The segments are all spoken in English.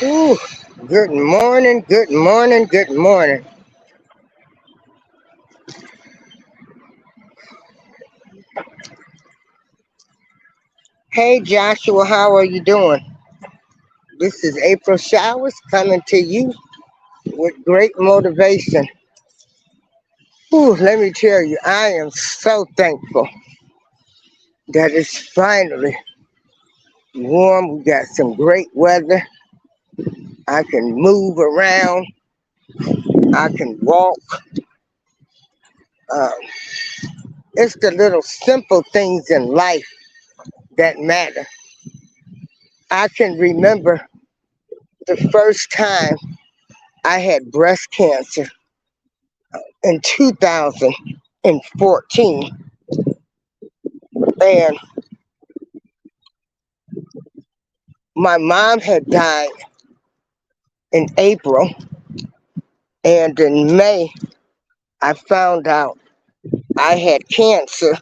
Ooh, good morning, good morning, good morning. Hey Joshua, how are you doing? This is April Showers coming to you with great motivation. Ooh, let me tell you, I am so thankful that it's finally warm. We got some great weather. I can move around. I can walk. Um, it's the little simple things in life that matter. I can remember the first time I had breast cancer in 2014, and my mom had died in April, and in May I found out I had cancer,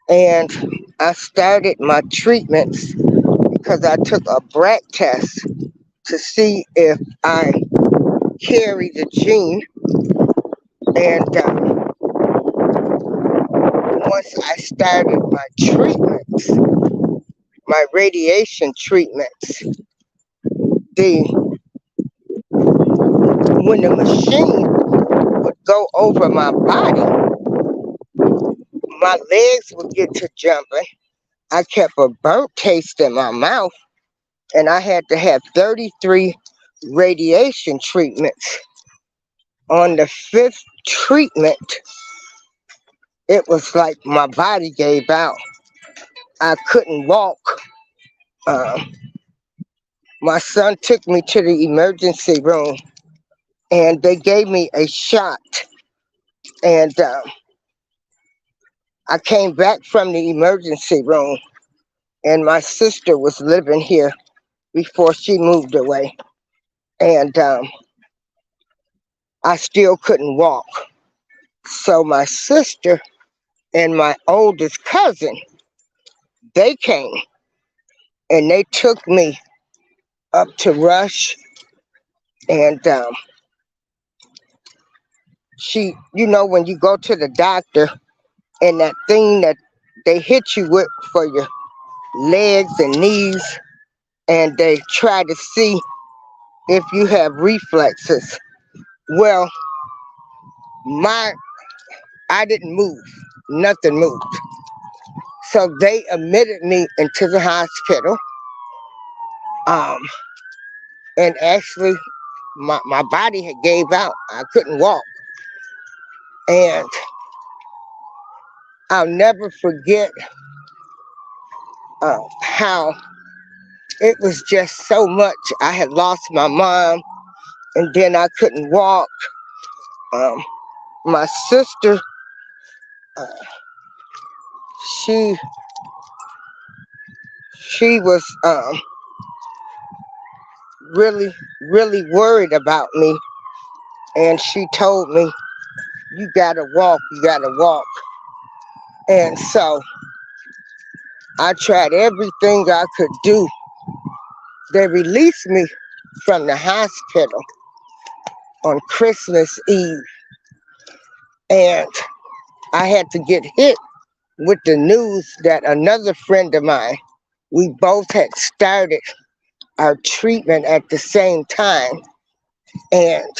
and I started my treatments because I took a BRAC test to see if I carry the gene, and once I started my treatments, my radiation treatments, the when the machine would go over my body, my legs would get to jumping. I kept a burnt taste in my mouth, and I had to have 33 radiation treatments. On the fifth treatment, it was like my body gave out. I couldn't walk. Um, my son took me to the emergency room, and they gave me a shot. And I came back from the emergency room, and my sister was living here before she moved away. And I still couldn't walk. So my sister and my oldest cousin, they came and they took me up to Rush. And when you go to the doctor and that thing that they hit you with for your legs and knees, and they try to see if you have reflexes. Well, my I didn't move. Nothing moved. So they admitted me into the hospital. Um, and actually, my body had gave out. I couldn't walk. And I'll never forget how it was just so much. I had lost my mom, and then I couldn't walk. Um, my sister, uh, she she was really really worried about me, and she told me, "You gotta walk. You gotta walk." And so I tried everything I could do. They released me from the hospital on Christmas Eve, and I had to get hit with the news that another friend of mine, we both had started our treatment at the same time, and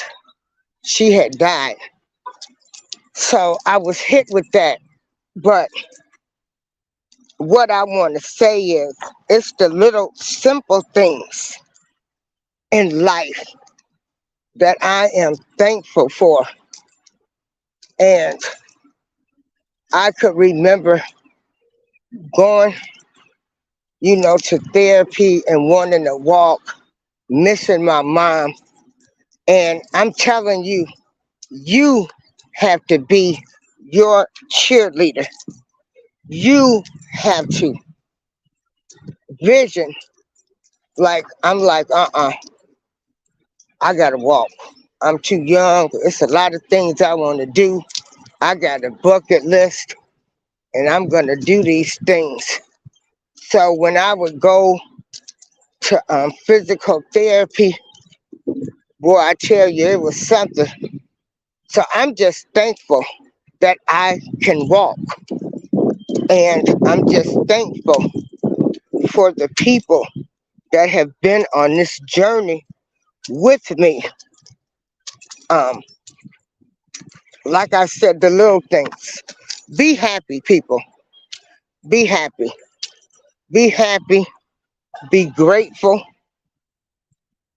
she had died. So I was hit with that. But what I want to say is, it's the little simple things in life that I am thankful for. And I could remember going, to therapy and wanting to walk, missing my mom. And I'm telling you, you have to be your cheerleader. You have to vision, like, I'm like, I gotta walk. I'm too young. It's a lot of things I want to do. I got a bucket list, and I'm gonna do these things. So when I would go to physical therapy. Boy, I tell you, it was something. So I'm just thankful that I can walk. And I'm just thankful for the people that have been on this journey with me. Um, like I said, the little things. Be happy, people. Be happy. Be happy. Be grateful.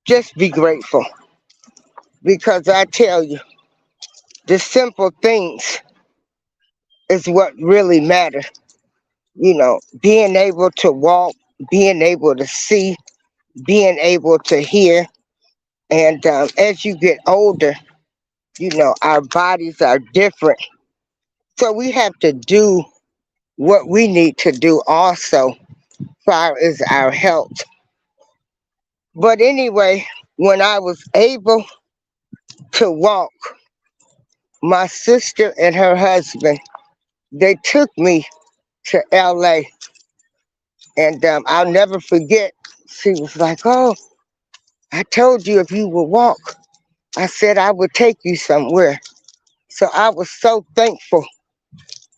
Just be grateful. Because I tell you, the simple things is what really matter. You know, being able to walk, being able to see, being able to hear. And as you get older, you know, our bodies are different. So we have to do what we need to do also, far as our health. But anyway, when I was able to walk, my sister and her husband, they took me to LA. And I'll never forget, she was like, "Oh, I told you if you would walk, I said I would take you somewhere." So I was so thankful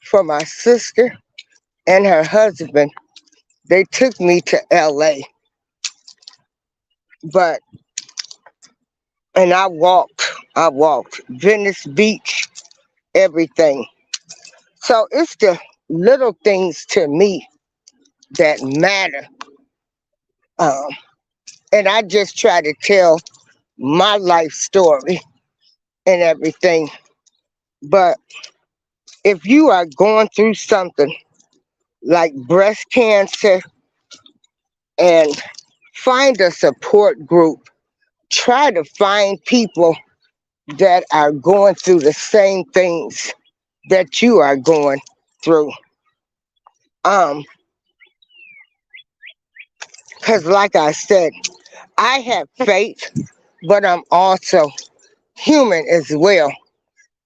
for my sister and her husband. They took me to LA. But, and I walked Venice Beach, everything. So it's the little things to me that matter. Um, and I just try to tell my life story and everything. But if you are going through something like breast cancer, and find a support group, try to find people that are going through the same things that you are going through. Um, because like I said, I have faith, but I'm also human as well.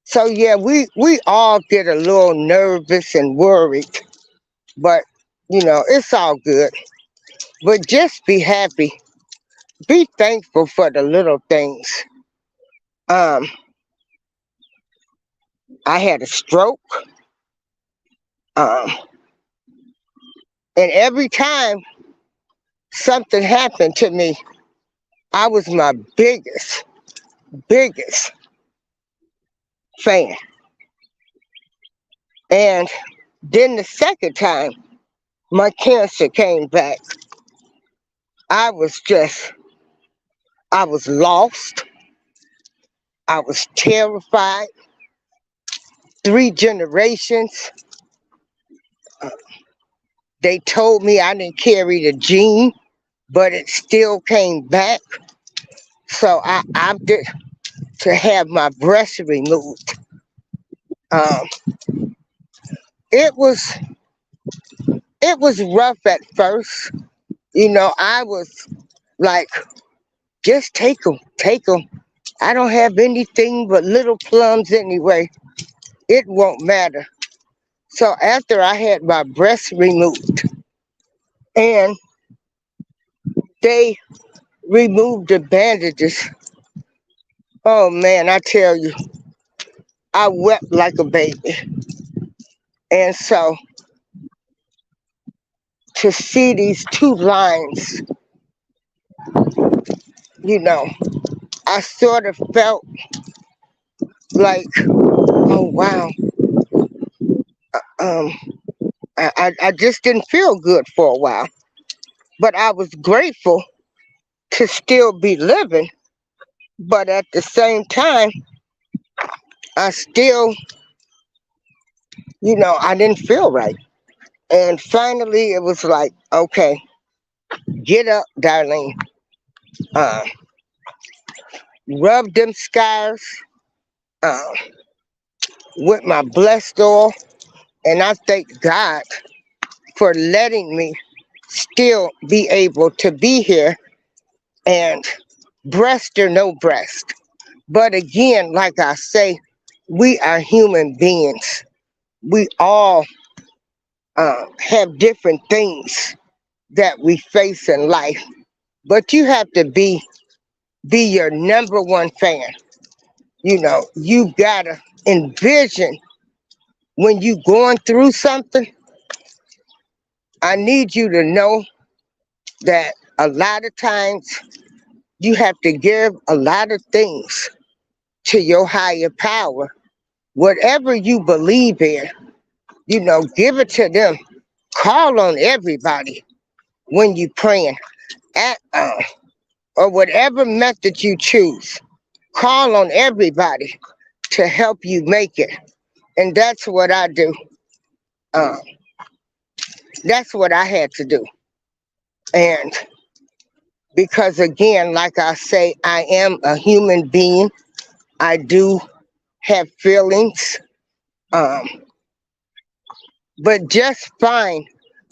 So yeah, we all get a little nervous and worried, but you know, it's all good. But just be happy. Be thankful for the little things. Um, I had a stroke. Um, and every time something happened to me, I was my biggest fan. And then the second time my cancer came back, I was just, I was lost. I was terrified. 3 generations. Uh, They told me I didn't carry the gene, but it still came back. So I opted to have my breast removed. Um, it was it was rough at first. You know, I was like, just take them. I don't have anything but little plums anyway. It won't matter. So after I had my breast removed and they removed the bandages, oh man, I tell you, I wept like a baby. And so to see these 2 lines, you know, I sort of felt like, oh wow, um, I just didn't feel good for a while. But I was grateful to still be living. But at the same time, I still, you know, I didn't feel right. And finally, it was like, okay, get up, Darlene. Uh, Rub them scars uh, with my blessed oil. And I thank God for letting me still be able to be here and breast or no breast. But again, like I say, we are human beings. We all have different things that we face in life. but you have to be your number one fan. You know, you gotta envision when you going through something. I need you to know that a lot of times you have to give a lot of things to your higher power. Whatever you believe in, you know, give it to them. Call on everybody when you praying, at, or whatever method you choose. Call on everybody to help you make it, and that's what I do. Um, that's what I had to do, and because again, like I say, I am a human being. I do have feelings, um, but just find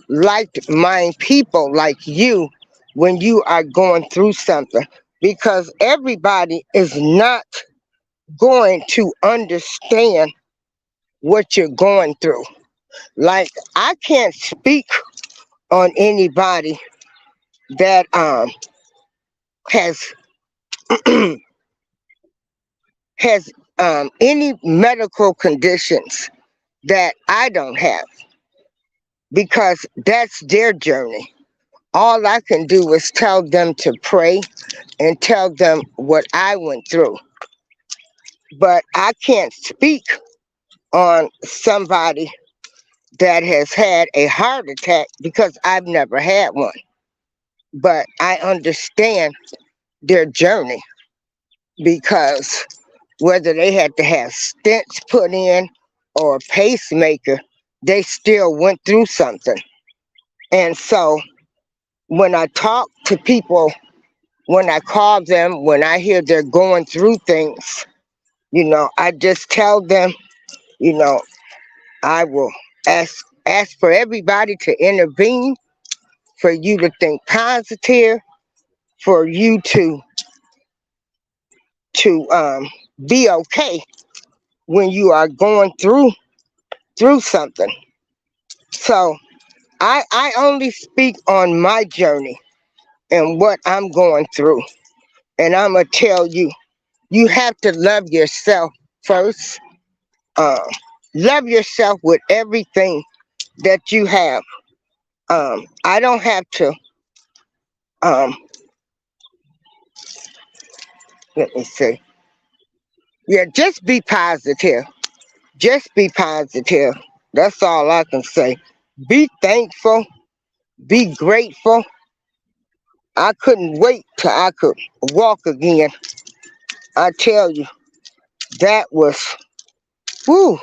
like-minded people like you when you are going through something, because everybody is not going to understand what you're going through. Like, I can't speak on anybody that has has any medical conditions that I don't have, because that's their journey. All I can do is tell them to pray and tell them what I went through. But I can't speak on somebody that has had a heart attack because I've never had one. But I understand their journey, because whether they had to have stents put in or a pacemaker, they still went through something. And so when I talk to people, when I call them, when I hear they're going through things, you know, I just tell them, you know, I will ask for everybody to intervene, for you to think positive, for you to be okay when you are going through something. So I only speak on my journey and what I'm going through. And I'm going to tell you, you have to love yourself first. Um, love yourself with everything that you have. I don't have to, um, let me see. Yeah, just be positive. Just be positive. That's all I can say. Be thankful. Be grateful. I couldn't wait till I could walk again. I tell you, that was, whoo,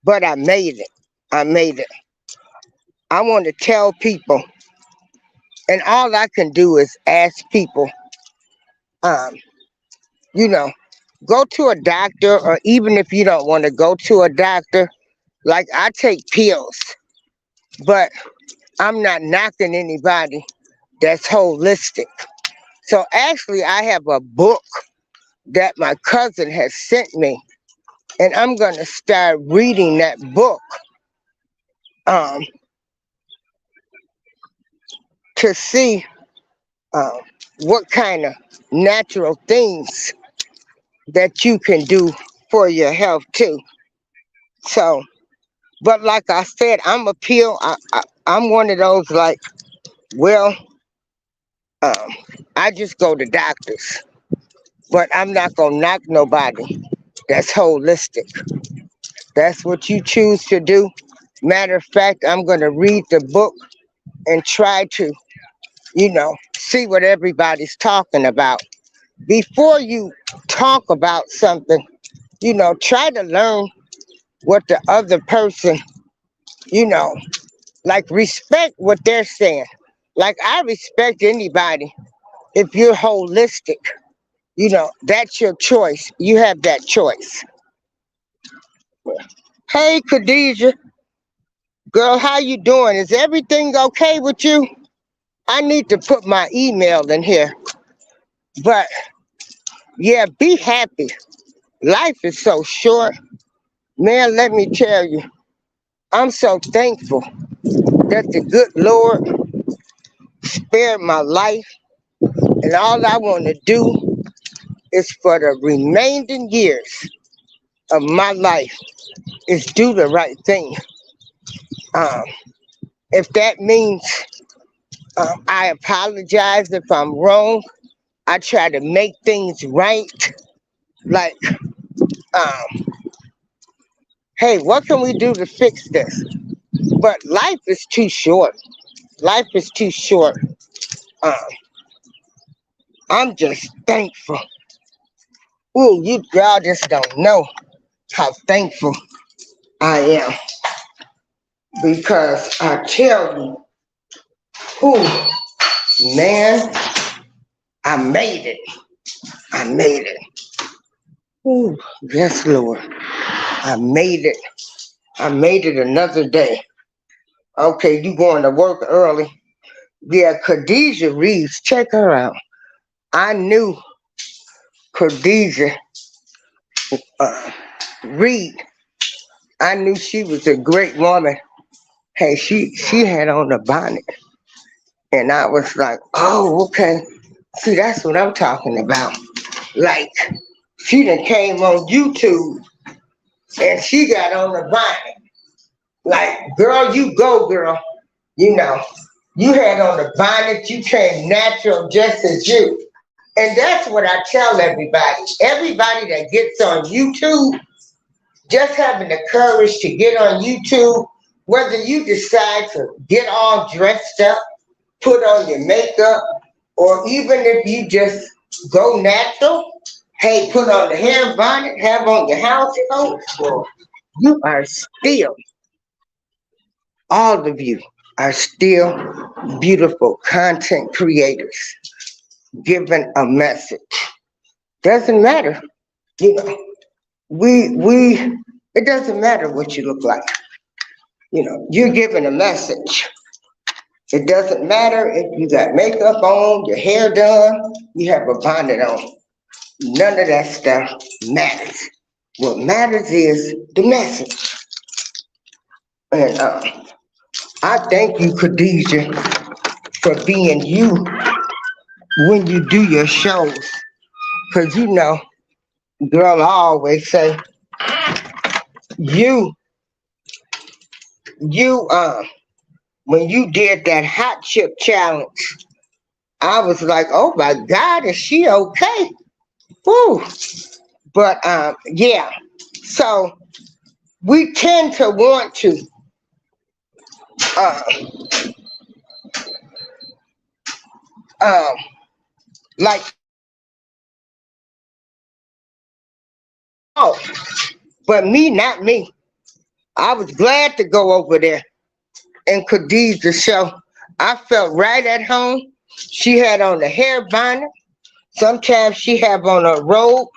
but I made it. I made it. I want to tell people, and all I can do is ask people, um, you know, go to a doctor, or even if you don't want to go to a doctor, like I take pills, but I'm not knocking anybody that's holistic. So actually, I have a book that my cousin has sent me, and I'm going to start reading that book, um, to see um, what kind of natural things that you can do for your health too. So, but like I said, I'm a pill. I'm one of those like, well, um, I just go to doctors, but I'm not gonna knock nobody that's holistic. That's what you choose to do. Matter of fact, I'm gonna read the book and try to, you know, see what everybody's talking about. Before you talk about something, you know, try to learn what the other person, you know, like respect what they're saying. Like I respect anybody if you're holistic. You know, that's your choice. You have that choice. Hey, Khadijah, girl, how you doing? Is everything okay with you? I need to put my email in here. But yeah, be happy. Life is so short. Man, let me tell you, I'm so thankful that the good Lord spared my life. And all I want to do is for the remaining years of my life is do the right thing. Um, if that means I apologize if I'm wrong, I try to make things right. Like, um, hey, what can we do to fix this? But life is too short. Life is too short. Um, I'm just thankful. Ooh, y'all just don't know how thankful I am because I tell you, ooh, man, I made it. I made it. Ooh, yes, Lord. I made it. I made it another day. Okay, you going to work early. Yeah, Khadijah Reeves, check her out. I knew Khadijah uh, Reed. I knew she was a great woman. Hey, she had on a bonnet. And I was like, oh, okay. See, that's what I'm talking about. Like, she done came on YouTube and she got on the bonnet. Like, girl, you go, girl. You know, you had on the bonnet, you came natural just as you. And that's what I tell everybody. Everybody that gets on YouTube, just having the courage to get on YouTube, whether you decide to get all dressed up, put on your makeup, or even if you just go natural, hey, put on the hair bonnet, have on your house coat, you are still, all of you are still beautiful content creators giving a message. Doesn't matter, you know. We it doesn't matter what you look like. You know, you're giving a message. It doesn't matter if you got makeup on, your hair done, you have a bonnet on. None of that stuff matters. What matters is the message. And I thank you, Khadijah, for being you when you do your shows. Because you know, girl, I always say, you, you, when you did that hot chip challenge, I was like, oh my God, is she okay? Woo. But yeah, so we tend to want to uh, um, like, oh, but me, not me. I was glad to go over there and Khadijah's show. I felt right at home. She had on the hair bonnet. Sometimes she have on a robe,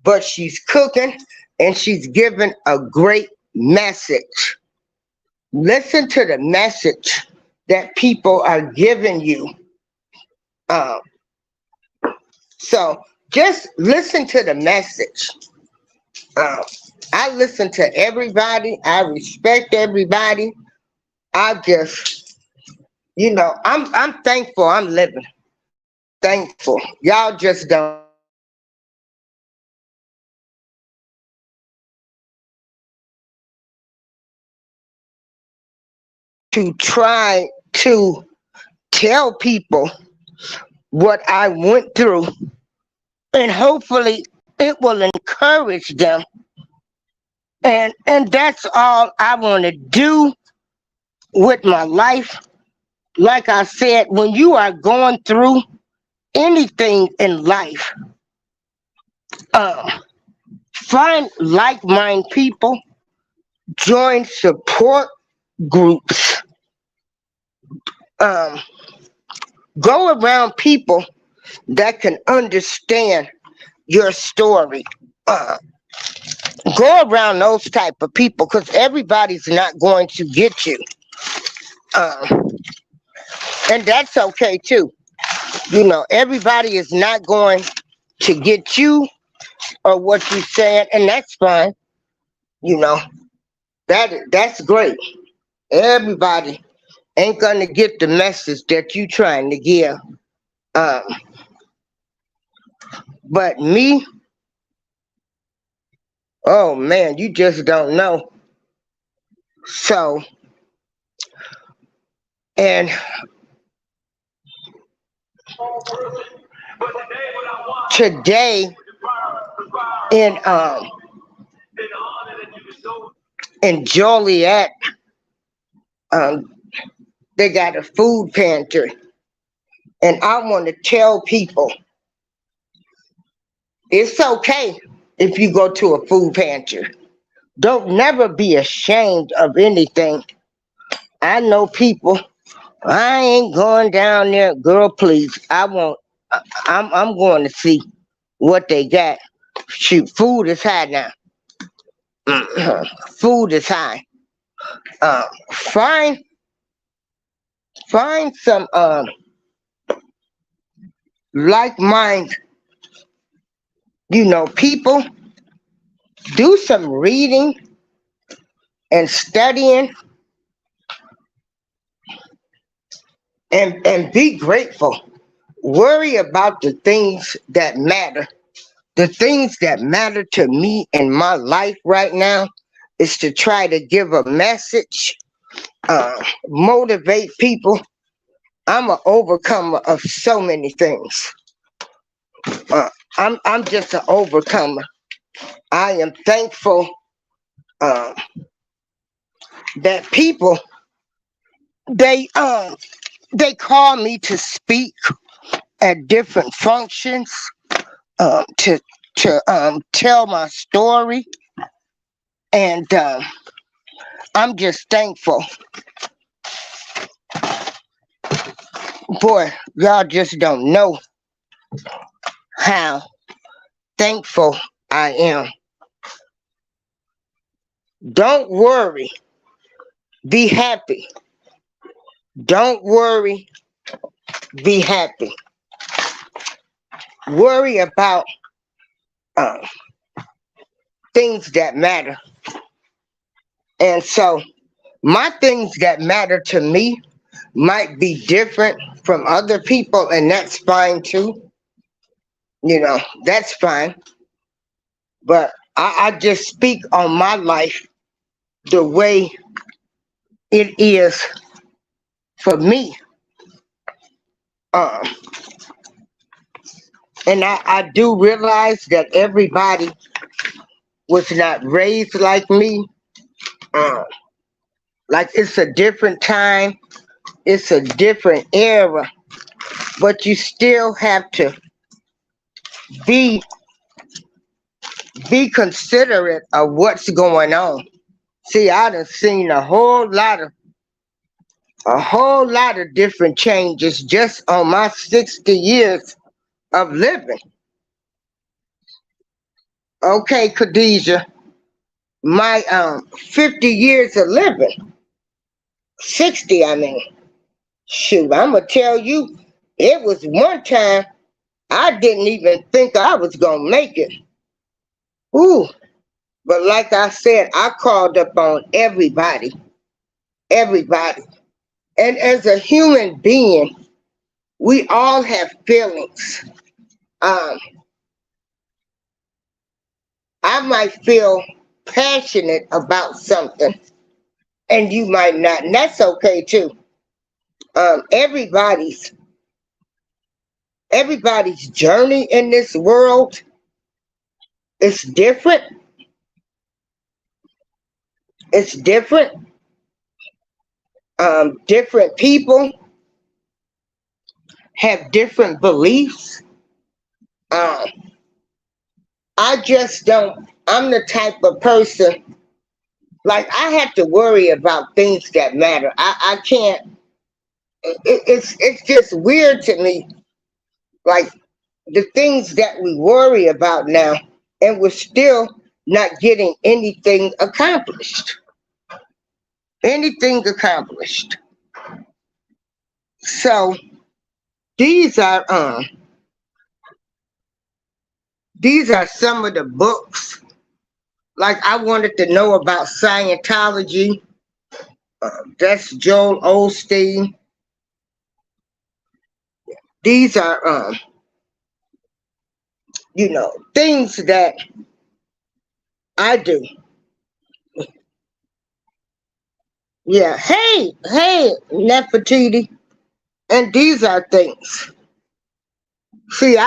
but she's cooking and she's giving a great message. Listen to the message that people are giving you. Um, so just listen to the message. Um, I listen to everybody. I respect everybody. I just, you know, I'm thankful I'm living. Thankful. Y'all just don't to try to tell people what I went through and hopefully it will encourage them. And that's all I want to do with my life. Like I said, when you are going through anything in life, um, find like-minded people, join support groups, um, go around people that can understand your story. Uh, Go around those type of people because everybody's not going to get you. Um, and that's okay too. You know, everybody is not going to get you or what you're saying, and that's fine. You know, that's great. Everybody ain't gonna get the message that you trying to give. Um, But me, oh man, you just don't know. So, and today in in Joliet, um, they got a food pantry, and I want to tell people it's okay if you go to a food pantry. Don't never be ashamed of anything. I know people. I ain't going down there, girl. Please, I won't. I'm going to see what they got. Shoot, food is high now. Food is high. Uh, find find some like mind, people. Do some reading and studying, and be grateful. Worry about the things that matter. The things that matter to me in my life right now is to try to give a message, motivate people. I'm an overcomer of so many things. Uh, I'm just an overcomer. I am thankful uh, that people they they call me to speak at different functions, to tell my story, and I'm just thankful. Boy, y'all just don't know how thankful I am. Don't worry, be happy. Don't worry, be happy. Worry about uh, things that matter. And so, my things that matter to me might be different from other people, and that's fine too. That's fine. But I just speak on my life the way it is for me. Um, and I do realize that everybody was not raised like me. Uh, like it's a different time, it's a different era, but you still have to be be considerate of what's going on. See, I done seen a whole lot of different changes just on my 60 years of living. Okay, Khadijah, my 50 years of living, 60, I mean. Shoot, I'm gonna tell you, it was one time I didn't even think I was gonna make it. Ooh, but like I said, I called up on everybody, everybody. And as a human being, we all have feelings. Um, I might feel passionate about something, and you might not, and that's okay too. Everybody's journey in this world is different. It's different. Different people have different beliefs. Um, I just don't. I'm the type of person like I have to worry about things that matter. I can't. It's just weird to me. Like the things that we worry about now, and we're still not getting anything accomplished. Anything accomplished. So these are um these are some of the books. Like I wanted to know about Scientology. That's Joel Osteen. These are things that I do. Yeah. Hey, Nefertiti. And these are things. See, hey,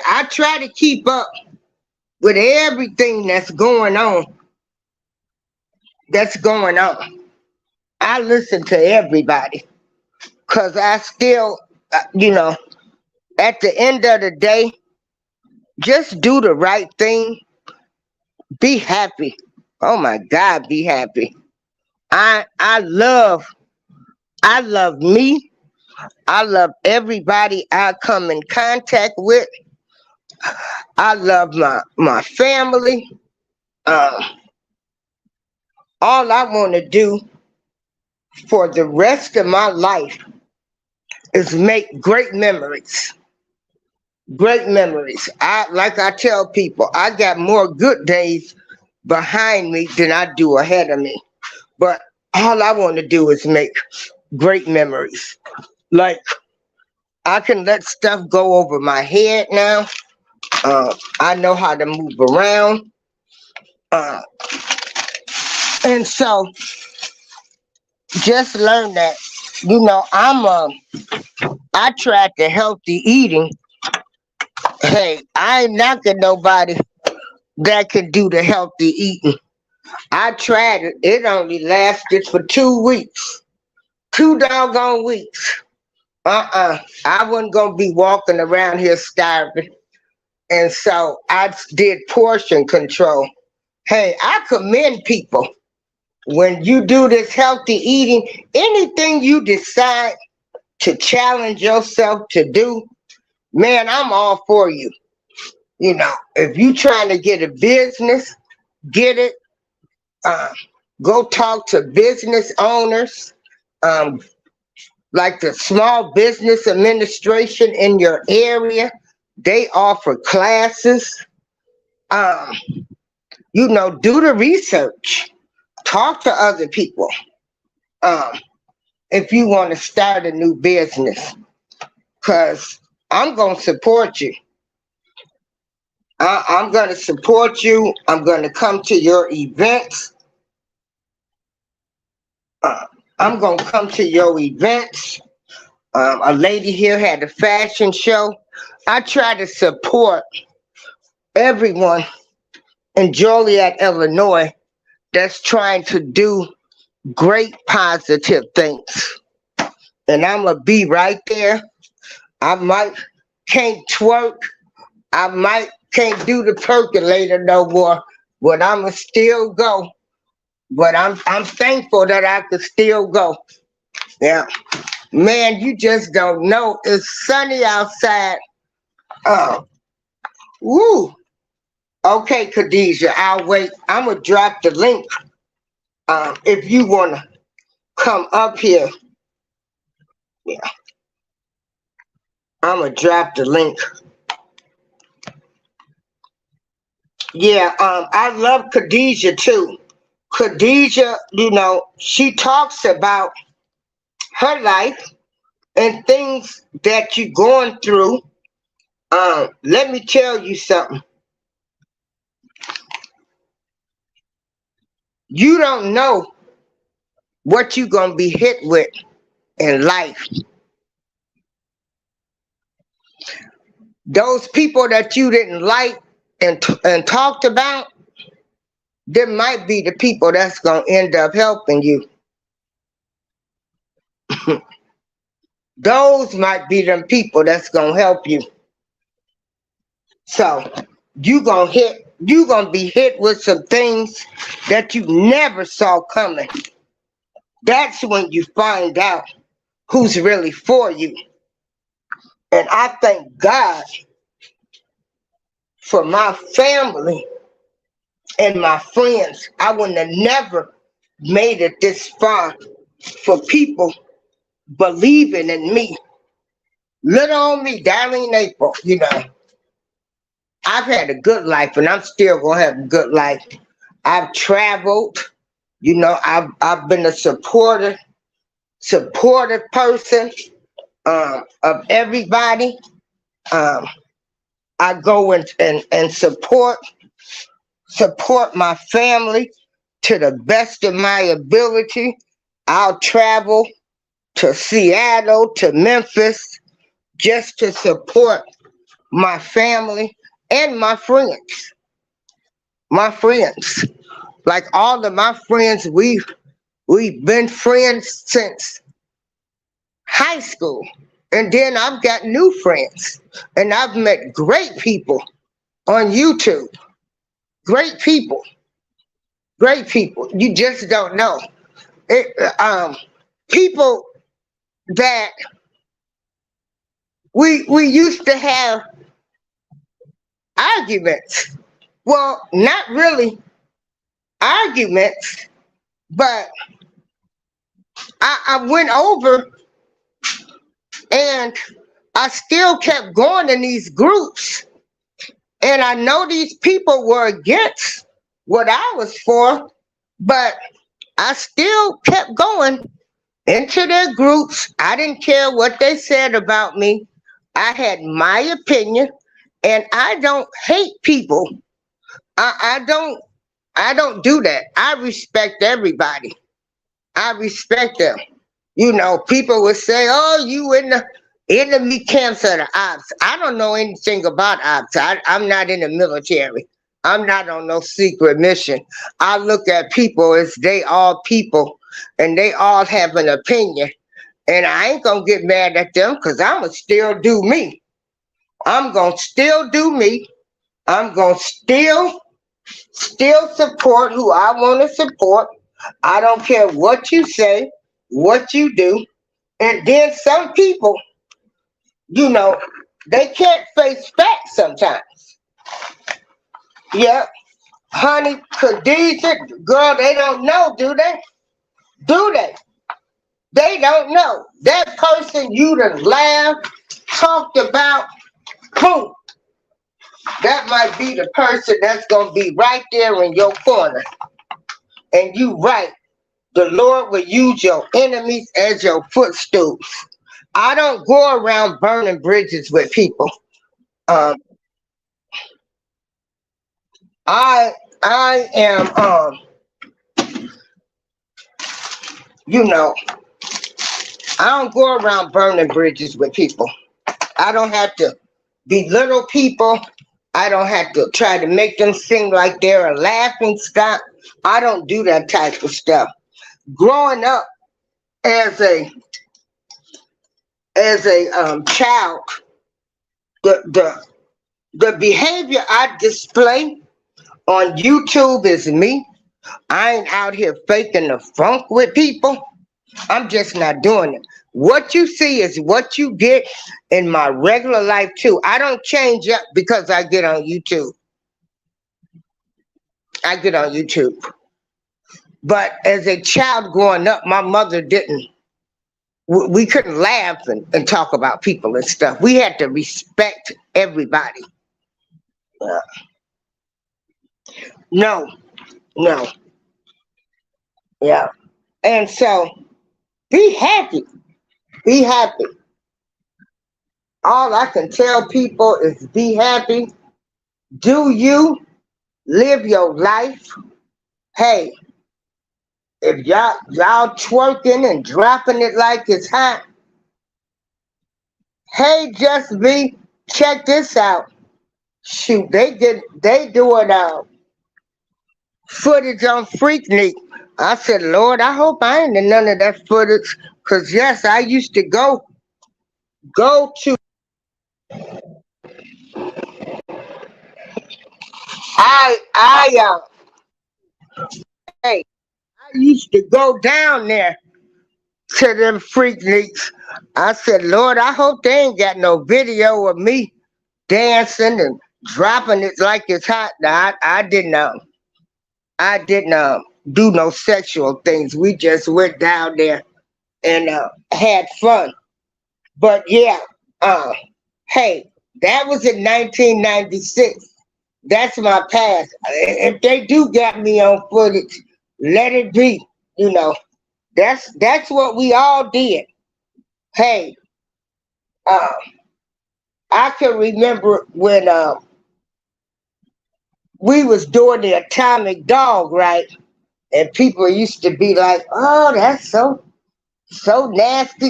I try to keep up with everything that's going on. I listen to everybody because I still, at the end of the day, just do the right thing. Be happy. Oh my God, be happy. I love me. I love everybody I come in contact with. I love my family. Um, all I want to do for the rest of my life is make great memories. Great memories. I tell people, I got more good days behind me than I do ahead of me. But all I want to do is make great memories. Like I can let stuff go over my head now. I know how to move around. Uh, and so just learn that, I tried the healthy eating. Hey, I ain't knocking nobody that can do the healthy eating. I tried it. It only lasted for 2 weeks. 2 doggone weeks. I wasn't gonna be walking around here starving. And so I did portion control. Hey, I commend people when you do this healthy eating, anything you decide to challenge yourself to do, man, I'm all for you. If you trying to get a business, get it. Uh, Go talk to business owners, um, like the Small Business Administration in your area. They offer classes. Um, do the research. Talk to other people. Um, if you want to start a new business, because I'm going to support you. I'm going to support you. I'm going to come to your events. Uh, I'm going to come to your events. A lady here had a fashion show. I try to support everyone in Joliet, Illinois that's trying to do great positive things. And I'm going to be right there. I might can't twerk. I might can't do the percolator no more, but I'ma still go. But I'm thankful that I could still go. Yeah. Man, you just don't know. It's sunny outside. Oh, woo. Okay, Khadijah, I'll wait. I'm gonna drop the link. If you wanna come up here, yeah, I'm gonna drop the link. Yeah, I love Khadijah too. Khadijah, she talks about her life and things that you're going through. Let me tell you something. You don't know what you're going to be hit with in life. Those people that you didn't like and talked about, there might be the people that's going to end up helping you. Those might be them people that's going to help you. So you're going to be hit with some things that you never saw coming. That's when you find out who's really for you. And I thank God for my family and my friends. I wouldn't have never made it this far for people believing in me. Little on me, Darlene April, I've had a good life and I'm still gonna have a good life. I've traveled, I've been a supportive person of everybody. Um, I go and support my family to the best of my ability. I'll travel to Seattle, to Memphis, just to support my family and my friends. My friends, like all of my friends, we've been friends since high school, and then I've got new friends, and I've met great people on YouTube. Great people, great people. You just don't know it. People that we used to have arguments. Well, not really arguments, but I went over and I still kept going in these groups. And I know these people were against what I was for, but I still kept going into their groups. I didn't care what they said about me. I had my opinion, and I don't hate people. I don't do that. I respect everybody. I respect them. You know, people would say, "Oh, you in the enemy camps of the ops." I don't know anything about ops. I'm not in the military. I'm not on no secret mission. I look at people as they all people, and they all have an opinion. And I ain't gonna get mad at them because I'ma still do me. I'm gonna still do me. I'm gonna still support who I want to support. I don't care what you say, what you do. And then some people, you know, they can't face facts sometimes. Yeah, honey, Khadijah, girl, they don't know, do they? Do they? They don't know. That person you done laughed, talked about, boom, that might be the person that's going to be right there in your corner. And you right. The Lord will use your enemies as your footstools. I don't go around burning bridges with people. Um, I am you know, I don't go around burning bridges with people. I don't have to belittle people. I don't have to try to make them seem like they're a laughing stock. I don't do that type of stuff. Growing up as a child, the the the behavior I display on YouTube is me. I ain't out here faking the funk with people. I'm just not doing it. What you see is what you get in my regular life too. I don't change up because I get on YouTube. I get on YouTube. But as a child growing up, my mother didn't. We couldn't laugh and talk about people and stuff. We had to respect everybody. Uh, no, no, yeah. And so be happy. Be happy. All I can tell people is be happy. Do you live your life? Hey, if y'all twerking and dropping it like it's hot, hey, just be check this out. Shoot, they doing footage on Freaknik. I said, Lord, I hope I ain't in none of that footage. Cause yes, I used to go to I hey, I used to go down there to them Freakniks. I said, Lord, I hope they ain't got no video of me dancing and dropping it like it's hot. Now, I didn't do no sexual things. We just went down there and had fun. But yeah, uh, hey, that was in 1996. That's my past. If they do got me on footage, let it be. You know, that's what we all did. Hey, uh, I can remember when we was doing the atomic dog, right? And people used to be like, "Oh, that's so nasty.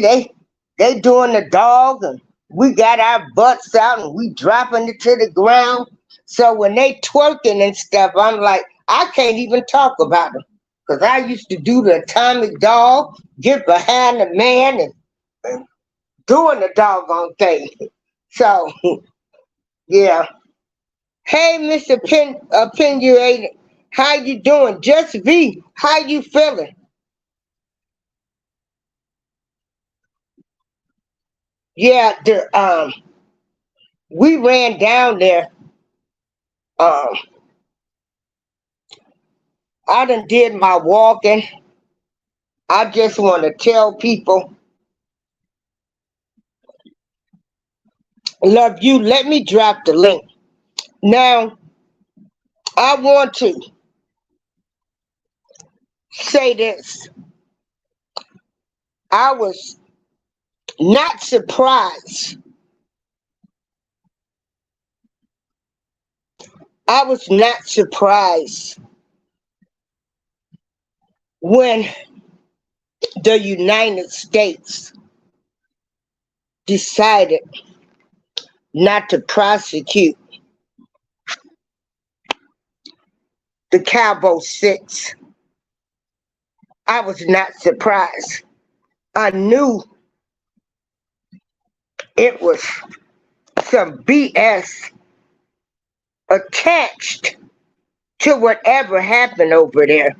They doing the dog, and we got our butts out and we dropping it to the ground." So when they twerking and stuff, I'm like, I can't even talk about them because I used to do the atomic dog, get behind the man and doing the doggone thing. So yeah. Hey, Mr. Penurator, how you doing? Just V, how you feeling? Yeah, we ran down there. Um, I done did my walking. I just want to tell people, love you. Let me drop the link. Now, I want to say this. I was not surprised. I was not surprised when the United States decided not to prosecute the Cabo Six. I was not surprised. I knew it was some BS attached to whatever happened over there.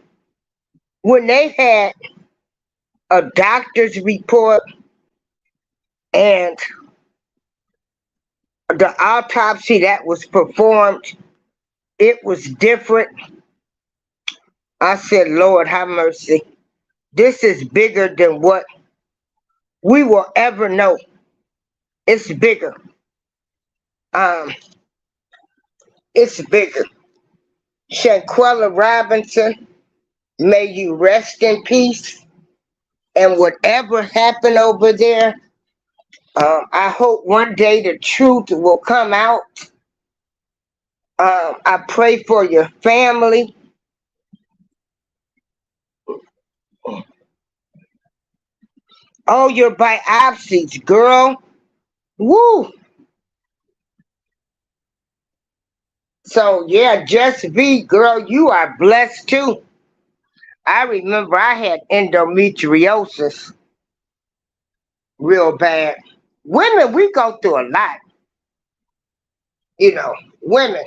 When they had a doctor's report and the autopsy that was performed, it was different. I said, Lord, have mercy. This is bigger than what we will ever know. It's bigger. Um, it's bigger. Shanquella Robinson, may you rest in peace. And whatever happened over there, I hope one day the truth will come out. I pray for your family. Oh, your biopsies, girl. Woo. So, yeah, just be, girl, you are blessed too. I remember I had endometriosis real bad. Women, we go through a lot. Women,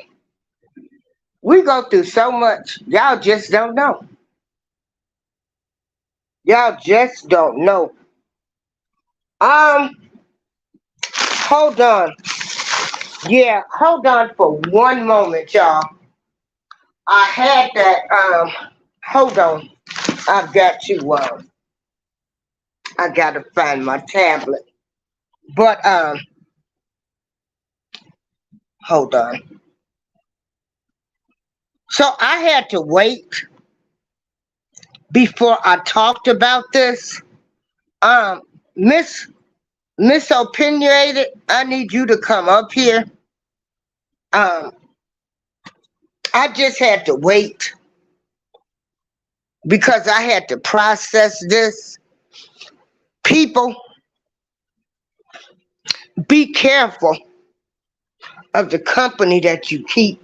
we go through so much. Y'all just don't know. Y'all just don't know. Hold on. Yeah, hold on for one moment, y'all. I had that, hold on. I've got to, I gotta find my tablet. But, hold on. So I had to wait before I talked about this. Um, Miss Opinionated, I need you to come up here. Um, I just had to wait because I had to process this. People, be careful of the company that you keep.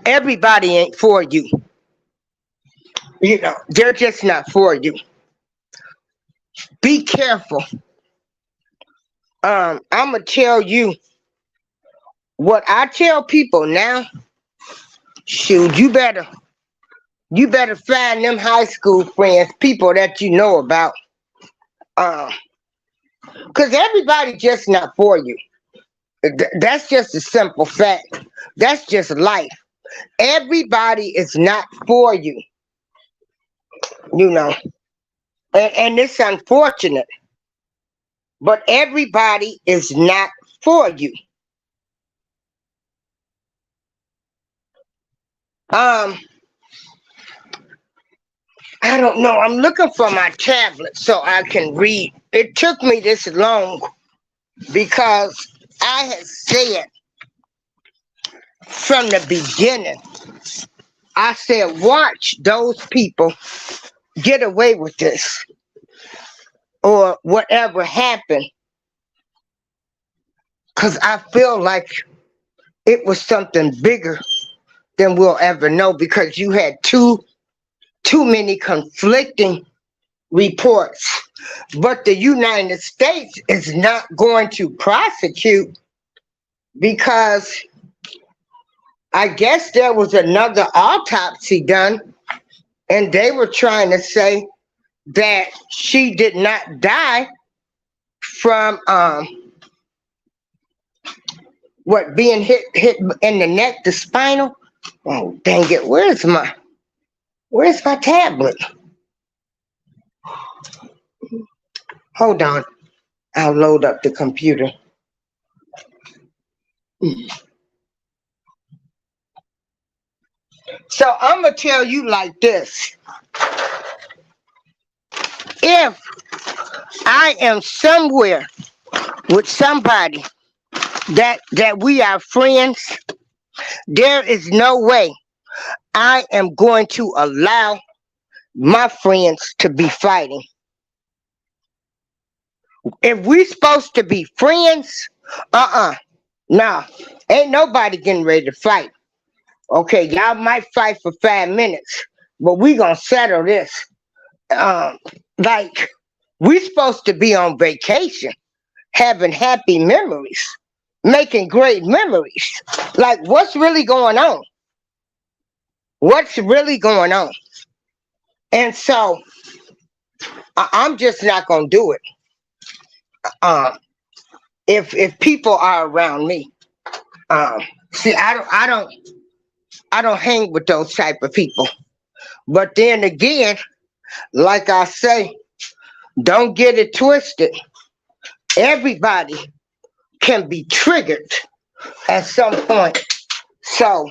Everybody ain't for you. They're just not for you. Be careful. I'm gonna tell you what I tell people now. Shoot, you better find them high school friends, people that you know about. Cause everybody just not for you. That's just a simple fact. That's just life. Everybody is not for you. You know, and it's unfortunate, but everybody is not for you. I don't know. I'm looking for my tablet so I can read it took me this long because I had said from the beginning, I said, watch those people get away with this or whatever happened. Because I feel like it was something bigger than we'll ever know, because you had too many conflicting reports. But the United States is not going to prosecute because I guess there was another autopsy done and they were trying to say that she did not die from being hit in the neck, the spinal. Oh dang it, where's my tablet? Hold on, I'll load up the computer. So I'm gonna tell you like this. If I am somewhere with somebody that we are friends, there is no way I am going to allow my friends to be fighting. If we supposed to be friends, nah, ain't nobody getting ready to fight. Okay, y'all might fight for 5 minutes, but we gonna settle this. Like, we supposed to be on vacation, having happy memories, making great memories. Like, what's really going on? What's really going on? And so, I'm just not gonna do it. If people are around me, see, I don't hang with those type of people. But then again, like I say, don't get it twisted. Everybody can be triggered at some point. So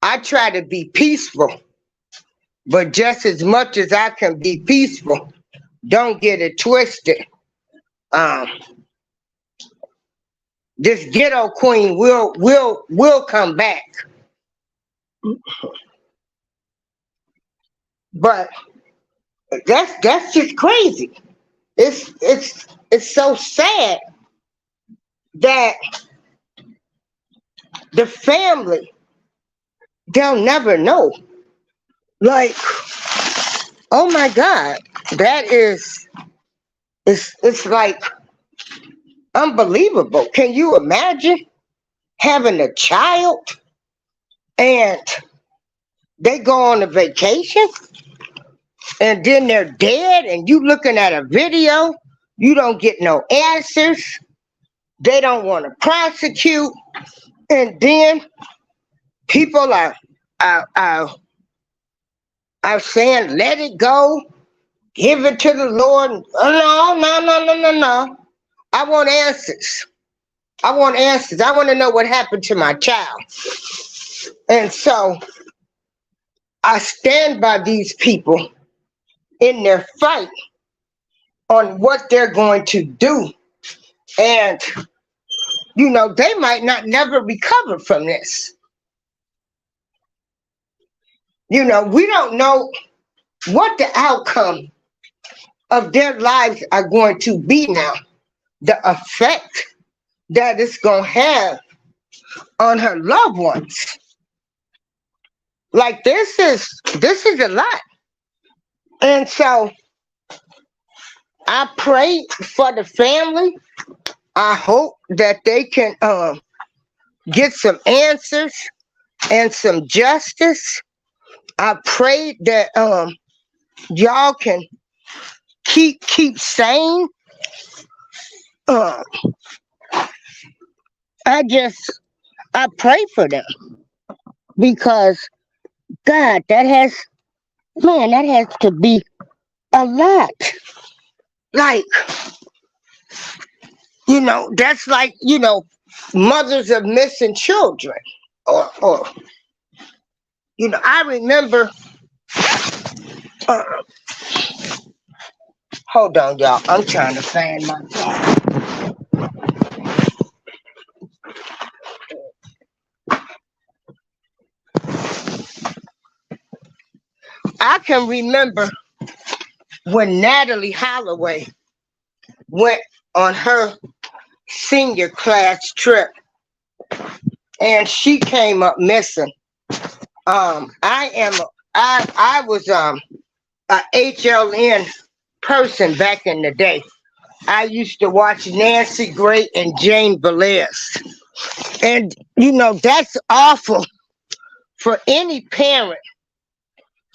I try to be peaceful, but just as much as I can be peaceful, don't get it twisted. This ghetto queen will come back. But that's just crazy. It's so sad that the family, they'll never know. Like, oh my God, that is, it's like unbelievable. Can you imagine having a child and they go on a vacation and then they're dead and you looking at a video, you don't get no answers. They don't want to prosecute. And then people are saying, let it go, give it to the Lord. No. I want answers. I want answers. I want to know what happened to my child. And so I stand by these people in their fight on what they're going to do. And, you know, they might not never recover from this. You know, we don't know what the outcome of their lives are going to be now. The effect that it's going to have on her loved ones. Like, this is a lot. And so I pray for the family. I hope that they can get some answers and some justice. I pray that y'all can keep sane. I pray for them, because God, that has to be a lot. Like, you know, that's like, you know, mothers of missing children, or you know, I remember Hold on, y'all. I'm trying to fan my car. I can remember when Natalie Holloway went on her senior class trip and she came up missing. I was a HLN person back in the day. I used to watch Nancy Gray and Jane Velez. And that's awful for any parent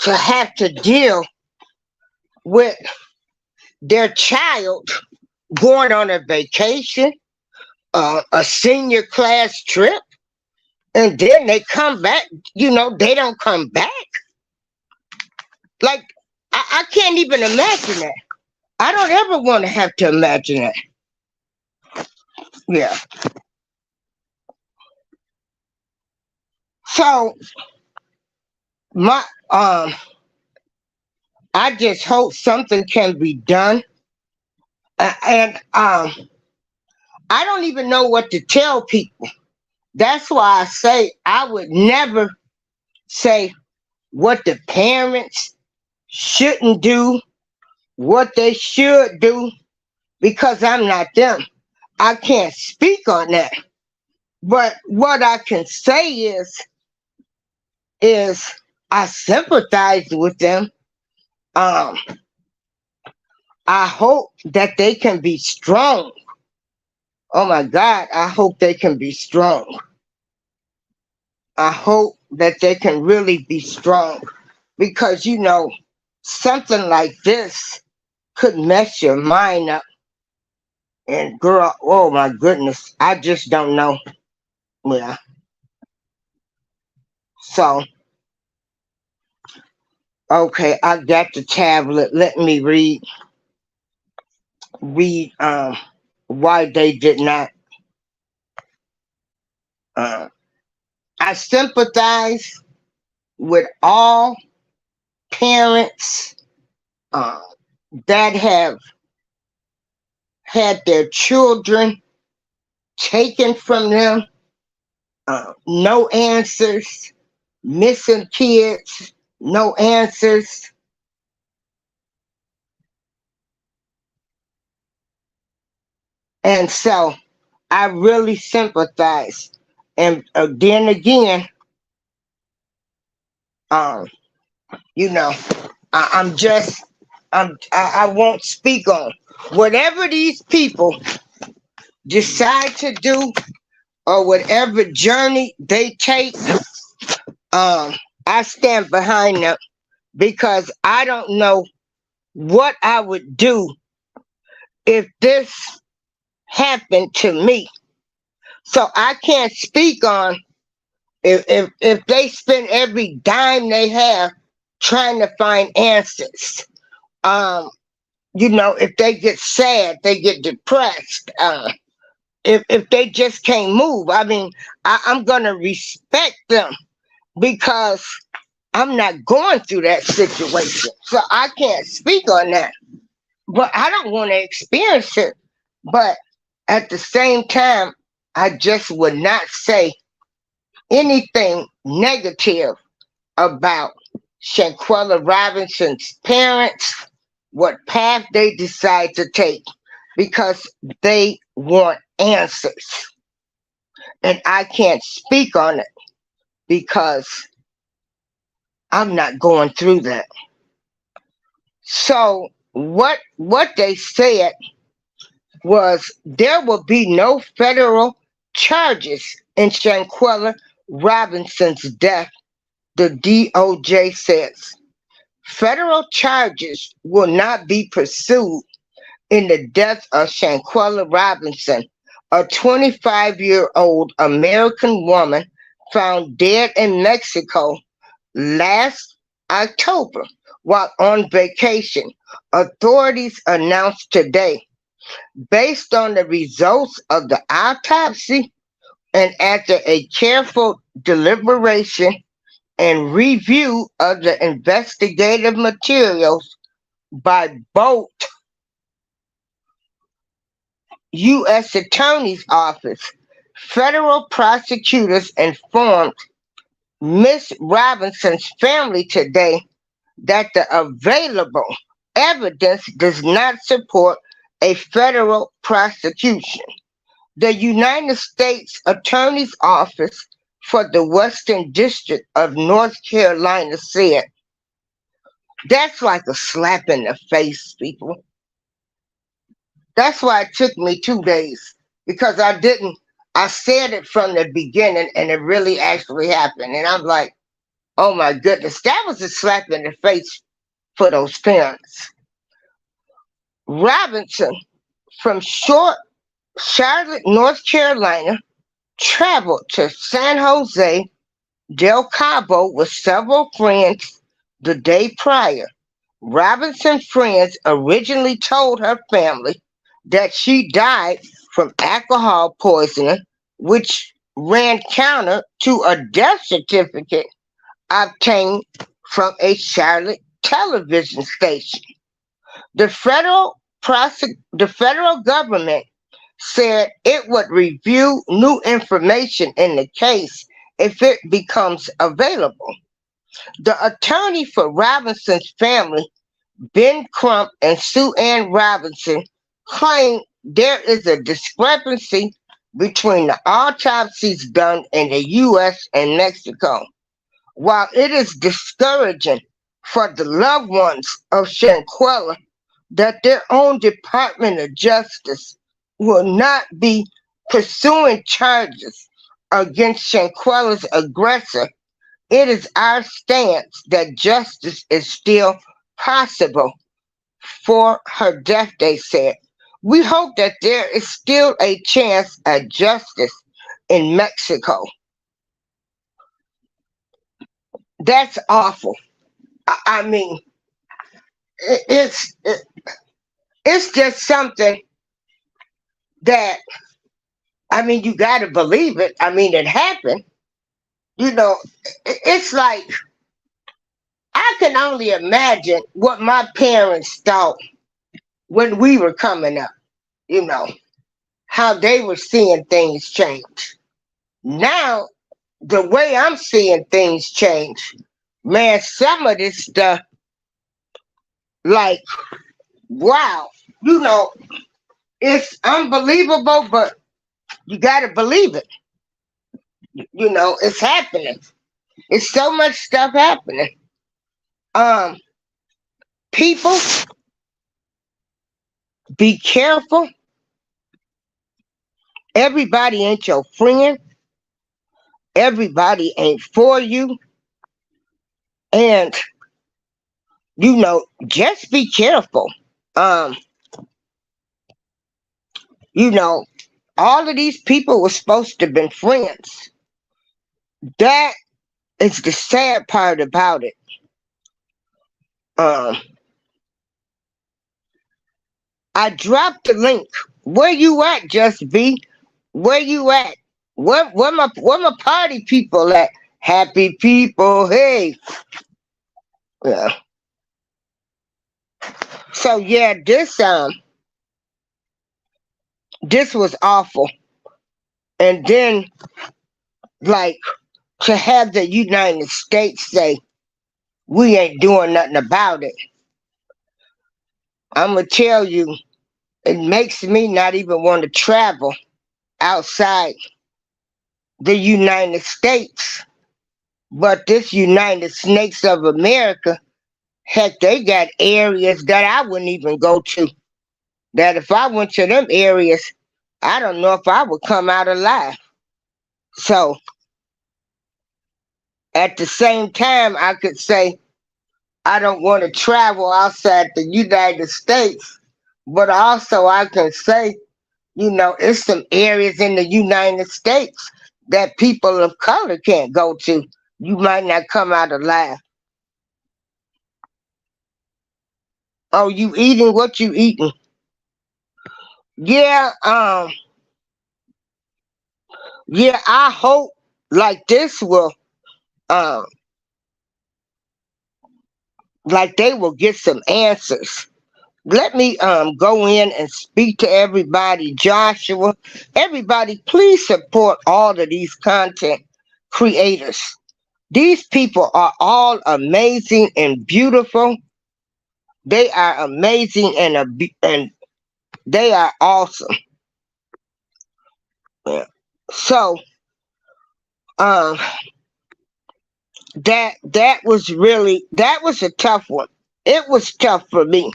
to have to deal with their child going on a vacation, a senior class trip, and then they come back, they don't come back. Like, I can't even imagine that. I don't ever want to have to imagine that. Yeah. So my I just hope something can be done. And I don't even know what to tell people. That's why I say I would never say what the parents shouldn't do, what they should do, because I'm not them. I can't speak on that. But what I can say is I sympathize with them. I hope that they can be strong. Oh my God, I hope they can be strong. I hope that they can really be strong because, something like this could mess your mind up. And girl, oh my goodness, I just don't know. Yeah. So, okay, I got the tablet. Let me read why they did not. I sympathize with all parents that have had their children taken from them, no answers, missing kids, no answers. And so I really sympathize. And then again, you know, I won't speak on whatever these people decide to do or whatever journey they take. I stand behind them because I don't know what I would do if this happened to me. So I can't speak on if they spend every dime they have trying to find answers. If they get sad, they get depressed. If they just can't move, I mean, I'm gonna respect them because I'm not going through that situation. So I can't speak on that. But I don't want to experience it. But at the same time, I just would not say anything negative about Shanquella Robinson's parents, what path they decide to take, because they want answers. And I can't speak on it because I'm not going through that. So what they said was there will be no federal charges in Shanquella Robinson's death, the DOJ says. Federal charges will not be pursued in the death of Shanquella Robinson, a 25-year-old American woman found dead in Mexico last October while on vacation, authorities announced today. Based on the results of the autopsy and after a careful deliberation and review of the investigative materials by both U.S. Attorney's Office, federal prosecutors informed Miss Robinson's family today that the available evidence does not support a federal prosecution. The United States Attorney's Office for the Western District of North Carolina said, that's like a slap in the face, people. That's why it took me 2 days because I said it from the beginning and it really actually happened. And I'm like, oh my goodness, that was a slap in the face for those parents. Robinson from Charlotte, North Carolina, traveled to San Jose del Cabo with several friends the day prior. Robinson's friends originally told her family that she died from alcohol poisoning, which ran counter to a death certificate obtained from a Charlotte television station. The the federal government said it would review new information in the case if it becomes available. The attorney for Robinson's family, Ben Crump and Sue Ann Robinson, claim there is a discrepancy between the autopsies done in the U.S. and Mexico. While it is discouraging for the loved ones of Shanquella that their own Department of Justice will not be pursuing charges against Shanquella's aggressor, it is our stance that justice is still possible for her death, they said. We hope that there is still a chance at justice in Mexico. That's awful. I mean, it, it's it, it's just something that I mean you got to believe it. I mean, it happened. You know, it's like I can only imagine what my parents thought when we were coming up. You know how they were seeing things change. Now, the way I'm seeing things change, man, some of this stuff, like, wow, you know, it's unbelievable, but you got to believe it. You know, it's happening. It's so much stuff happening. Um, People, be careful. Everybody ain't your friend. Everybody ain't for you. And, you know, just be careful. Um, you know, all of these people were supposed to have been friends. That is the sad part about it. Um, I dropped the link. Where you at, Just B? Where you at? Where my party people at? Happy people, hey. Yeah. So yeah, this was awful. And then like to have the United States say we ain't doing nothing about it. I'm gonna tell you, it makes me not even want to travel outside the United States. But this United States of America, heck, they got areas that I wouldn't even go to. That if I went to them areas, I don't know if I would come out alive. So at the same time, I could say I don't want to travel outside the United States, but also I can say, you know, it's some areas in the United States that people of color can't go to. You might not come out alive. Oh, you eating what you eating? Yeah, yeah, I hope like this will um like they will get some answers. let me go in and speak to everybody. Joshua, everybody, please support all of these content creators. These people are all amazing and beautiful. They are amazing and they are awesome. Yeah. So um that was a tough one. It was tough for me.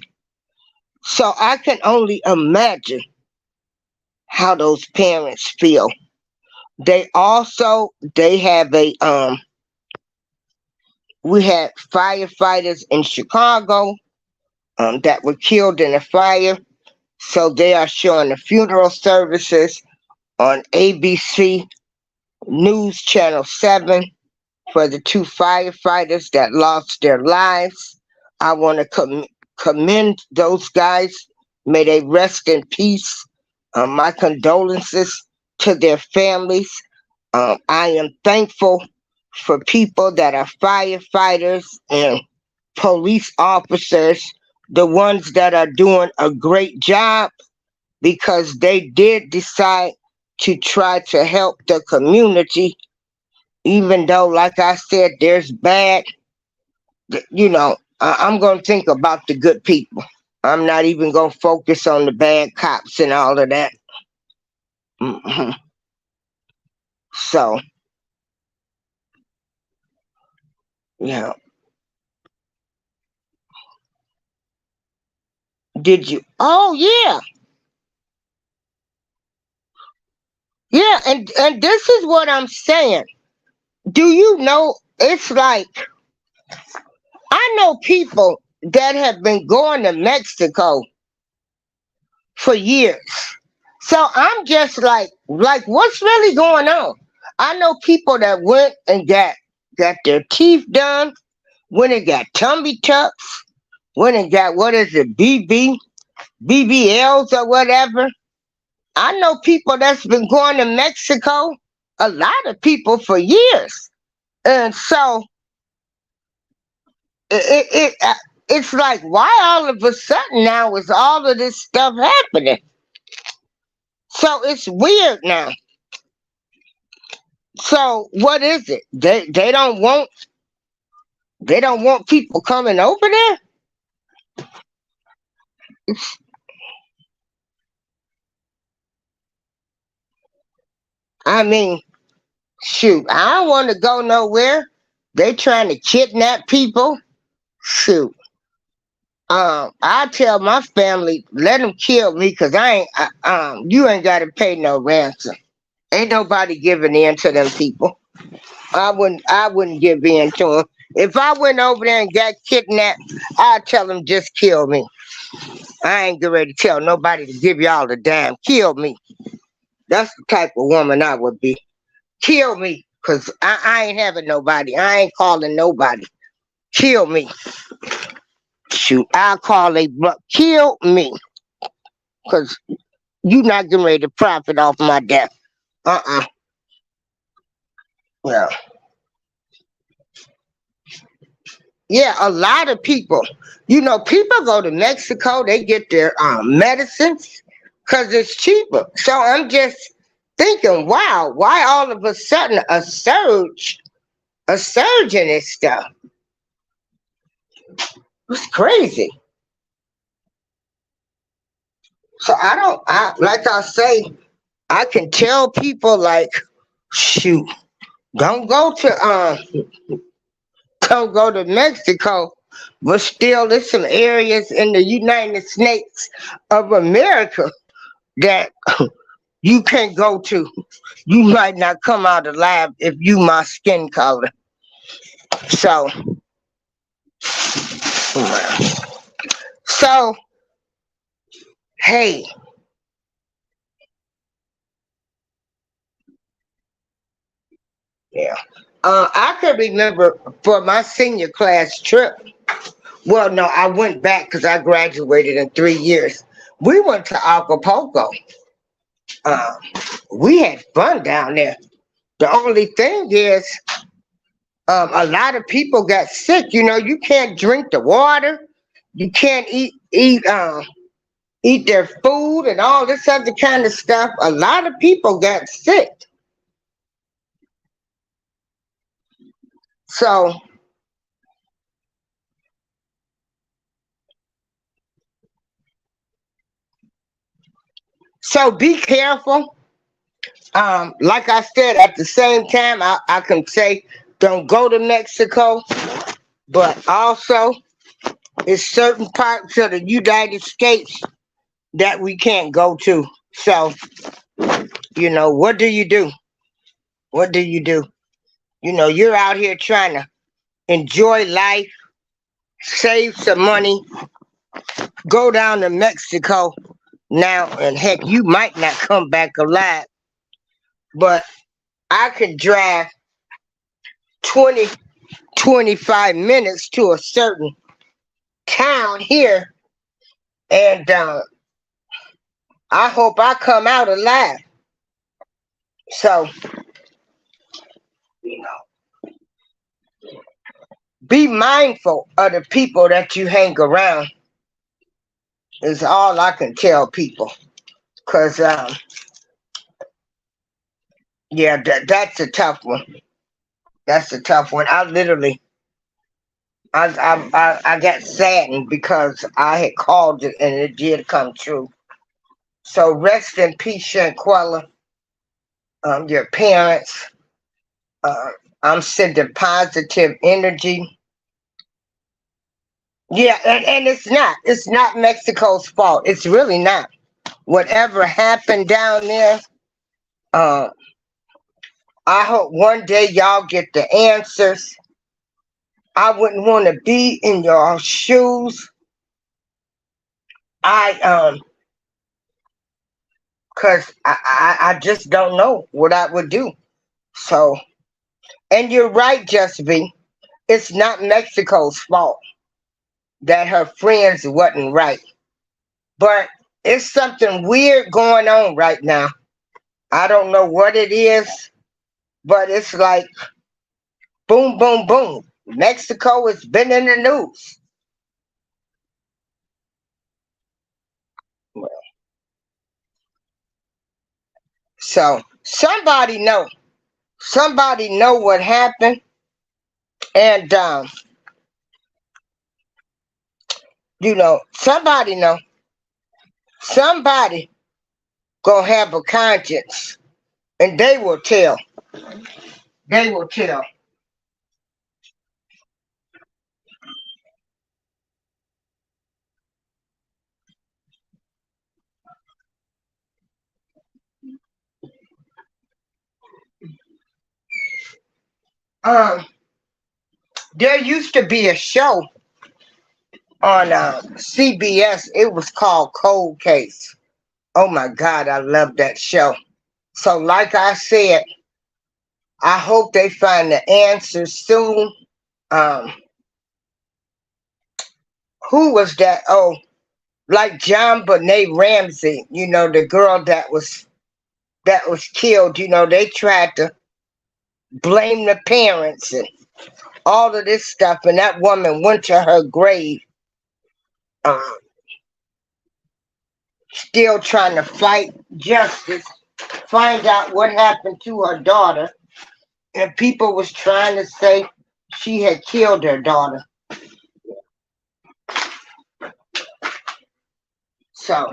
So I can only imagine how those parents feel. They have a we had firefighters in Chicago that were killed in a fire. So they are showing the funeral services on ABC News Channel 7 for the two firefighters that lost their lives. I want to commend those guys. May they rest in peace. My condolences to their families. I am thankful for people that are firefighters and police officers, the ones that are doing a great job because they did decide to try to help the community, even though, like I said, there's bad, I'm going to think about the good people. I'm not even going to focus on the bad cops and all of that. hmm So, yeah. Did you? Oh, yeah. Yeah. And this is what I'm saying. Do you know? It's like, I know people that have been going to Mexico for years. So I'm just what's really going on? I know people that went and got their teeth done, went and got tummy tucks, went and got what is it, BBLs or whatever. I know people that's been going to Mexico, a lot of people for years, and so it's like, why all of a sudden now is all of this stuff happening? So it's weird now. So what is it? They don't want people coming over there. It's, I mean, shoot, I don't want to go nowhere. They trying to kidnap people. Shoot, I tell my family, let them kill me, cause you ain't got to pay no ransom. Ain't nobody giving in to them people. I wouldn't give in to them. If I went over there and got kidnapped, I'd tell them just kill me. I ain't getting ready to tell nobody to give y'all the damn. Kill me. That's the type of woman I would be. Kill me, cause I ain't having nobody. I ain't calling nobody. Kill me. Shoot, I'll call a bluff. Kill me, cause you not getting ready to profit off my death. Uh-uh. Yeah. Yeah, a lot of people. People go to Mexico, they get their medicines because it's cheaper. So I'm just thinking, wow, why all of a sudden a surge in this stuff? It's crazy. So like I say, I can tell people like, shoot, don't go to don't go to Mexico, but still there's some areas in the United States of America that you can't go to. You might not come out alive if you my skin color. So, so hey, yeah. I could remember for my senior class trip. Well, no, I went back because I graduated in 3 years. We went to Acapulco. Uh, we had fun down there. The only thing is, a lot of people got sick. You can't drink the water. You can't eat their food and all this other kind of stuff. A lot of people got sick. So be careful. Like I said, at the same time, I can say don't go to Mexico, but also it's certain parts of the United States that we can't go to. So, what do you do? What do you do? You're out here trying to enjoy life, save some money, go down to Mexico now, and heck, you might not come back alive. But I could drive 20, 25 minutes to a certain town here, and I hope I come out alive. So, you know, be mindful of the people that you hang around, is all I can tell people. Because, yeah, that's a tough one. That's a tough one. I literally, I got saddened because I had called it and it did come true. So rest in peace, Shanquella. Your parents. I'm sending positive energy. Yeah, and it's not Mexico's fault. It's really not. Whatever happened down there, uh, I hope one day y'all get the answers. I wouldn't want to be in your shoes. I cause I just don't know what I would do. So, and you're right, Just B. It's not Mexico's fault that her friends wasn't right. But it's something weird going on right now. I don't know what it is, but it's like boom, boom, boom. Mexico has been in the news. So somebody know what happened, and somebody know, somebody gonna have a conscience, and they will tell. They will tell. Um, there used to be a show on CBS. It was called Cold Case. Oh my God, I love that show. So, like I said, I hope they find the answer soon. Um, who was that? Oh, like John Bonet Ramsey. The girl that was killed. They tried to blame the parents and all of this stuff, and that woman went to her grave, um, still trying to fight justice, find out what happened to her daughter, and people was trying to say she had killed her daughter. So,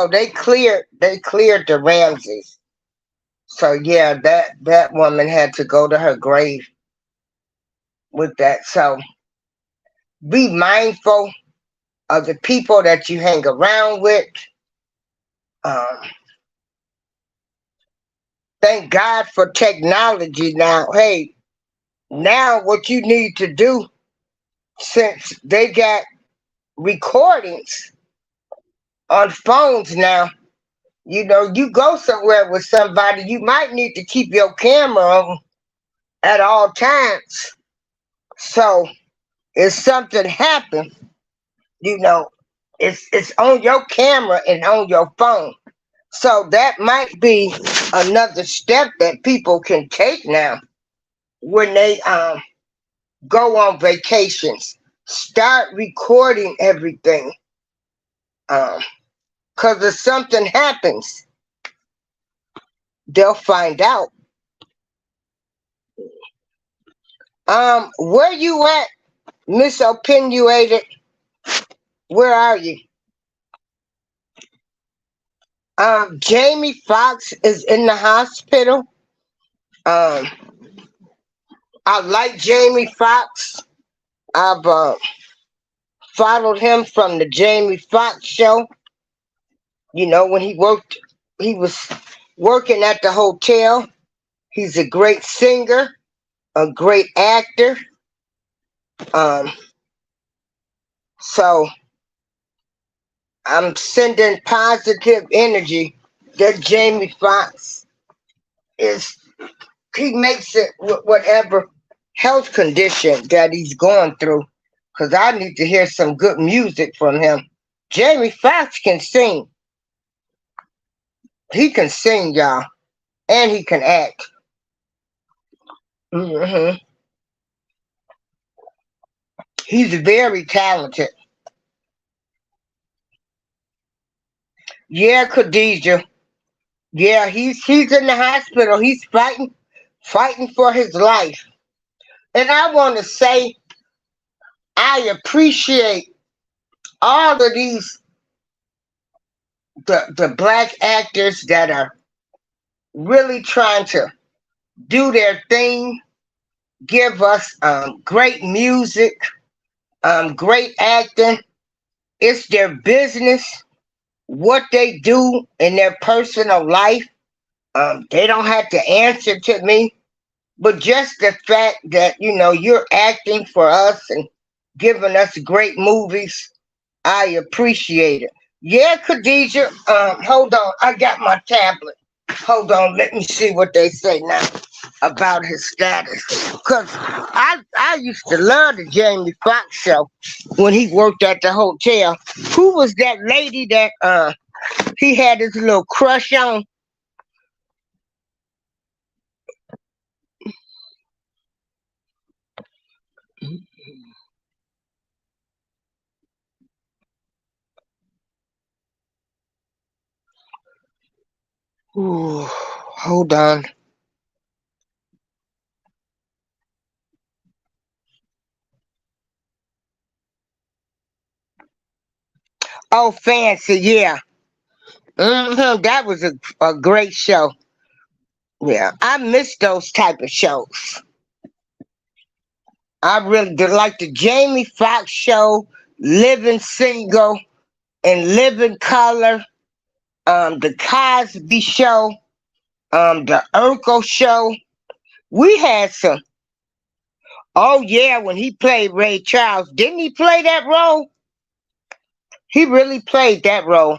they cleared the Ramses. So yeah, that woman had to go to her grave with that. So be mindful of the people that you hang around with. Um, thank God for technology now. Hey, now what you need to do, since they got recordings on phones now, you go somewhere with somebody, you might need to keep your camera on at all times. So if something happens, you know, it's on your camera and on your phone. So that might be another step that people can take now when they go on vacations. Start recording everything. Cause if something happens, they'll find out. Where you at, Miss Opinionated? Where are you? Jamie Foxx is in the hospital. Um, I like Jamie Foxx. I've followed him from the Jamie Foxx show. You know, when he was working at the hotel. He's a great singer, a great actor. Um, so I'm sending positive energy that Jamie Foxx is. He makes it with whatever health condition that he's going through. Cause I need to hear some good music from him. Jamie Foxx can sing. He can sing, y'all, and he can act. hmm He's very talented. Yeah, Khadijah. Yeah, he's in the hospital. He's fighting for his life. And I want to say I appreciate all of these the black actors that are really trying to do their thing, give us great music, great acting. It's their business, what they do in their personal life. They don't have to answer to me. But just the fact that, you're acting for us and giving us great movies, I appreciate it. Yeah, Khadijah, hold on. I got my tablet. Hold on. Let me see what they say now about his status. Because I used to love the Jamie Foxx show when he worked at the hotel. Who was that lady that he had his little crush on? Ooh, hold on. Oh, Fancy, yeah. That was a great show. Yeah, I miss those type of shows. I really did like the Jamie Foxx show, Living Single and Living Color, the Cosby Show, the Urkel Show. We had some. Oh yeah, when he played Ray Charles, didn't he play that role? He really played that role.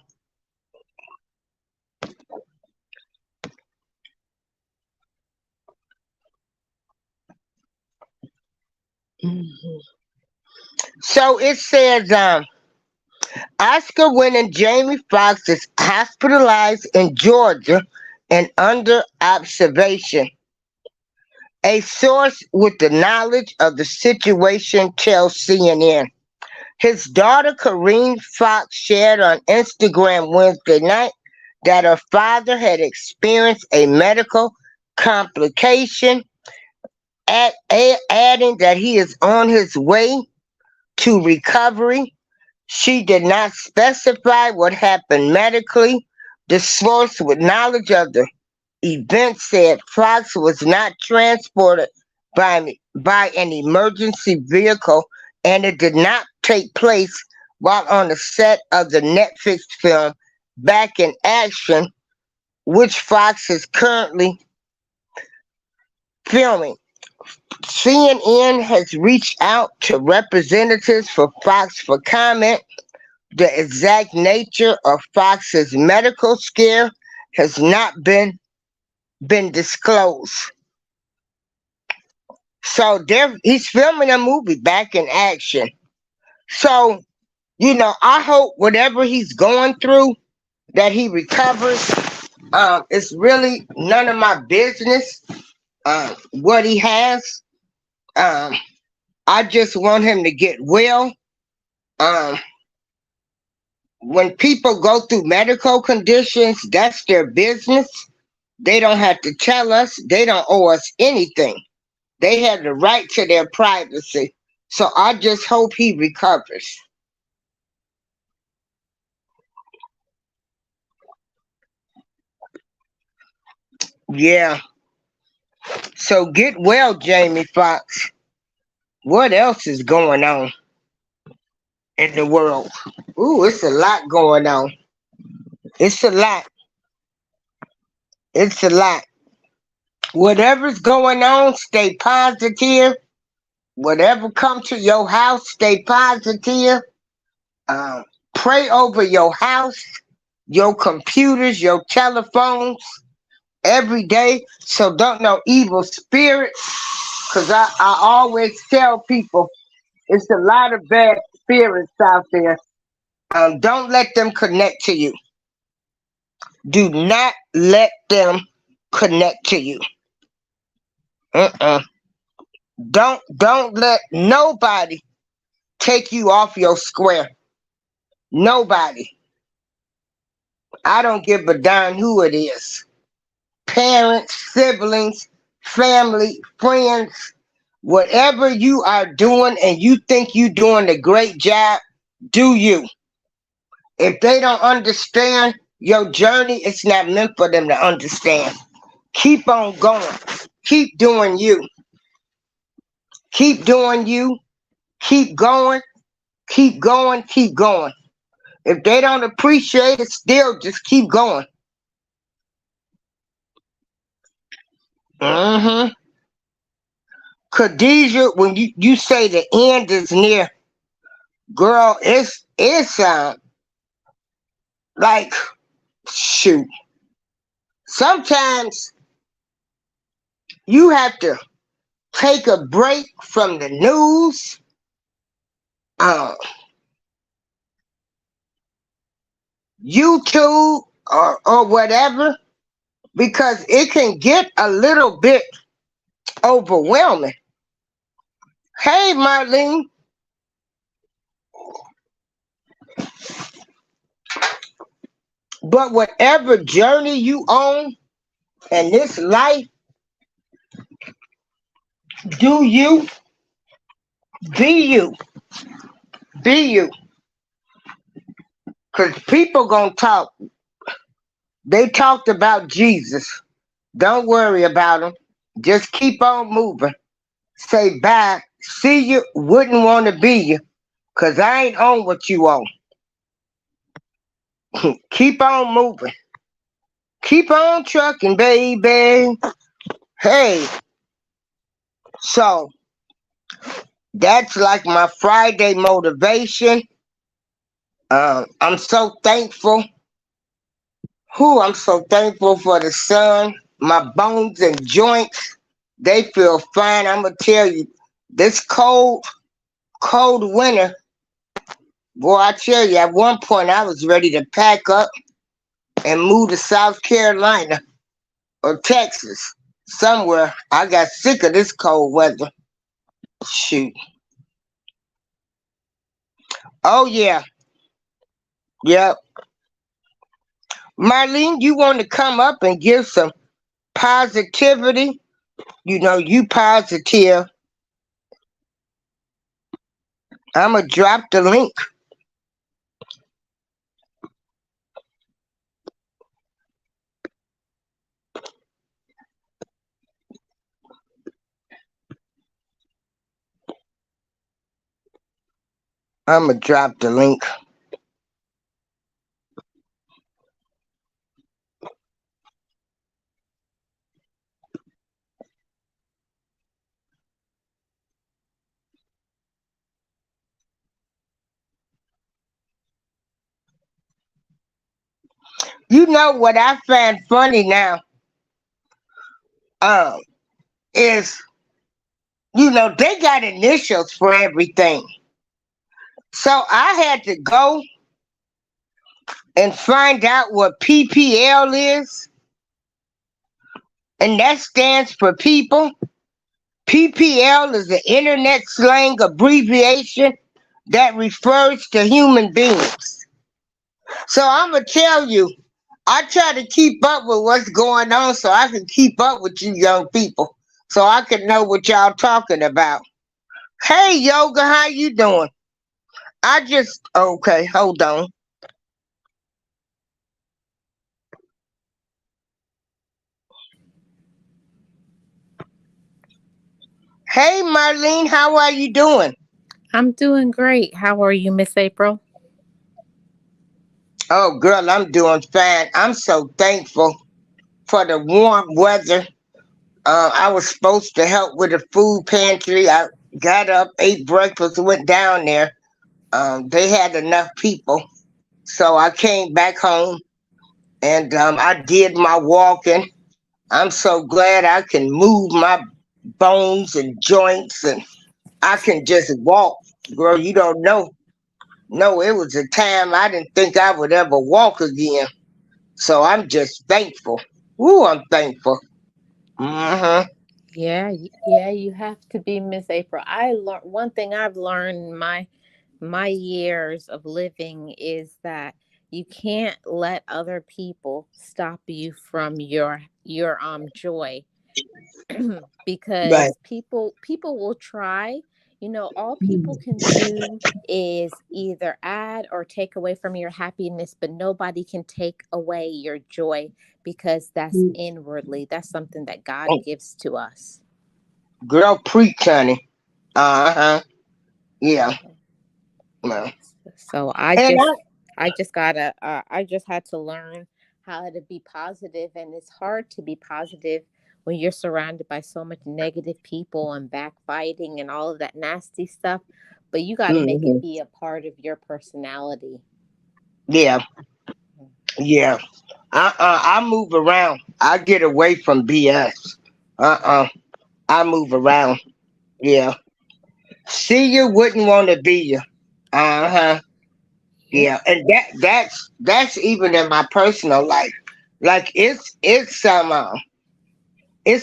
Mhm. So it says, Oscar winning Jamie Foxx is hospitalized in Georgia and under observation. A source with the knowledge of the situation tells CNN. His daughter Kareen Fox shared on Instagram Wednesday night that her father had experienced a medical complication, adding that he is on his way to recovery. She did not specify what happened medically. The source with knowledge of the event said Fox was not transported by an emergency vehicle and it did not take place while on the set of the Netflix film Back in Action, which Fox is currently filming. CNN has reached out to representatives for Fox for comment. The exact nature of Fox's medical scare has not been disclosed. So he's filming a movie Back in Action. So, I hope whatever he's going through that he recovers. It's really none of my business what he has. Um, I just want him to get well. Um, when people go through medical conditions, that's their business. They don't have to tell us. They don't owe us anything. They have the right to their privacy. So I just hope he recovers. Yeah. So get well, Jamie Foxx. What else is going on in the world? Ooh, it's a lot going on. It's a lot. It's a lot. Whatever's going on, stay positive. Whatever comes to your house, stay positive. Um, Pray over your house, your computers, your telephones every day. So don't know evil spirits. Because I always tell people it's a lot of bad spirits out there. Don't let them connect to you. Do not let them connect to you. Uh-uh. Don't let nobody take you off your square. Nobody. I don't give a darn who it is. Parents, siblings, family, friends, whatever you are doing and you think you're doing a great job, do you. If they don't understand your journey, it's not meant for them to understand. Keep on going. Keep doing you. Keep doing you. Keep going. Keep going. Keep going. If they don't appreciate it, still just keep going. Mm-hmm. Khadijah, when you say the end is near, girl, it's like shoot. Sometimes you have to take a break from the news, uh, YouTube, or whatever, because it can get a little bit overwhelming. Hey, Marlene, but whatever journey you on in this life, do you, be you, be you. Because people gonna talk. They talked about Jesus. Don't worry about them. Just keep on moving. Say bye. See you. Wouldn't want to be you. Because I ain't on what you on. Keep on moving. Keep on trucking, baby. Hey, so that's like my Friday motivation. I'm so thankful. I'm so thankful for the sun. My bones and joints, they feel fine. I'm going to tell you, this cold winter, boy, I tell you, at one point I was ready to pack up and move to South Carolina or Texas, somewhere. I got sick of this cold weather. Shoot. Oh, yeah. Yep. Marlene, you want to come up and give some positivity? You know, you positive. I'm going to drop the link. I'm going to drop the link. You know what I find funny now? Um, is they got initials for everything. So I had to go and find out what PPL is, and that stands for people PPL is an internet slang abbreviation that refers to human beings. So I'm gonna tell you, I try to keep up with what's going on so I can keep up with you young people, so I can know what y'all talking about. Hey Yoga, how you doing? I just okay, hold on. Hey Marlene, how are you doing? I'm doing great. How are you, Miss April? Oh girl, I'm doing fine. I'm so thankful for the warm weather. I was supposed to help with the food pantry. I got up, ate breakfast, went down there. They had enough people, so I came back home and I did my walking. I'm so glad I can move my bones and joints, and I can just walk. Girl, you don't know. No, it was a time I didn't think I would ever walk again. So I'm just thankful. Ooh, I'm thankful. Hmm. Yeah, yeah, you have to be, Miss April. I learned one thing I've learned in my years of living is that you can't let other people stop you from your joy. Right. Because people will try. All people can do is either add or take away from your happiness, but nobody can take away your joy, because that's inwardly, that's something that God gives to us. Girl, preach, honey. Uh huh. Yeah. Well, So i and I, just i just gotta I just had to learn how to be positive, and it's hard to be positive when you're surrounded by so much negative people and backbiting and all of that nasty stuff, but you got to make it mhm. be a part of your personality. Yeah, yeah. I move around. I get away from BS. Uh. I move around. Yeah. See you wouldn't want to be you. Uh huh. Yep. Yeah, and that's even in my personal life. Like it's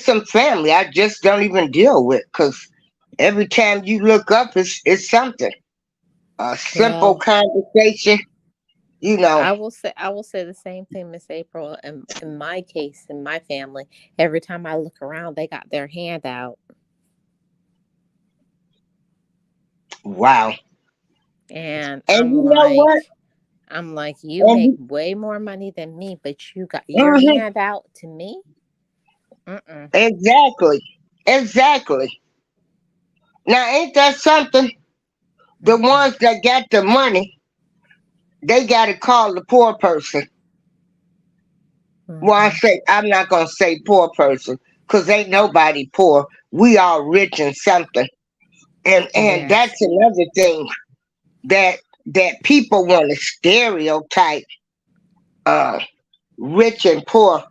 some family I just don't even deal with because every time you look up, it's something. A simple Well, conversation, you know. I will say the same thing, Miss April. In my case, in my family, every time I look around, they got their hand out, Wow. and And you know what? I'm like, you And make way more money than me, but you got your mhm, hand out to me? Mm-mm. exactly, exactly. Now ain't that something? The Mm-mm. ones that got the money, they got to call the poor person. Well, Mm-hmm. I'm not gonna say poor person, cause ain't nobody poor. We all rich in something, and Yes. that's another thing that people want to stereotype uh rich and poor.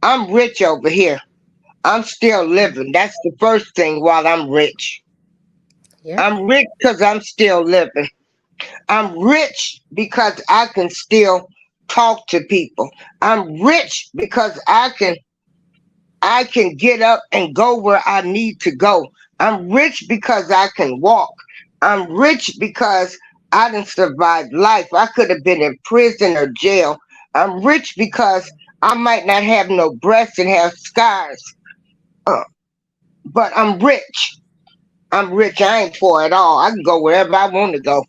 I'm rich over here. I'm still living. That's the first thing. While I'm rich, Yep. I'm rich because I'm still living. I'm rich because I can still talk to people. I'm rich because I can get up and go where I need to go. I'm rich because I can walk. I'm rich because I didn't survive life. I could have been in prison or jail. I'm rich because I might not have no breasts and have scars. Uh, but I'm rich. I'm rich. I ain't poor at all. I can go wherever I want to go.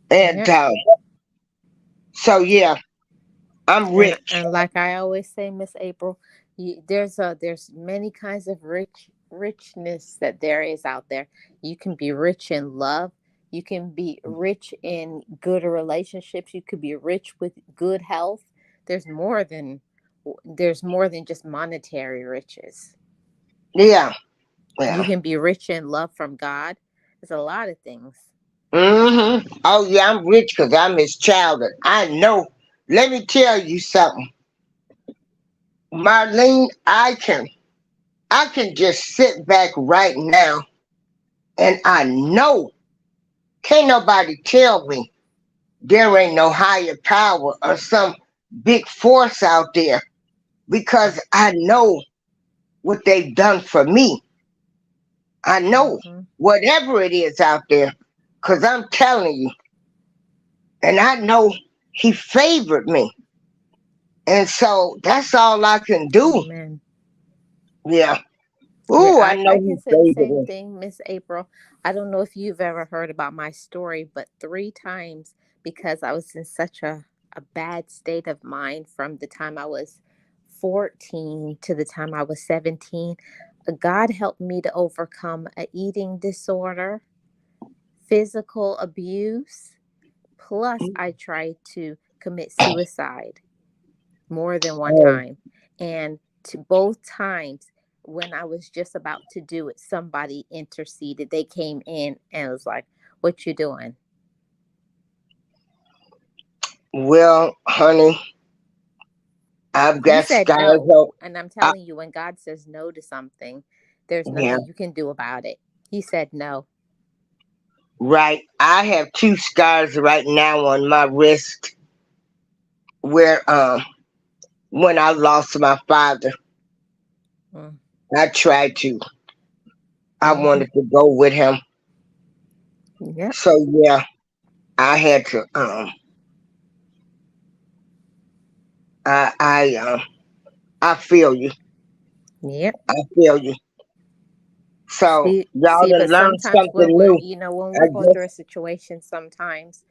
And Yep. so, yeah, I'm And rich. like I always say, Miss April, there's many kinds of richness that there is out there. You can be rich in love. You can be rich in good relationships. You could be rich with good health. There's more than there's more than just monetary riches. Yeah. You Yeah. can be rich in love from God. There's a lot of things. Oh, yeah, I'm rich because I'm his child. And I know. Let me tell you something. Marlene, I can just sit back right now and I know can't nobody tell me there ain't no higher power or some big force out there because I know what they've done for me. I know Mm-hmm. whatever it is out there, because I'm telling you, and I know he favored me. And so that's all I can do. Amen. Yeah. Yeah, Ooh, I know I he can say the favored same me. thing, Miss April. I don't know if you've ever heard about my story, but three times, because I was in such a bad state of mind from the time I was 14 to the time I was 17, God helped me to overcome a eating disorder, physical abuse, plus I tried to commit suicide more than one Oh, time. And to both times, when I was just about to do it, somebody interceded. They came in and was like, "What you doing?" well, honey, I've You got said scars no. up. And I'm I, telling you, when God says no to something, there's yeah, nothing you can do about it. He said no. right. I have two scars right now on my wrist where when I lost my father, Mm. I tried to. I Mm-hmm. wanted to go with him. Yep. So yeah, I had to I I feel you. Yep. I feel you. So y'all But done learned sometimes something when new. when I we're going through guess. a situation, sometimes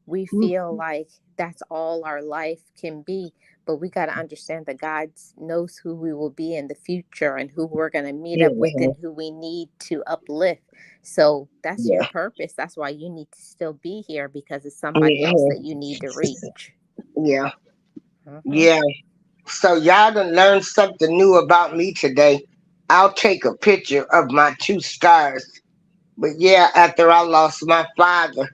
we feel like that's all our life can be. But we got to understand that God knows who we will be in the future and who we're going to meet up with Mhm. and who we need to uplift. So that's your Yeah. purpose. That's why you need to still be here, because it's somebody else Mhm. that you need to reach. Yeah. Hmm. Yeah. So y'all done learned something new about me today. I'll take a picture of my two scars. But yeah, after I lost my father,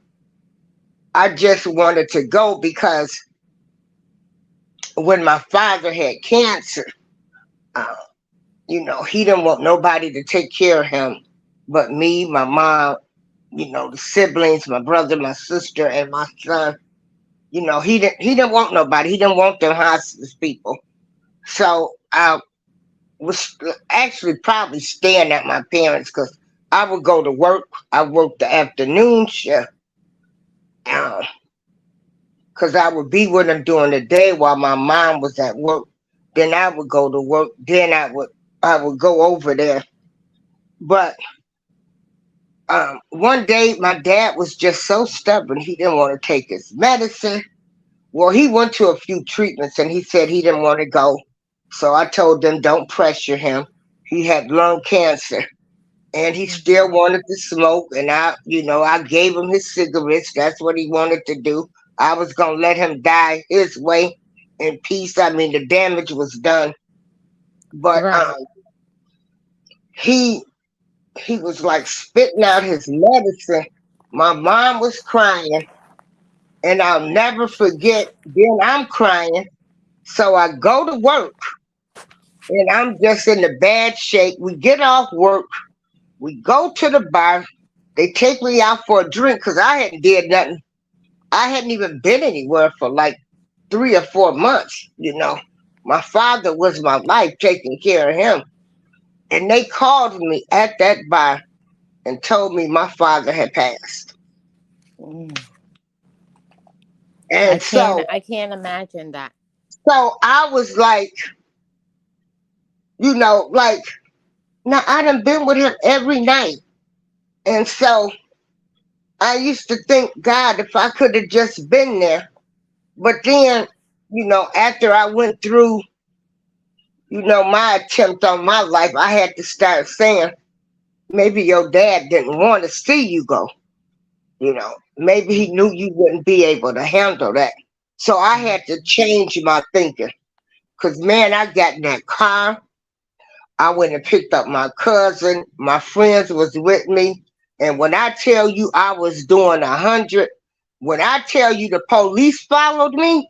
I just wanted to go because when my father had cancer, uh, he didn't want nobody to take care of him but me, my mom, the siblings, my brother, my sister, and my son. He didn't want nobody. He didn't want them hospice people. So I was actually probably staying at my parents because I would go to work. I worked the afternoon shift because I would be with them during the day while my mom was at work. Then I would go to work. Then I would go over there. But one day my dad was just so stubborn. He didn't want to take his medicine. Well, he went to a few treatments and he said he didn't want to go. So I told them don't pressure him. He had lung cancer and he still Hmm. wanted to smoke. And I gave him his cigarettes. That's what he wanted to do. I was going to let him die his way in peace. I mean, the damage was done. But Right. he he was like spitting out his medicine. My mom was crying, and I'll never forget. Then I'm crying. So I go to work and I'm just in the bad shape. We get off work, we go to the bar. They take me out for a drink because I hadn't did nothing. I hadn't even been anywhere for like 3 or 4 months. My father was my life, taking care of him. And they called me at that bar and told me my father had passed. Mm. And so, I can't imagine that. so I was like, now I done been with him every night. And so I used to think, God, if I could have just been there. But then, after I went through, my attempt on my life, I had to start saying, maybe your dad didn't want to see you go. Maybe he knew you wouldn't be able to handle that. So I had to Mm-hmm. change my thinking. Because, man, I got in that car. I went and picked up my cousin. My friends was with me. And when I tell you I was doing 100, when I tell you the police followed me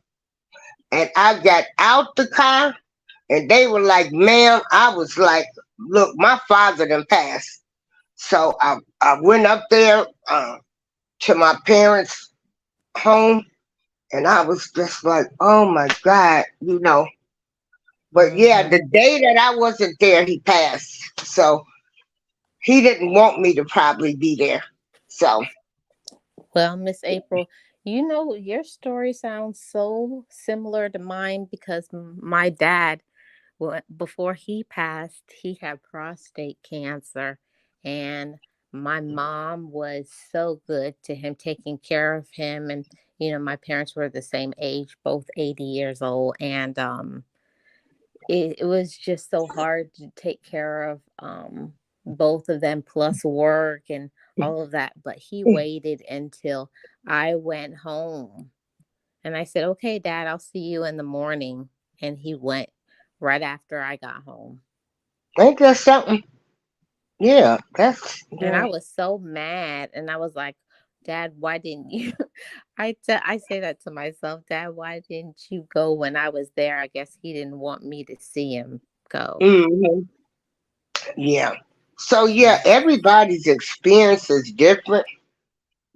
and I got out the car and they were like, ma'am, I was like, look, my father done passed. So I went up there to my parents' home and I was just like, oh my God. But yeah, Mm-hmm. the day that I wasn't there, he passed. So he didn't want me to probably be there. So, Well, Miss April, your story sounds so similar to mine because my dad, well, before he passed, he had prostate cancer, and my mom was so good to him, taking care of him. And my parents were the same age, both 80 years old, and it was just so hard to take care of both of them, plus work and all of that. But he waited until I went home, and I said, "Okay, Dad, I'll see you in the morning." And he went right after I got home. ain't that something? Yeah, that's And I yeah. was so mad. And I was like, "Dad, why didn't you?" I say that to myself, "Dad, why didn't you go when I was there?" I guess he didn't want me to see him go. Hmm. Yeah. So yeah, everybody's experience is different,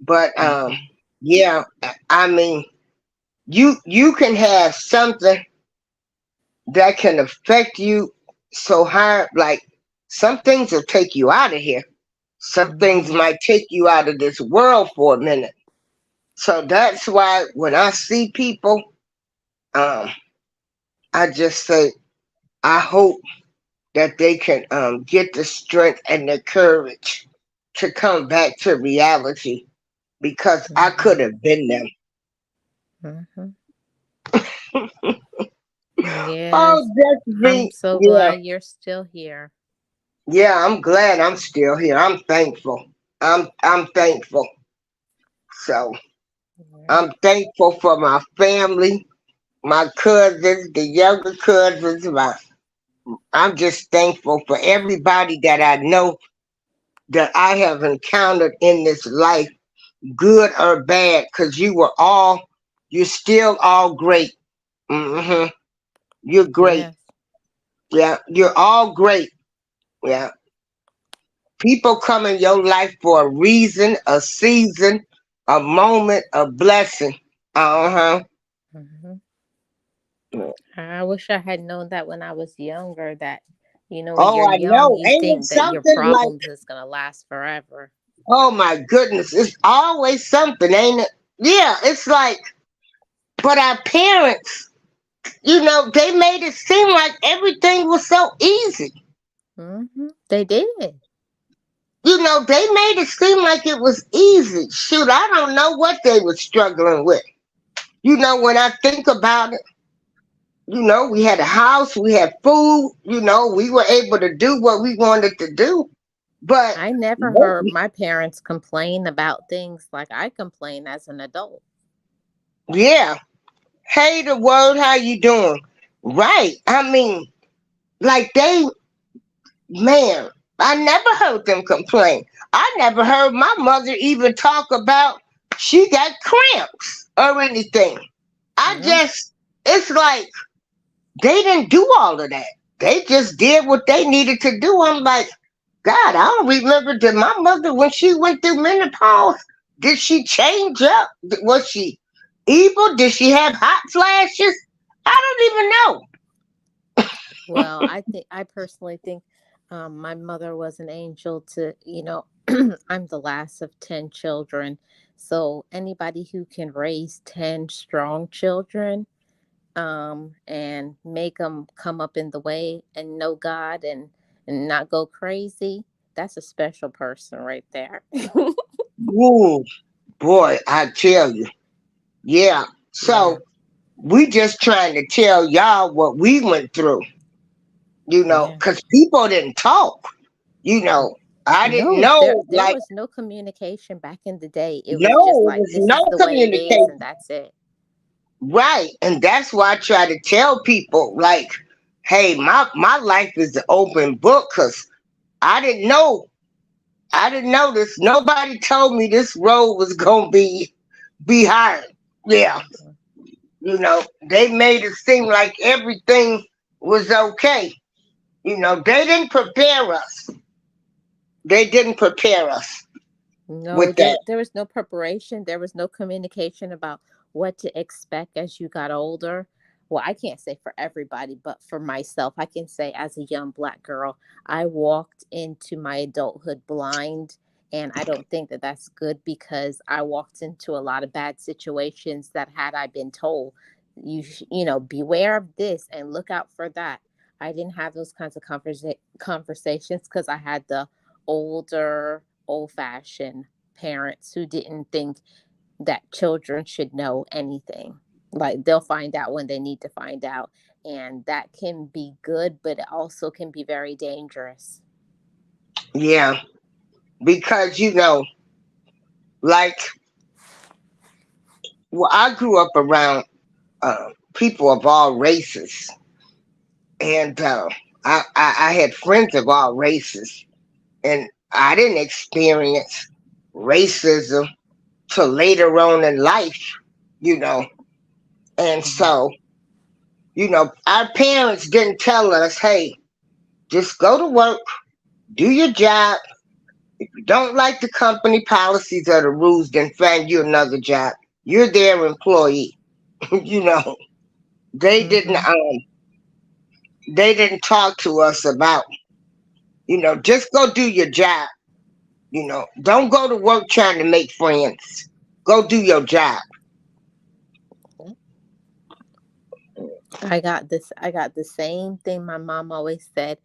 but yeah, I mean, you can have something that can affect you so hard. Like some things will take you out of here. Some things Mhm. might take you out of this world for a minute. So that's why when I see people, um, I just say, I hope that they can get the strength and the courage to come back to reality because I could Mhm. have been them. Mhm. Oh, Yes. that's I'm me. so Yeah, glad you're still here. yeah. I'm glad I'm still here. I'm thankful. I'm thankful. So Yeah. I'm thankful for my family, my cousins, the younger cousins. I'm just thankful for everybody that I know that I have encountered in this life, good or bad, because you're still all great. Hmm. You're great. Yes. Yeah, you're all great. Yeah. People come in your life for a reason, a season, a moment, a blessing. Uh Mhm. huh. I wish I had known that when I was younger, that, when Oh, you're I young, know. you Ain't it think that your something like, problems is going to last forever. oh my goodness, it's always something, ain't it? Yeah, it's like, but our parents, they made it seem like everything was so easy. They did. They made it seem like it was easy. Shoot, I don't know what they were struggling with. When I think about it, we had a house, we had food, we were able to do what we wanted to do. But I never heard my parents complain about things like I complain as an adult. yeah, hey, the world, how you doing? Right. I mean, like man, I never heard them complain. I never heard my mother even talk about she got cramps or anything. I Yeah. just, it's like they didn't do all of that. They just did what they needed to do. I'm like, God, I don't remember. Did my mother, when she went through menopause, did she change up? Was she evil? Did she have hot flashes? I don't even know. Well, I personally think my mother was an angel to, I'm the last of 10 children. So anybody who can raise 10 strong children and make them come up in the way and know God and not go crazy, that's a special person right there. Ooh, boy, I tell you. Yeah. Yeah. So we just trying to tell y'all what we went through, Yeah. because people didn't talk. You know, I didn't No, there know, there like, was no communication back in the day. It was just no, it like was this no is the way it is and communication. that's it. Right. And that's why I try to tell people, like, hey, my life is an open book because I didn't know. I didn't know this. Nobody told me this road was gonna be hard. Yeah. They made it seem like everything was okay. They didn't prepare us. They didn't prepare us No, with there that. there was no preparation. There was no communication about what to expect as you got older. well, I can't say for everybody, but for myself, I can say as a young Black girl, I walked into my adulthood blind. And I don't think that that's good, because I walked into a lot of bad situations that, had I been told, beware of this and look out for that, I didn't have those kinds of conversations, because I had the older, old fashioned parents who didn't think that children should know anything. Like, they'll find out when they need to find out. And that can be good, but it also can be very dangerous. Yeah, because like, well, I grew up around people of all races, and I had friends of all races, and I didn't experience racism till later on in life, you know. And Mhm. so, our parents didn't tell us, hey, just go to work, do your job. If you don't like the company policies or the rules, then find you another job. You're their employee. you know, they didn't Mhm. they didn't talk to us about, just go do your job. Don't go to work trying to make friends. Go do your job. I got the same thing my mom always said,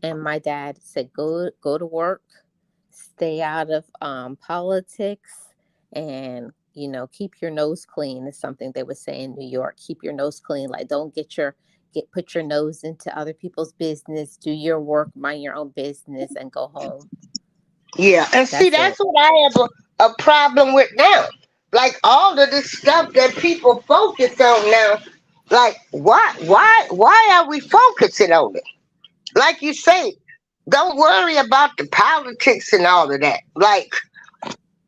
and my dad said, go to work, stay out of politics, and keep your nose clean, is something they would say in New York. Keep your nose clean. Like, don't get put your nose into other people's business. Do your work, mind your own business, and go home. Yeah, and see, That's that's it. what I have a problem with now. Like all of this stuff that people focus on now. Like, why are we focusing on it? Like you say, don't worry about the politics and all of that. Like,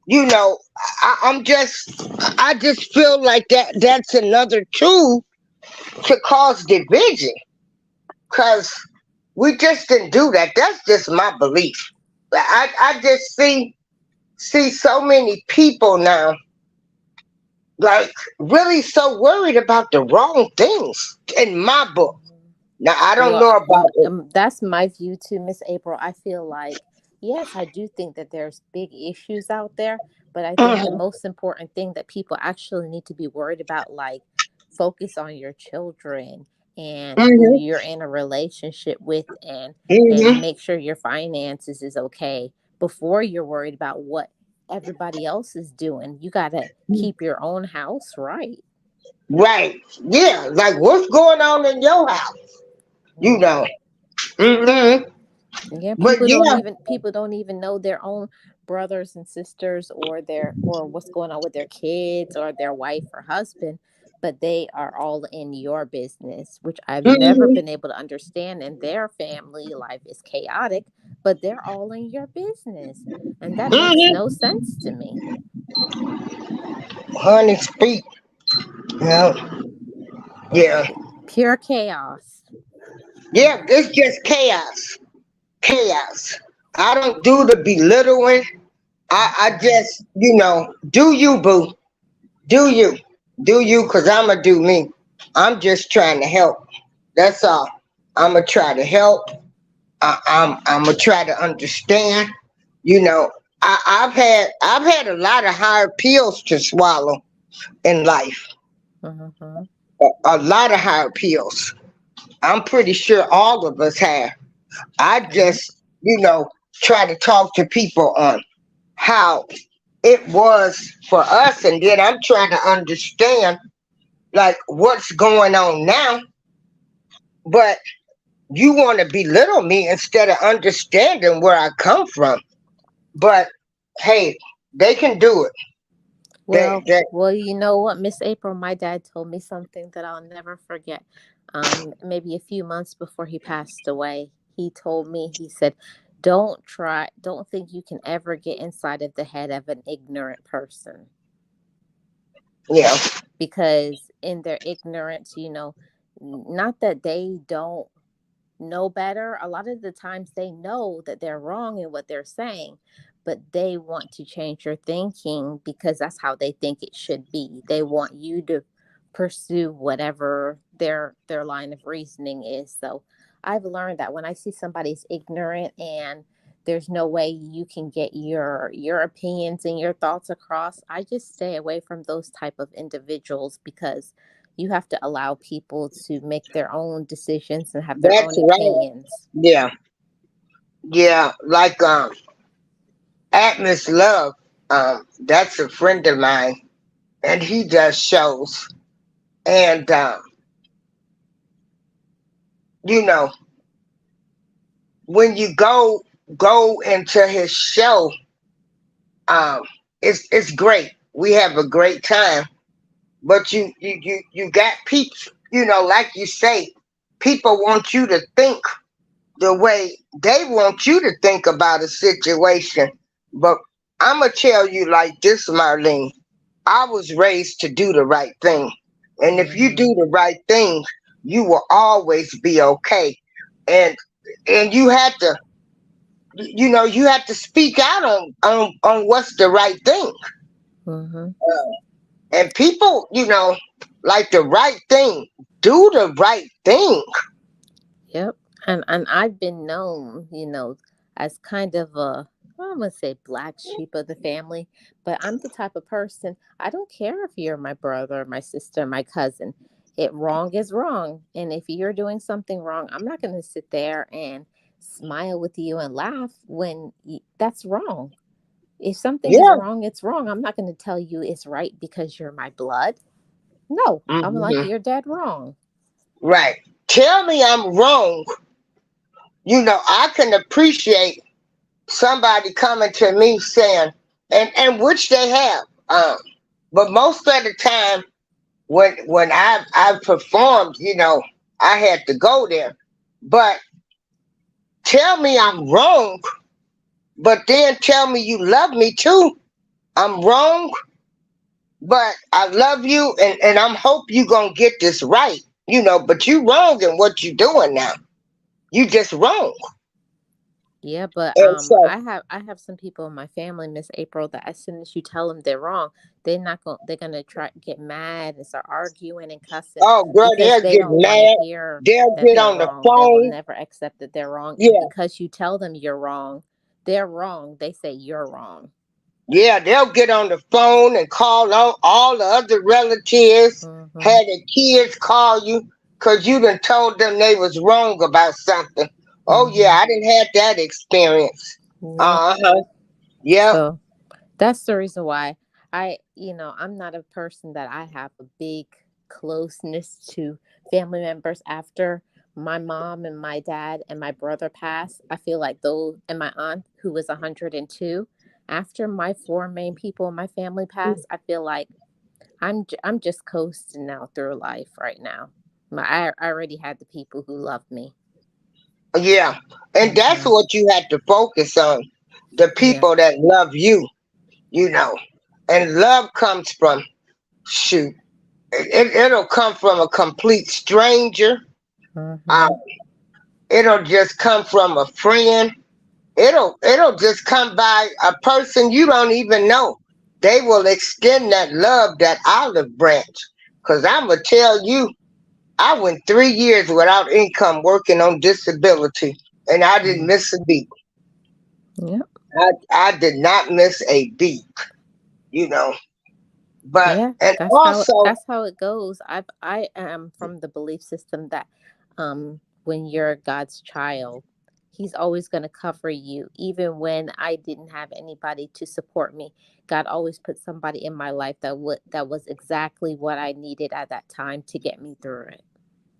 you know, I just feel like that's another tool to cause division. Cause we just didn't do that. That's just my belief. I just see so many people now, like, really so worried about the wrong things in my book. Mhm. Now I don't Well, know about it. that's my view too, Miss April. I feel like, yes, I do think that there's big issues out there, but I think the Mhm, most important thing that people actually need to be worried about, like, focus on your children and who mhm, you're in a relationship with, and mhm. make sure your finances is okay before you're worried about what everybody else is doing. You got to keep your own house right. Right. Yeah. Like, what's going on in your house? You Mhm. know. Hmm. Yeah, But yeah. people don't even know their own brothers and sisters, or what's going on with their kids or their wife or husband, but they are all in your business, which I've never Hmm. been able to understand. And their family life is chaotic, but they're all in your business, and that makes no Hmm. sense to me. Honey, speak. Yeah. Yeah. Pure chaos. Yeah. It's just chaos. Chaos. I don't do the belittling. I Mhm. just, do you, boo. Do you. Do you, because I'm going to do me. I'm just trying to help. That's all. I'm going to try to help. I'm going to try to understand. You know, I've had a lot of hard pills to swallow in life. Mhm. A lot of hard pills. I'm pretty sure all of us have. I Yep. just, try to talk to people on how it was for us, and then I'm trying to understand, like, what's going on now. But you want to belittle me instead of understanding where I come from. But hey, they can do it. They, Well, they, well, you know what, Miss April, my dad told me something that I'll never forget. Maybe a few months before he passed away, he told me, he said, don't think you can ever get inside of the head of an ignorant person, yeah. because in their ignorance, not that they don't know better. A lot of the times they know that they're wrong in what they're saying, but they want to change your thinking because that's how they think it should be. They want you to pursue whatever their line of reasoning is. So I've learned that when I see somebody's ignorant and there's no way you can get your opinions and your thoughts across, I just stay away from those type of individuals, because you have to allow people to make their own decisions and have their That's own right. opinions. Yeah. Yeah. Like Atmos Love, that's a friend of mine, and he does shows. And you know, when you go into his show, um, it's great. We have a great time. But you got people, like you say, people want you to think the way they want you to think about a situation. But I'm going to tell you like this, Marlene. I was raised to do the right thing. And if you Hmm. do the right thing, you will always be okay. And and you have to speak out on what's the right thing. Hmm. And people, like the right thing, do the right thing. Yep. And I've been known, as kind of a, I don't want to say black sheep of the family, but I'm the type of person, I don't care if you're my brother, my sister, my cousin. It wrong is wrong. And if you're doing something wrong, I'm not going to sit there and smile with you and laugh when that's wrong. If something is Yeah. wrong, it's wrong. I'm not going to tell you it's right because you're my blood. No, I'm like, Hmm. you're dead wrong. Right. Tell me I'm wrong. I can appreciate somebody coming to me saying, and which they have. But most of the time, when I've performed, I had to go there. But tell me I'm wrong, but then tell me you love me too. I'm wrong, but I love you, and I'm hope you gonna get this right. But you wrong in what you doing now. You just wrong. Yeah, but And so, I have some people in my family, Miss April, that as soon as you tell them they're wrong, they're gonna try get mad and start arguing and cussing, oh girl, because they'll they get don't want to mad. hear They'll that get they're on the wrong. They will phone. never accept that they're wrong, and Yeah, because you tell them you're wrong, they're wrong. They say you're wrong. yeah, they'll get on the phone and call on all the other relatives, Hmm. have the kids call you because you done told them they was wrong about something. Oh yeah, Hmm. I didn't have that experience. Yep. Uh-huh. Yep. So that's the reason why I'm not a person that I have a big closeness to family members after my mom and my dad and my brother passed. I feel like those, and my aunt who was 102, after my four main people in my family passed, I feel like I'm just coasting now through life right now. I already had the people who loved me. Yeah. And that's Hmm. what you have to focus on. The Yeah. people that love you, you know. And love comes from, shoot, it'll come from a complete stranger. Uh, Hmm. it'll just come from a friend. It'll just come by a person you don't even know. They will extend that love, that olive branch. Cause I'ma tell you, I went 3 years without income working on disability, and I didn't miss a beat. Yeah. I did not miss a beat, you know. But Yeah, and also, that's how it goes. I am from the belief system that when you're God's child, he's always going to cover you. Even when I didn't have anybody to support me, God always put somebody in my life that was exactly what I needed at that time to get me through it.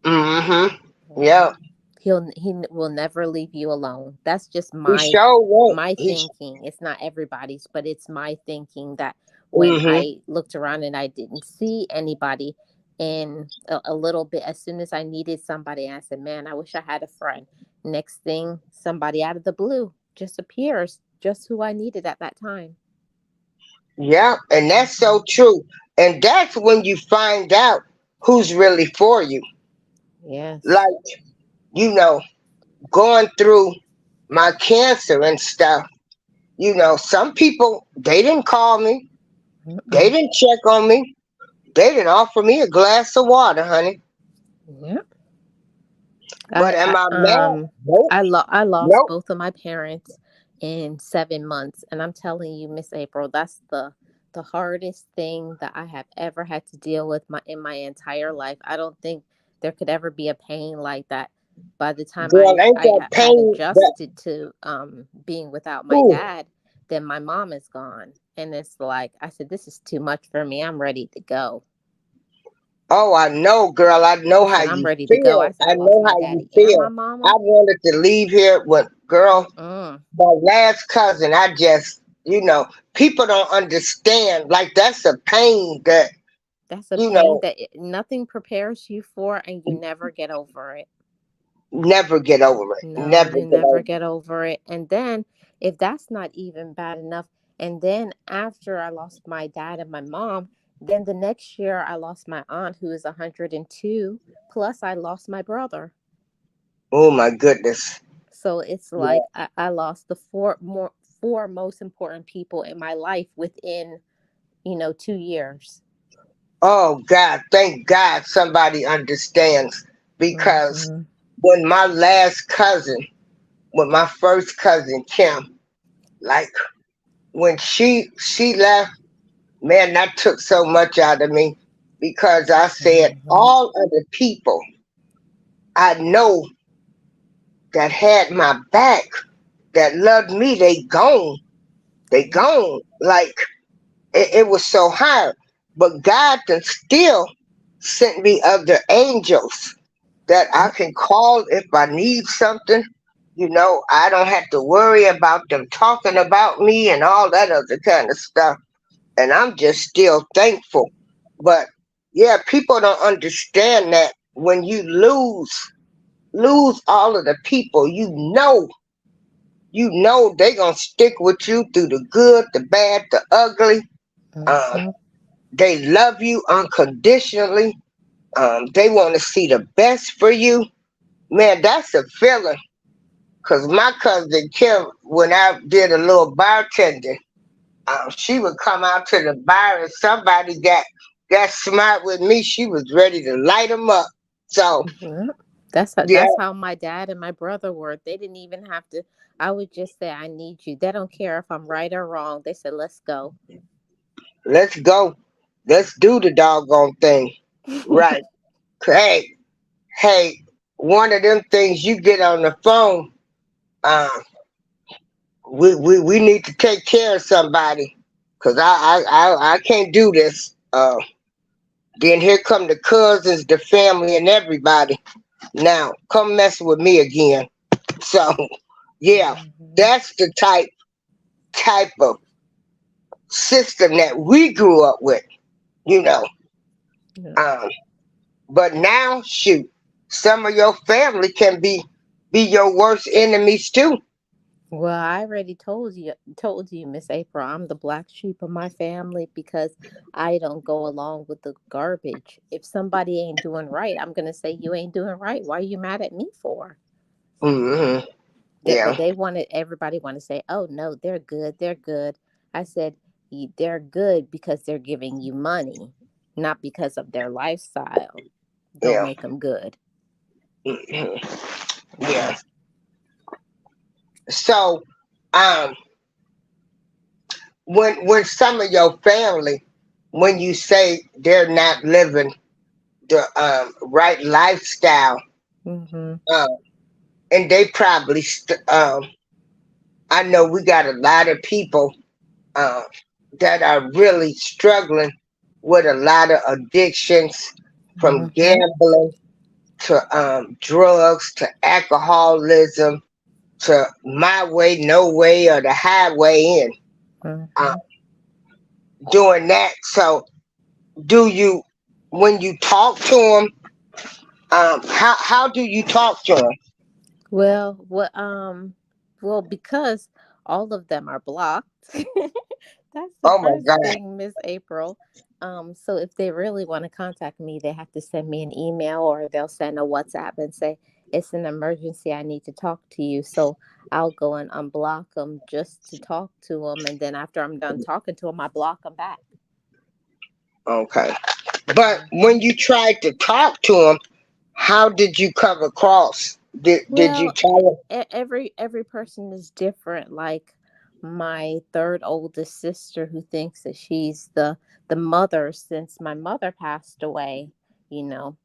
mm-hmm. Yeah, Mhm. He will never leave you alone. That's just he sure won't. my thinking. It's not everybody's, but it's my thinking that when Mm-hmm. I looked around and I didn't see anybody, in a little bit, as soon as I needed somebody, I said, "Man, I wish I had a friend." Next thing, somebody out of the blue just appears, just who I needed at that time. Yeah, and that's so Mhm. true. And that's when you find out who's really for you. Yes. Like, you know, going through my cancer and stuff, some people, they didn't call me, they Mm-mm. didn't check on me. They didn't offer me a glass of water, honey. Yeah. But I, am I I mad? um Nope. I lost Nope. both of my parents in 7 months, and I'm telling you, Miss April, that's the hardest thing that I have ever had to deal with in my entire life. I don't think there could ever be a pain like that. By the time Girl, ain't that had pain that adjusted to being without my ooh. dad, then my mom is gone, and it's like I said, this is too much for me. I'm ready to go. Oh, I know, girl. I I know how said, I'm you ready to go. I feel. said, I I lost know my how you daddy and my feel. I mama. wanted to leave here, but girl, Mm-mm. my last cousin, I just, people don't understand. Like that's a pain that, That's a you pain know, that nothing prepares you for, and you never get over it. never get over it. No, Never you get never over get over it. And then, if that's not even bad enough, and then after I lost my dad and my mom, then the next year I lost my aunt who is 102, plus I lost my brother. it. Oh my goodness. So it's Yeah. like I lost the four most important people in my life within, 2 years. Oh God, thank God somebody understands because Hmm. when my last cousin, when my first cousin Kim, like when she left, man, that took so much out of me because I said Hmm. all of the people I know that had my back, that loved me, they gone. They Yep. gone. Like it was so hard. But God then still sent me other angels that I Yep. can call if I need something. I don't have to worry about them talking about me and all that other kind of stuff. And I'm just still thankful. But yeah, people don't understand that when you lose all of the people you know they gonna stick with you through the good, the bad, the ugly. Uh, Hmm. they love you unconditionally. They want to see the best for you. Man, that's a feeling. Cause my cousin Kim, when I did a little bartending, she would come out to the bar and somebody got smart with me. She was ready to light them up. So Yep. yeah, That's how my dad and my brother were. They didn't even have to. I would just say, "I need you." They don't care if I'm right or wrong. They said, "Let's go." let's go. Let's do the doggone thing. Right. Hey, hey, one of them things you get on the phone, uh, we need to take care of somebody. Cause I can't do this. Then here come the cousins, the family, and everybody. Now come mess with me again. So yeah, Mhm. that's the type of system that we grew up with. You know. Yeah. Um, but now, shoot, some of your family can be your worst enemies too. Well, I already told you, Miss April, I'm the black sheep of my family because I don't go along with the garbage. If somebody ain't doing right, I'm gonna say you ain't doing right. Why are you mad at me for? Hmm. But Yeah, everybody want to say, oh no, they're good, they're good. I said, They're good because they're giving you money, not because of their lifestyle. Don't yeah, make them good." hmm, yeah. So, um, when some of your family, when you say they're not living the right lifestyle, Mm-hmm. um, and they probably, I know we got a lot of people uh, that are really struggling with a lot of addictions, from Mm-hmm. gambling to drugs to alcoholism to my way, no way, or the highway in. Uh, Mm-hmm. doing that. So, do you, when you talk to them, how do you talk to them? Well, because all of them are blocked. That's the Oh my first God. thing, Miss April. So if they really want to contact me, they have to send me an email or they'll send a WhatsApp and say it's an emergency. I need to talk to you. So I'll go and unblock them just to talk to them, and then after I'm done talking to them, I block them back. Okay. But when you tried to talk to him, how did you come across? Did you Well, tell every person is different. Like my third oldest sister, who thinks that she's the mother since my mother passed away. You know,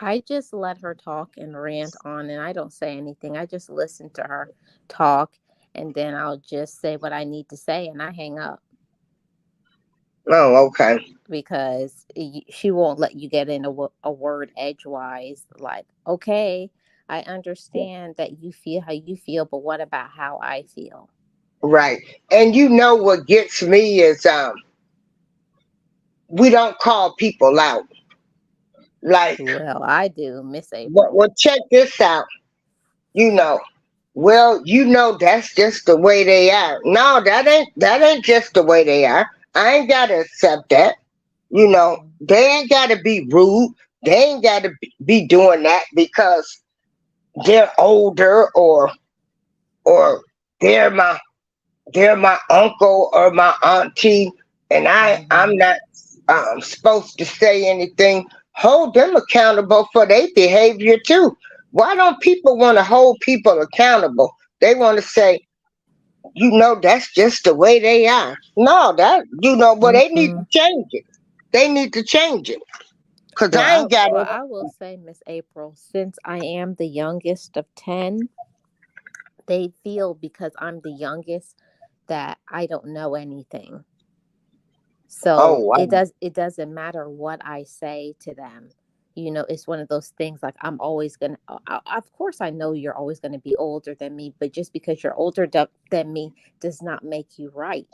I just let her talk and rant on, and I don't say anything. I just listen to her talk, and then I'll just say what I need to say, and I hang up him? Oh, okay. because she won't let you get in a word edgewise. Like, okay, I understand that you feel how you feel, but what about how I feel? Right. And you know what gets me is we don't call people out. Like, Well, I do, Miss April. well, check this out. You know, well, that's just the way they are. No, that ain't just the way they are. I ain't gotta accept that. Mhm. They ain't gotta be rude. They ain't gotta be doing that because they're older or they're my they're my uncle or my auntie, and I'm Mhm. not supposed to say anything. Hold them accountable for their behavior too. Why don't people want to hold people accountable? They want to say, that's just the way they are. No, well, they need to Mhm. change it. They need to change it. Cause Well, I ain't got it. I will say, Miss April, since I am the youngest of 10, they feel because I'm the youngest that I don't know anything. Oh So wow. it doesn't matter what I say to them. You know, it's one of those things like I'm always going to of course I know you're always going to be older than me, but just because you're older than me does not make you right.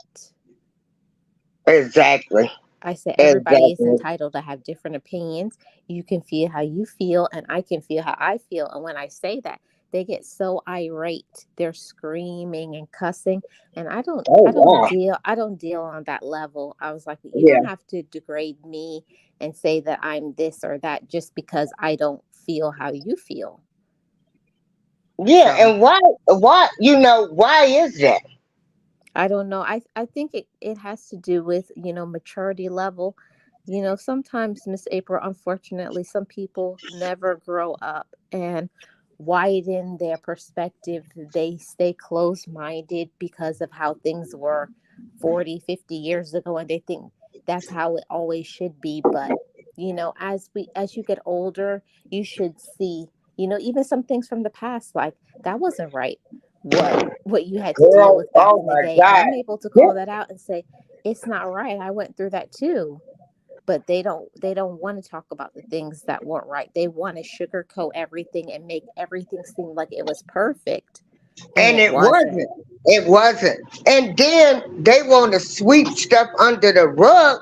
Exactly. I said everybody is Exactly. entitled to have different opinions. You can feel how you feel and I can feel how I feel. And when I say that, they get so irate. They're screaming and cussing. And Oh wow. I don't deal on that level. I was like, you Yeah. don't have to degrade me and say that I'm this or that just because I don't feel how you feel. Yeah. So And why is that? I don't know. I think it has to do with, you know, maturity level. You know, sometimes, Miss April, unfortunately, some people never grow up and widen their perspective. They stay close minded because of how things were 40, 50 years ago, and they think that's how it always should be. But, you know, as you get older, you should see, you know, even some things from the past, like that wasn't right. What you had to deal Girl, with back oh in the my day, and God. I'm able to Yeah. call that out and say it's not right. I went through that too. But they don't want to talk about the things that weren't right. They want to sugarcoat everything and make everything seem like it was perfect, and And it it wasn't. wasn't. It wasn't. And then they want to sweep stuff under the rug.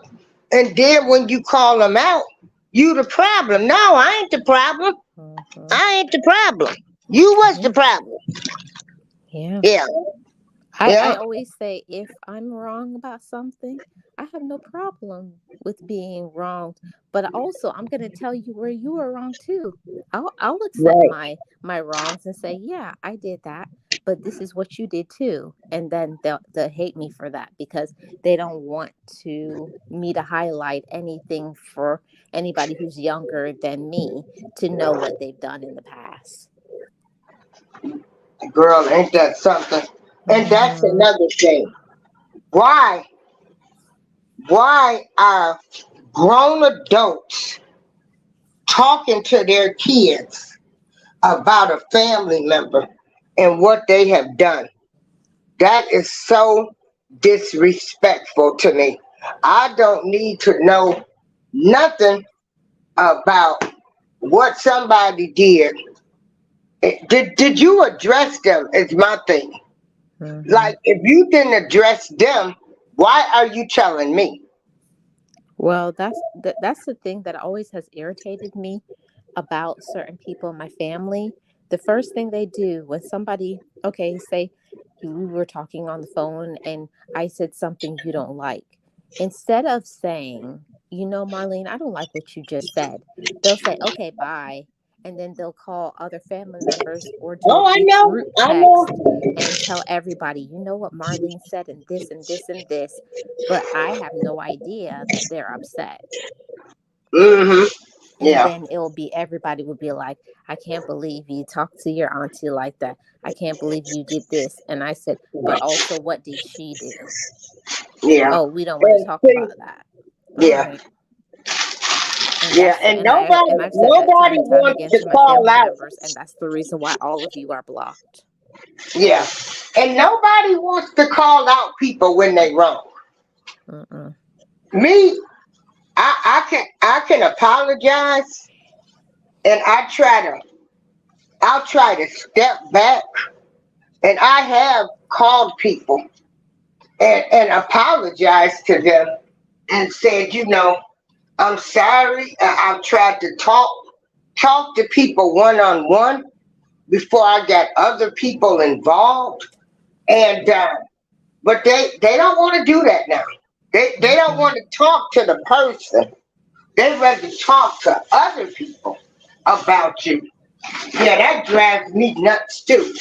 And then when you call them out, you the problem. No, I ain't the problem. Hmm. I ain't the problem. You was the Yeah, problem. yeah. Yeah. I Yeah. always say if I'm wrong about something, I have no problem with being wronged. But also, I'm going to tell you where you were wrong too. I'll accept Right. my wrongs and say, yeah, I did that, but this is what you did too. And then they'll hate me for that because they don't want me to highlight anything for anybody who's younger than me to know what they've done in the past. Girl, ain't that something? And that's Hmm. another thing. Why? Why are grown adults talking to their kids about a family member and what they have done? That is so disrespectful to me. I don't need to know nothing about what somebody did. Did you address them? Is my thing. Hmm. Like, if you didn't address them, why are you telling me? Well, that's the thing that always has irritated me about certain people in my family. The first thing they do when somebody, okay, say we were talking on the phone and I said something you don't like, instead of saying, you know, Marlene, I don't like what you just said, they'll say, okay, bye. And then they'll call other family members or do a Oh, I big know. group I text know. and tell everybody, you know what Marlene said, and this and this and this. But I have no idea that they're upset. Mm-hmm. And Yeah. then it'll be everybody will be like, I can't believe you talked to your auntie like that. I can't believe you did this. And I said, but also, what did she do? Yeah. Oh, we don't want to And talk see, about that. All yeah. right. And Yeah. that's And and I nobody and I've said that nobody time and time wants again to to my call family out. members, and that's the reason why all of you are blocked. Yeah. And nobody wants to call out people when they wrong. Mm-mm. Me, I can apologize, and I'll try to step back, and I have called people and apologized to them and said, I'm sorry. I've tried to talk to people one on one before I got other people involved, and but they don't want to do that now. They don't Mm-mm. want to talk to the person. They rather talk to other people about you. Yeah, that drives me nuts too.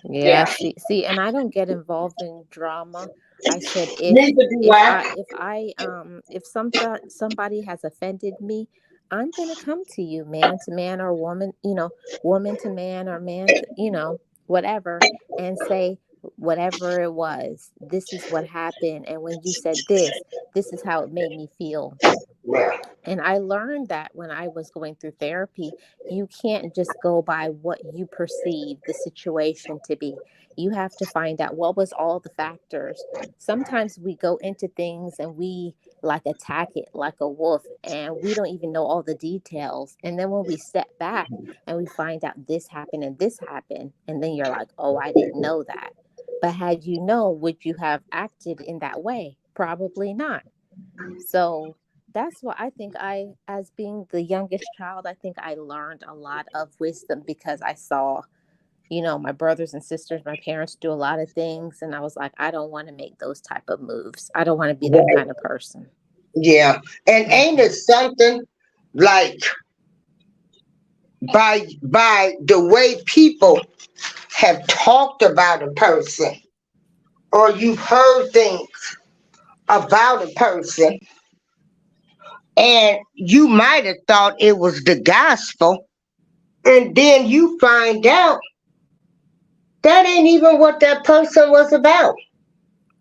Yeah, Yeah, see, and I don't get involved in drama. I said, neither do I. if somebody has offended me, I'm gonna come to you, man to man or woman, woman to man or man to, whatever, and say whatever it was. This is what happened, and when you said this is how it made me feel. Yeah, And I learned that when I was going through therapy, you can't just go by what you perceive the situation to be. You have to find out what was all the factors. Sometimes we go into things and we like attack it like a wolf and we don't even know all the details. And then when we step back and we find out this happened, and then you're like, oh, I didn't know that. But had you known, would you have acted in that way? Probably not. So that's what I think. As being the youngest child, I think I learned a lot of wisdom because I saw, my brothers and sisters, my parents do a lot of things. And I was like, I don't want to make those type of moves. I don't want to be that right. kind of person. Yeah. And ain't Hmm. it something like by the way people have talked about a person, or you've heard things about a person, and you might have thought it was the gospel, and then you find out that ain't even what that person was about.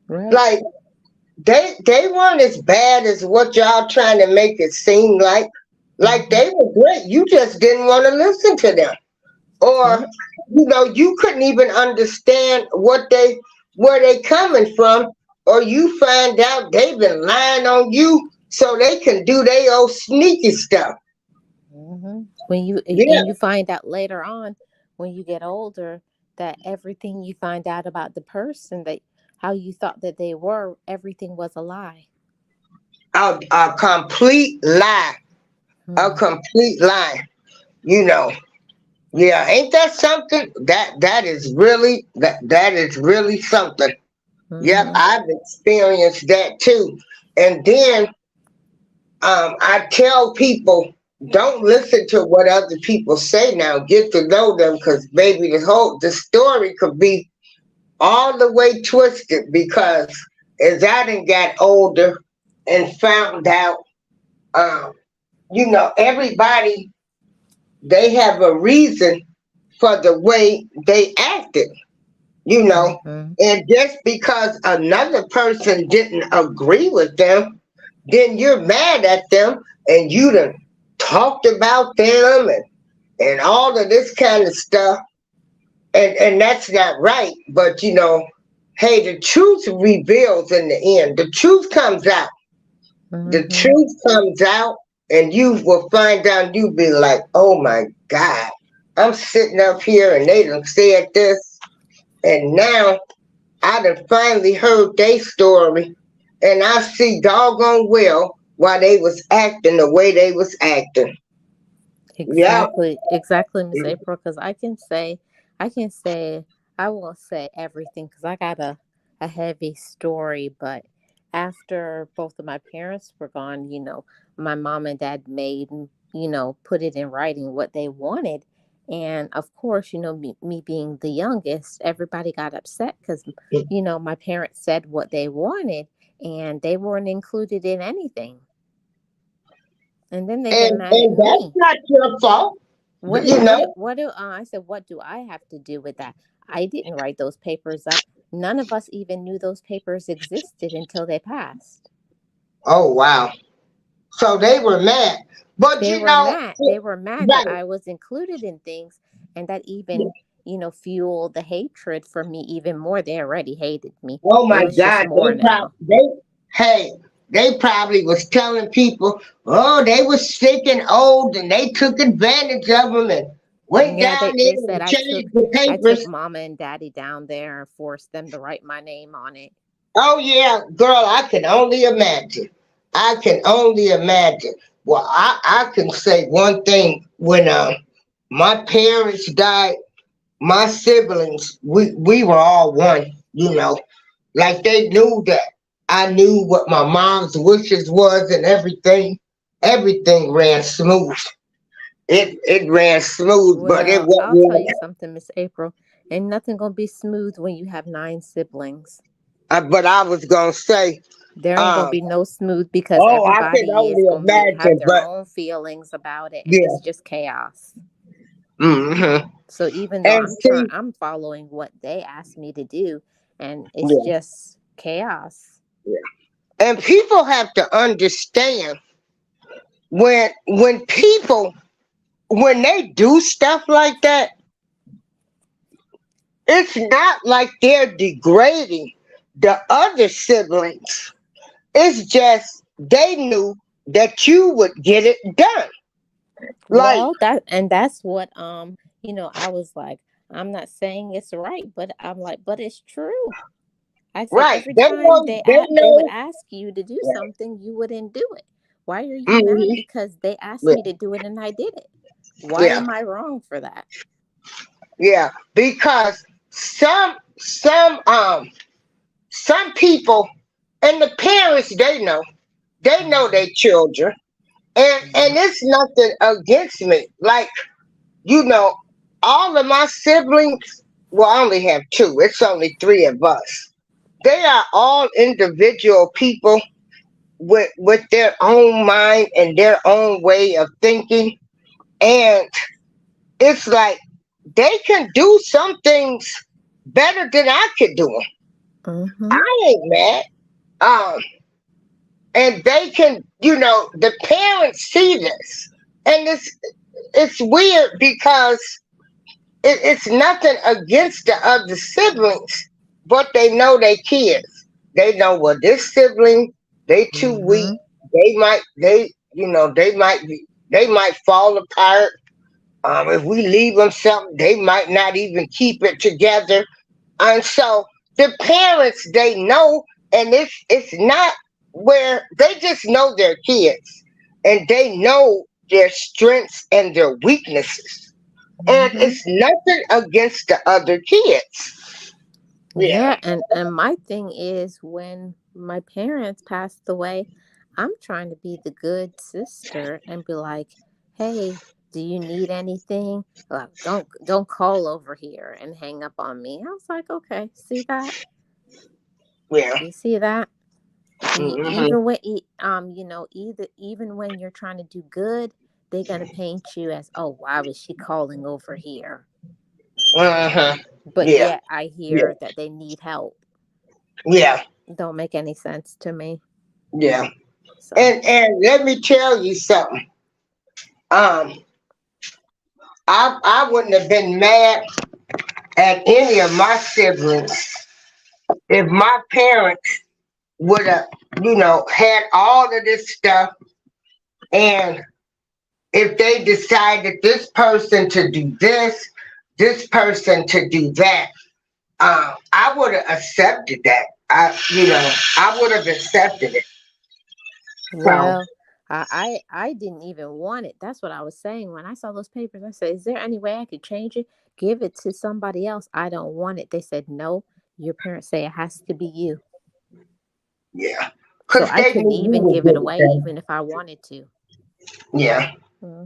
Right. Like they weren't as bad as what y'all trying to make it seem like. Like Hmm. they were great. You just didn't want to listen to them. Or Yep. you couldn't even understand where they coming from, or you find out they've been lying on you so they can do their old sneaky stuff. When Yeah. you find out later on, when you get older, that everything you find out about the person, that how you thought that they were, everything was a lie. A complete lie. A Hmm. complete lie. You know. Yeah, ain't that something? That is really something. Yep, Hmm. I've experienced that too. And then I tell people, don't listen to what other people say now. Get to know them, because baby, the story could be all the way twisted. Because as I done got older and found out, um, everybody, they have a reason for the way they acted. You know, Hmm. and just because another person didn't agree with them, then you're mad at them, and you done talked about them, and all of this kind of stuff, and that's not right. But hey, the truth reveals in the end. The truth comes out. The Hmm. truth comes out, and you will find out. You'll be like, oh my God, I'm sitting up here and they done said this, and now I done finally heard their story, and I see doggone well why they was acting the way they was acting. Yeah. Exactly, Miss April. Because I can say, I won't say everything because I got a heavy story. But after both of my parents were gone, my mom and dad made, put it in writing what they wanted. And of course, me being the youngest, everybody got upset because, my parents said what they wanted and they weren't included in anything. And then they get and mad at and that's me. not your fault, What do, you what know. do, what do, I said, what do I have to do with that? I didn't write those papers up. None of us even knew those papers existed until they passed. Oh wow. So they were mad. But They you were know, mad. They were mad that right. I was included in things, and that even, fueled the hatred for me even more. They already hated me. Oh It my was just God. more now. Hey, they probably was telling people, oh, they was sick and old and they took advantage of them and went Yeah, down they there said and changed the I took papers. mama and daddy down there and forced them to write my name on it. Oh yeah, girl, I can only imagine. I can only imagine. Well, I can say one thing. When my parents died, my siblings, we were all one, you know. Like they knew that I knew what my mom's wishes was and everything. Everything ran smooth. It ran smooth, but it Well, I'll tell wasn't. you something, Miss April. Ain't nothing gonna be smooth when you have 9 siblings. But I was gonna say, There ain't gonna um, be no smooth because oh, I can everybody is only gonna be have imagine. their But own feelings about it, and yeah, it's just chaos. hmm So even though and see, I'm following what they asked me to do, and it's yeah, just chaos. yeah. And people have to understand when people when they do stuff like that, it's not like they're degrading the other siblings. It's just they knew that you would get it done. Like, Well, that's what I was like, I'm not saying it's right, but I'm like, but it's true. I said right. every They time know, they they would know. ask you to do Right. something, you wouldn't do it. Why are you mad? Hmm. Because they asked Yeah, me to do it and I did it. Why yeah, am I wrong for that? yeah. Because some people and the parents they know their Mhm. children, and it's nothing against me. Like, you know, all of my siblings. Well, I only have two. It's only three of us. They are all individual people with their own mind and their own way of thinking, and it's like they can do some things better than I could do them. Mhm. I ain't mad. Um, and they can, the parents see this, and it's weird because it's nothing against the other siblings, but they know they kids. They know, well, this sibling, they too weak. Mhm. They might fall apart. If we leave them something, they might not even keep it together. And so the parents, they know, and it's not where they just know their kids, and they know their strengths and their weaknesses, and Mhm. it's nothing against the other kids. Yeah, Yeah, and my thing is when my parents passed away, I'm trying to be the good sister and be like, "Hey, do you need anything? Don't call over here and hang up on me." I was like, "Okay, see that? yeah, You see that? hmm Even when either even when you're trying to do good, they're gonna paint you as, oh, why was she calling over here? uh-huh. But Yeah, yet I yeah, hear that they need help. yeah, Don't make any sense to me. yeah. So, And let me tell you something. Um, I wouldn't have been mad at any of my siblings if my parents would have, had all of this stuff, and if they decided this person to do this person to do that, I would have accepted that. I would have accepted it. So, well, I didn't even want it. That's what I was saying when I saw those papers. I said, "Is there any way I could change it? Give it to somebody else. I don't want it." They said, "No, your parents say it has to be you." yeah, So because I they couldn't knew you even would give it get it away, done. even if I wanted to. Yeah, Hmm.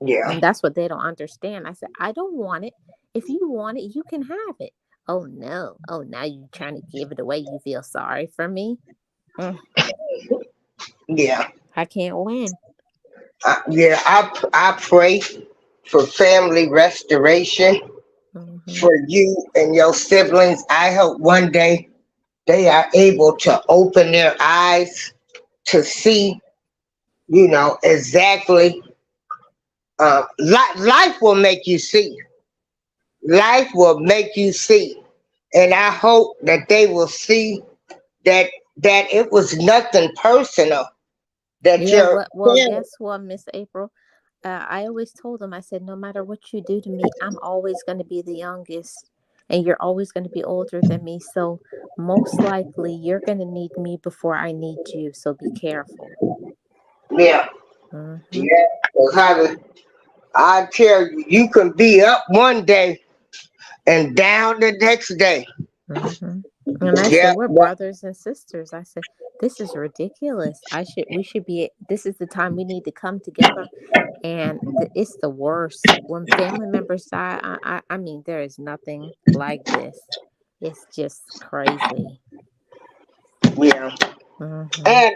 yeah, And that's what they don't understand. I said, "I don't want it. If you want it, you can have it." Oh no! Oh, now you trying to give it away? You feel sorry for me? Mm, yeah, I can't win. Yeah, I pray for family restoration Mm-hmm. for you and your siblings. I hope one day they are able to open their eyes to see, exactly. Life will make you see. Life will make you see. And I hope that they will see that it was nothing personal. That Yeah, your well, parents, guess what, Miss April? I always told them, I said, no matter what you do to me, I'm always going to be the youngest, and you're always going to be older than me. So most likely, you're going to need me before I need you. So be careful. yeah, Mm-hmm. yeah. 'Cause I tell you, you can be up one day and down the next day. Mm-hmm. And I said, Yeah, we're brothers and sisters. I said, this is ridiculous. We should be, this is the time we need to come together. And it's the worst when family members die. I mean, there is nothing like this. It's just crazy. yeah. Hmm. And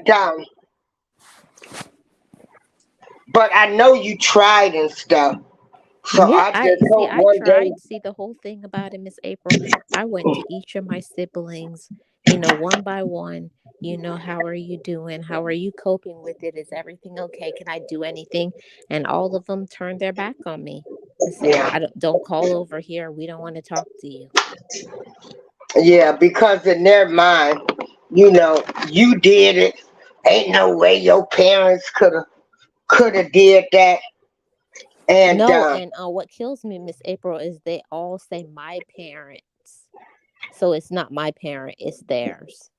but I know you tried and stuff. So Yeah, I I just see. hope I one day. tried. See, the whole thing about it, Miss April. I went to each of my siblings, one by one. How are you doing? How are you coping with it? Is everything okay? Can I do anything? And all of them turned their back on me and said, Yeah, "I don't call over here. We don't want to talk to you." yeah, because in their mind, you did it. Ain't no way your parents could have did that. And No, and what kills me, Miss April, is they all say my parents. So it's not my parent, it's theirs.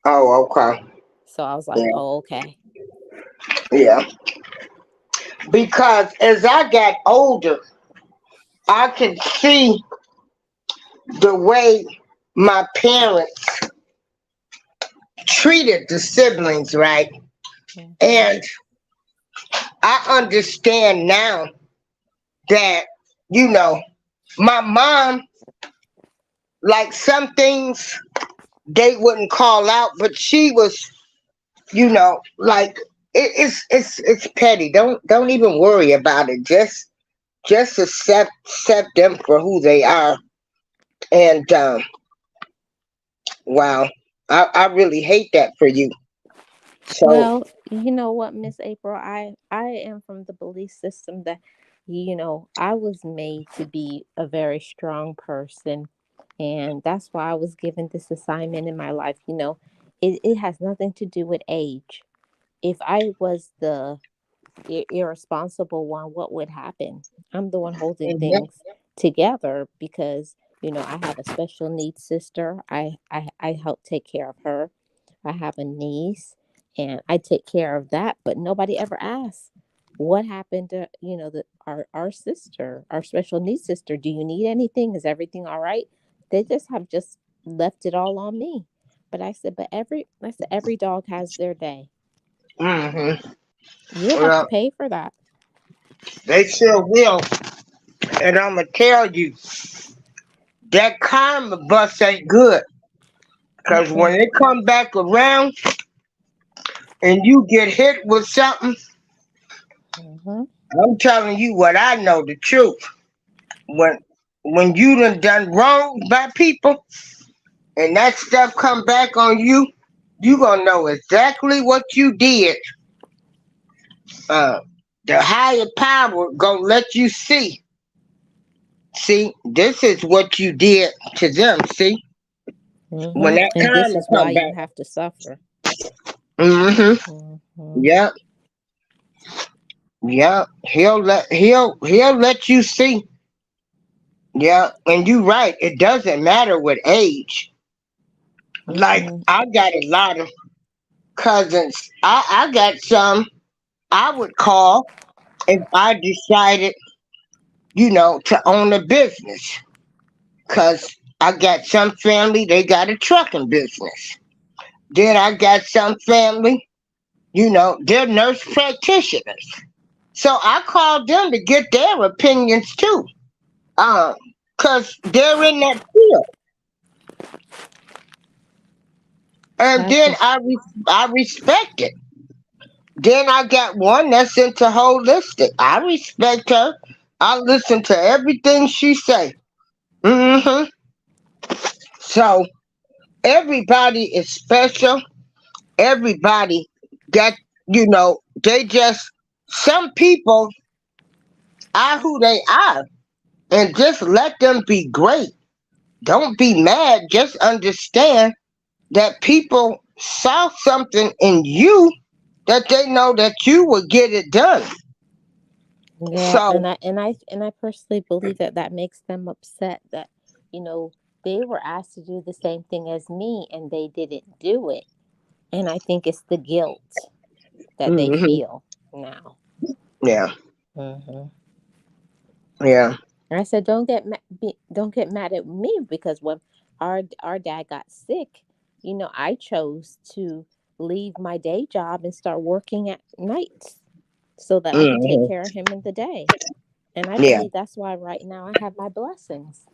oh, okay, So I was like, yeah, oh, okay. yeah. Because as I got older, I can see the way my parents treated the siblings, right? Hmm. And I understand now that, you know, my mom, like some things they wouldn't call out, but she was, like it's petty. Don't even worry about it. Just accept them for who they are. And wow, I really hate that for you. So Well, you know what, Miss April, I am from the belief system that I was made to be a very strong person, and that's why I was given this assignment in my life. It has nothing to do with age. If I was the irresponsible one, what would happen? I'm the one holding mhm, things together because I have a special needs sister. I help take care of her. I have a niece, and I take care of that. But nobody ever asks what happened to our sister, our special needs sister. Do you need anything? Is everything all right? They just have just left it all on me. But every dog has their day. mhm. You'll have to Well, pay for that. they sure will. And I'ma tell you, that karma bus ain't good. Cause when Mm-mm. it come back around and you get hit with something, Mm-hmm. I'm telling you what I know the truth. When you done wrong by people and that stuff come back on you, you gonna know exactly what you did. Uh, the higher power gonna let you see. See, this is what you did to them. See, when Mm-hmm. that And this karma is why come you back. have to suffer. Mm-hmm. Mm-hmm. Yep. Yep. He'll let you see. Yeah, and you right. It doesn't matter what age. Like Mm-mm. I got a lot of cousins. I got some I would call if I decided, to own a business. Cause I got some family, they got a trucking business. Then I got some family, they're nurse practitioners. So I called them to get their opinions too. Um, cause they're in that field. And That's then I respect it. Then I got one that's into holistic. I respect her. I listen to everything she say. hmm So everybody is special. Everybody got, they just, some people are who they are, and just let them be great. Don't be mad. Just understand that people saw something in you that they know that you will get it done. Yeah, So, and I personally believe that that makes them upset that, you know, they were asked to do the same thing as me and they didn't do it. And I think it's the guilt that they hmm feel now. yeah, Hmm. yeah, And I said, don't get mad at me because when our dad got sick, I chose to leave my day job and start working at nights so that I could take hmm care of him in the day. And I yeah. believe that's why right now I have my blessings.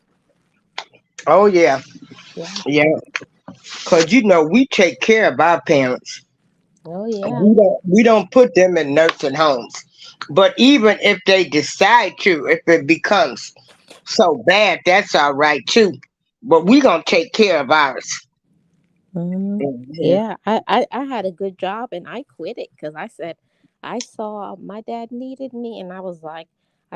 Oh yeah, Yeah. yeah. Cause we take care of our parents. Oh yeah. We don't put them in nursing homes. But even if they decide to, if it becomes so bad, that's all right too. But we gonna take care of ours. Hmm. hmm Yeah. I had a good job and I quit it because I said I saw my dad needed me and I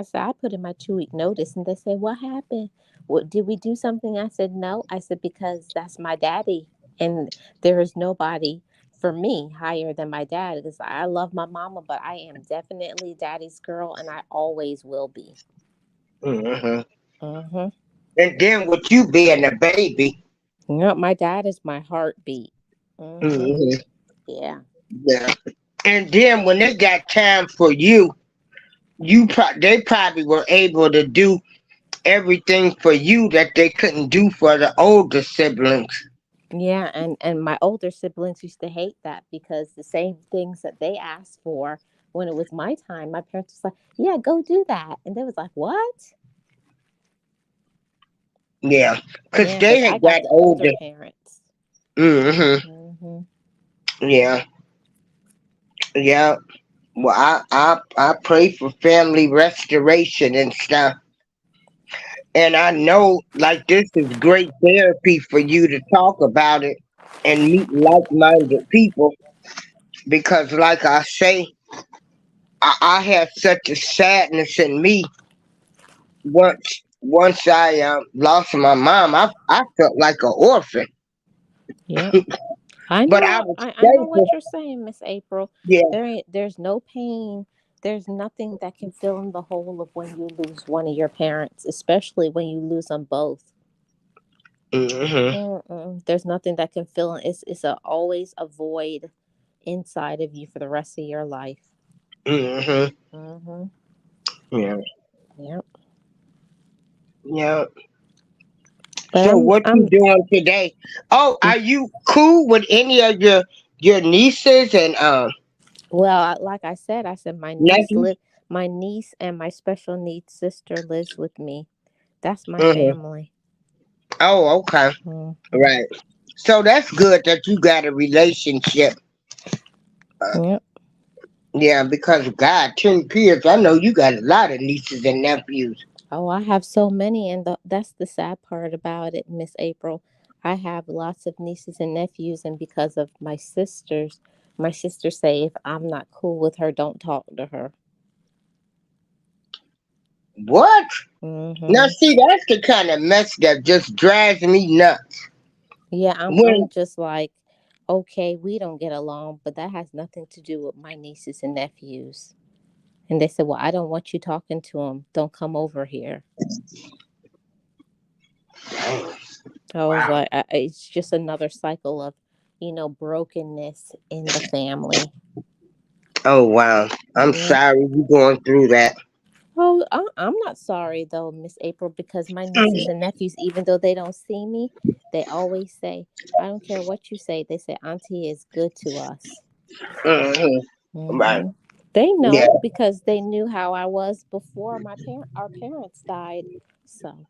said I put in my 2 week notice and they said what happened? What did we do something? I said no. I said because that's my daddy and there is nobody for me higher than my dad because I love my mama but I am definitely daddy's girl and I always will be. hmm Hmm. And then with you being a baby, No, my dad is my heartbeat. Hmm. hmm Yeah. yeah. And then when they got time for you, they probably were able to do everything for you that they couldn't do for the older siblings. Yeah, and my older siblings used to hate that because the same things that they asked for when it was my time, my parents was like, "Yeah, go do that," and they was like, "What?" Yeah, because Yeah, they but I had got got the older older. parents. hmm Hmm. Yeah, yeah. Well, I pray for family restoration and stuff. And I know, like, this is great therapy for you to talk about it and meet like-minded people because, like I say, I had such a sadness in me once I lost my mom. I felt like an orphan, Yep. I but know I what was I know thankful. what you're saying, Miss April. Yeah. There's no pain. There's nothing that can fill in the hole of when you lose one of your parents, especially when you lose them both. hmm Mm-mm. There's nothing that can fill in. Always a void inside of you for the rest of your life. hmm Mm-hmm. Yeah. Yep. Yeah. But So what you I'm doing today? Oh, are you cool with any of your nieces and well. Like I said nephews? my niece and my special needs sister lives with me. That's my hmm family. Oh, okay. Mm-hmm. Right. So that's good that you got a relationship. Yep. Yeah, because God, 10 kids, I know you got a lot of nieces and nephews. Oh, I have so many, and that's the sad part about it, Miss April. I have lots of nieces and nephews, and because of my sisters say if I'm not cool with her, don't talk to her. What? Now Hmm. see, that's the kind of mess that just drives me nuts. Yeah, I'm When just like, okay, we don't get along, but that has nothing to do with my nieces and nephews. And they said, well, I don't want you talking to them. Don't come over here. I was wow. like, it's just another cycle of, brokenness in the family. Oh wow. I'm Yeah. sorry you going through that. Oh, I'm not sorry though, Miss April, because my nieces and nephews, even though they don't see me, they always say, I don't care what you say. They say, Auntie is good to us. hmm Right. Hmm. They Yeah. know because they knew how I was before our parents died. So,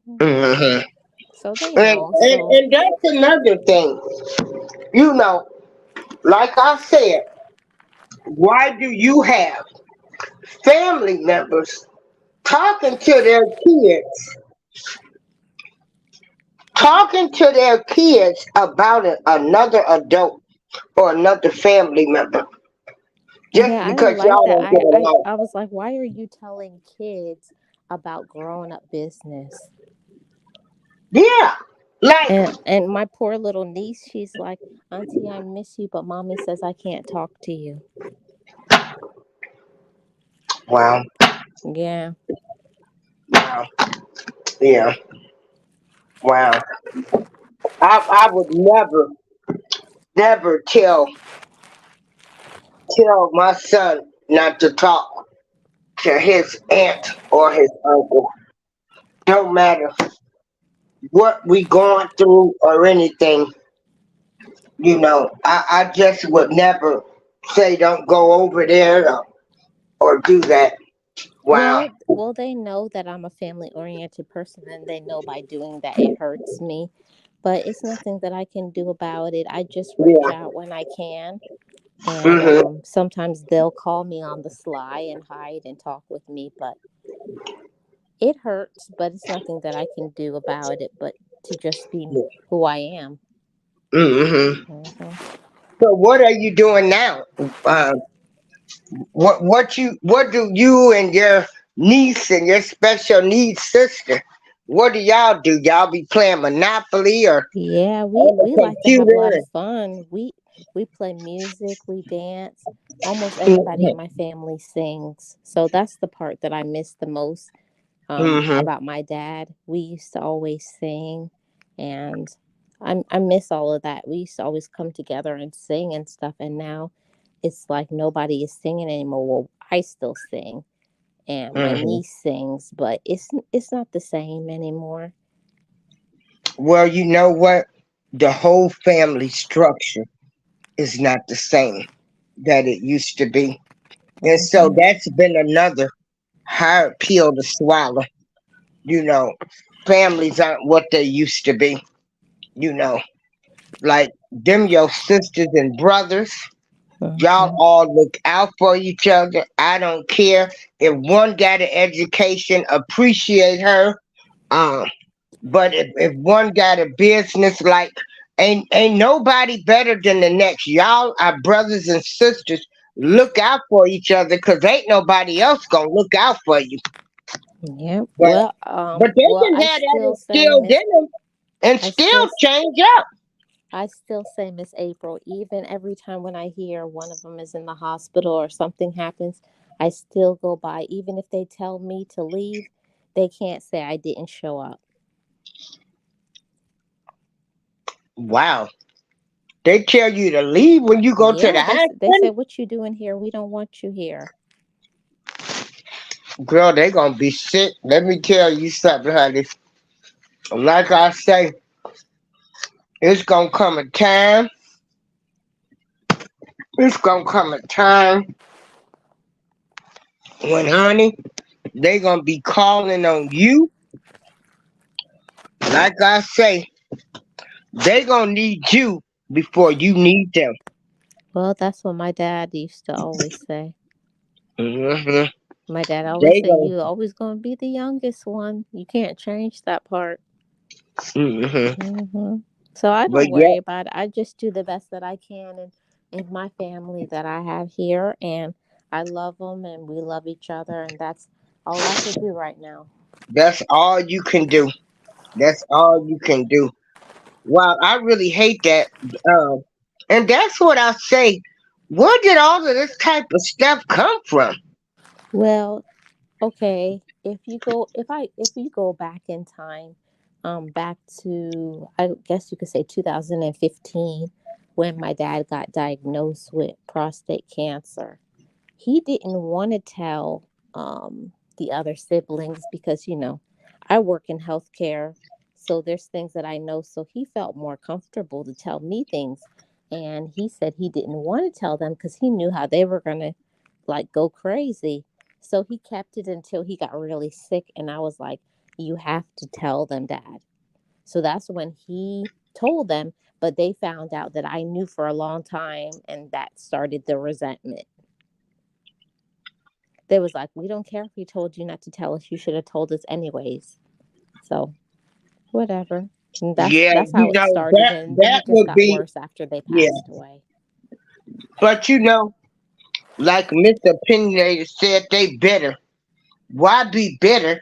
mhm. hmm So they And, know. and So, and that's another thing. You know, like I said. Why do you have family members talking to their kids, about another adult or another family member just Yeah, I didn't because like y'all that. don't get along? I was like, why are you telling kids about grown up business? Yeah, like And my poor little niece, she's like, Auntie, I miss you, but mommy says I can't talk to you. wow, Yeah. wow, yeah, wow. I would never tell my son not to talk to his aunt or his uncle. Don't matter what we going through or anything. I just would never say don't go over there or do that. Wow. Well, they know that I'm a family oriented person and they know by doing that it hurts me. But it's nothing that I can do about it. I just reach Yeah. out when I can. And Mhm. sometimes they'll call me on the sly and hide and talk with me. But it hurts, but it's nothing that I can do about it but to just be who I am. Mhm. Hmm. So what are you doing now? Uh, what do you and your niece and your special needs sister? What do y'all do? Y'all be playing Monopoly or Yeah, on the we like to have a lot of computer? fun. We play music, we dance. Almost everybody in Mhm. my family sings. So that's the part that I miss the most Mhm. about my dad. We used to always sing, and I miss all of that. We used to always come together and sing and stuff, and now it's like nobody is singing anymore. Well, I still sing, and my Mhm. niece sings, but it's not the same anymore. Well, you know what? The whole family structure is not the same that it used to be. And so Hmm. that's been another hard pill to swallow. You know, families aren't what they used to be. You know, like them, your sisters and brothers, y'all Hmm. all look out for each other. I don't care if one got an education, appreciate her. Um, but if one got a business, like ain't nobody better than the next. Y'all are brothers and sisters. Look out for each other, cause ain't nobody else gonna look out for you. Yeah. But they Well, can I have that still say instilled Miss. in them and I still still change up. I still say Miss April, even every time when I hear one of them is in the hospital or something happens, I still go by. Even if they tell me to leave, they can't say I didn't show up. Wow. They tell you to leave when you go to the Yeah, they say, hospital. what you doing here? We don't want you here. Girl, they gonna be sick. Let me tell you something, honey. Like I say, it's gonna come a time. It's gonna come a time when, honey, they gonna be calling on you. Like I say, they gonna need you before you need them. Well, that's what my dad used to always say. Hmm. My dad always They said, gonna. you always going to be the youngest one. You can't change that part. Hmm. Hmm. So I But don't yeah, worry about it. I just do the best that I can in my family that I have here. And I love them and we love each other. And that's all I could do right now. that's all you can do. That's all you can do. Wow, I really hate that. Um, and that's what I say. Where did all of this type of stuff come from? Well, okay. If you go back in time, back to, I guess you could say 2015, when my dad got diagnosed with prostate cancer. He didn't want to tell the other siblings because, I work in healthcare. So there's things that I know. So he felt more comfortable to tell me things. And he said he didn't want to tell them because he knew how they were going to like go crazy. So he kept it until he got really sick. And I was like, you have to tell them, Dad. So that's when he told them, but they found out that I knew for a long time. And that started the resentment. They was like, we don't care if we told you not to tell us. You should have told us anyways. So whatever. And Yeah, that's you how it know started, that and then that it just would got be worse after they yeah. passed away. But like Mr. Opinionator said, they better. Why be bitter?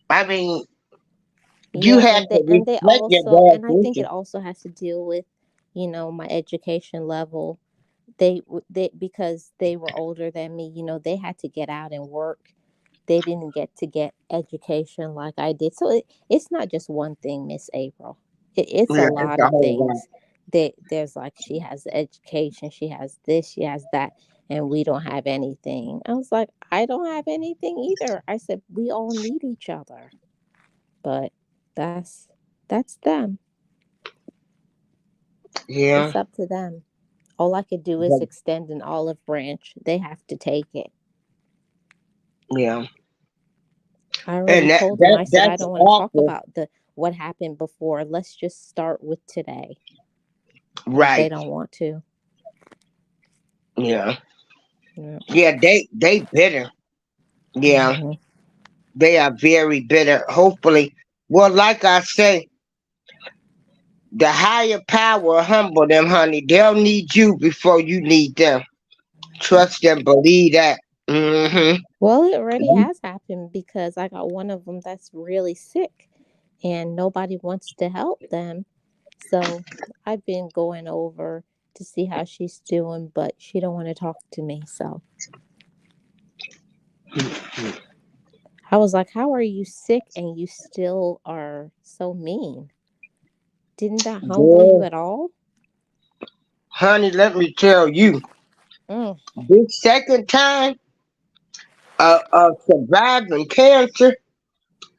I mean, you Yeah, have and to they reflect your also, dad's and I think it wishes. also has to deal with, my education level. They because they were older than me, they had to get out and work. They didn't get education like I did. So it's not just one thing, Miss April. It's a Yeah, it's lot a of whole lot. things. There's like, she has education, she has this, she has that, and we don't have anything. I was like, I don't have anything either. I said, we all need each other. But that's them. Yeah, It's up to them. All I could do is but- extend an olive branch. They have to take it. yeah, I already and that told them. that I said, I that's don't want to talk awful. about the what happened before. Let's just start with today. But they Right? don't want to. Yeah, Yeah. yeah. They bitter. Yeah, Hmm. they are very bitter. Hopefully, well, like I say, the higher power humble them, honey. They'll need you before you need them. Trust and believe that. Mm-hmm. Well, it already has happened because I got one of them that's really sick, and nobody wants to help them. So I've been going over to see how she's doing, but she don't want to talk to me. So I was like, how are you sick and you still are so mean? Didn't that humble you Girl, at all? honey, let me tell you, Mm, this second time of surviving cancer,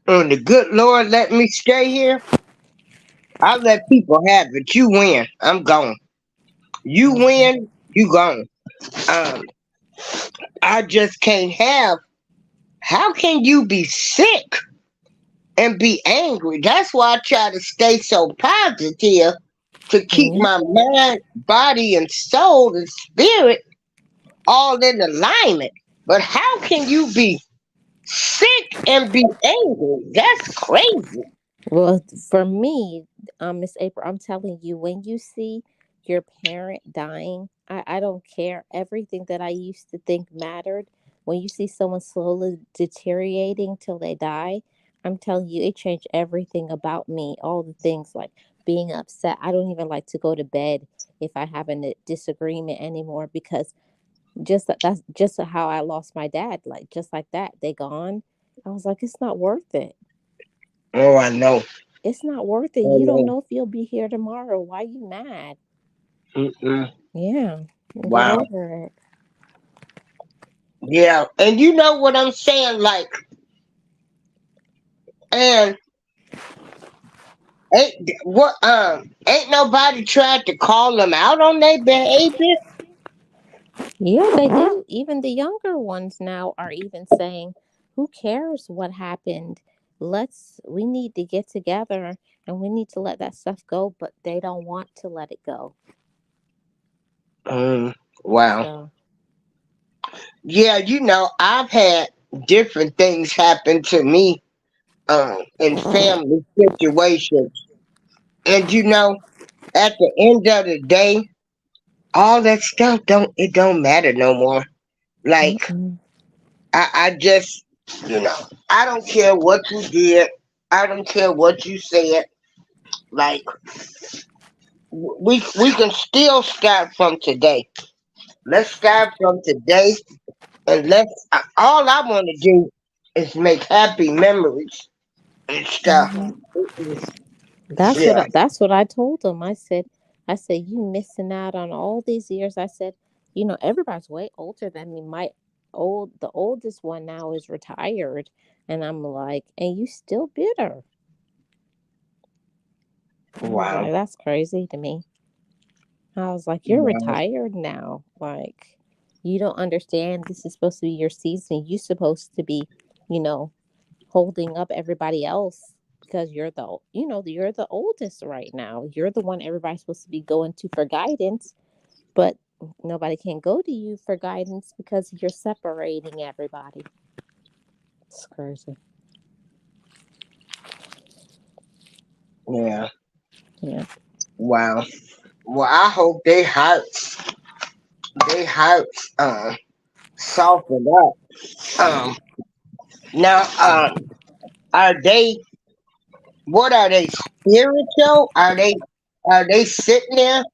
and the good Lord let me stay here, I let people have it. You win, I'm gone. You mhm, win, you gone. Um, I just can't have. How can you be sick and be angry? That's why I try to stay so positive to keep yeah. my mind, body, and soul and spirit all in alignment. But how can you be sick and be angry? That's crazy. Well, for me, Miss April, I'm telling you, when you see your parent dying, I don't care. Everything that I used to think mattered, when you see someone slowly deteriorating till they die, I'm telling you, it changed everything about me. All the things like being upset. I don't even like to go to bed if I have a disagreement anymore, because that's just how I lost my dad. Like, just like that, they gone. I was like, it's not worth it. Oh, I know. It's not worth it. I You don't know. know if you'll be here tomorrow. Why you mad? Mm-mm. Yeah. Get Wow. over it. Yeah. And you know what I'm saying? Like, and ain't nobody tried to call them out on their behavior. Yeah, they do. Even the younger ones now are even saying, who cares what happened? We need to get together and we need to let that stuff go, but they don't want to let it go. Mm, wow. So, Yeah, I've had different things happen to me in family situations. And at the end of the day, all that stuff don't matter no more. Like mm-mm. I just you know, I don't care what you did. I don't care what you said. Like we can still start from today. Let's start from today and all I want to do is make happy memories and stuff. Mhm. Mm-mm. Yeah. That's what I told them. I said, you missing out on all these years. I said, everybody's way older than me. The oldest one now is retired, and I'm like, and you still bitter. I was Wow. like, that's crazy to me. I was like, you're Wow. retired now. Like, you don't understand. This is supposed to be your season. You're supposed to be, you know, holding up everybody else, because you're the oldest right now. You're the one everybody's supposed to be going to for guidance. But Nobody can go to you for guidance because you're separating everybody. It's crazy. Yeah. Yeah. Wow. Well, I hope they hearts soften up. Now are they what are they spiritual? Are they sitting there?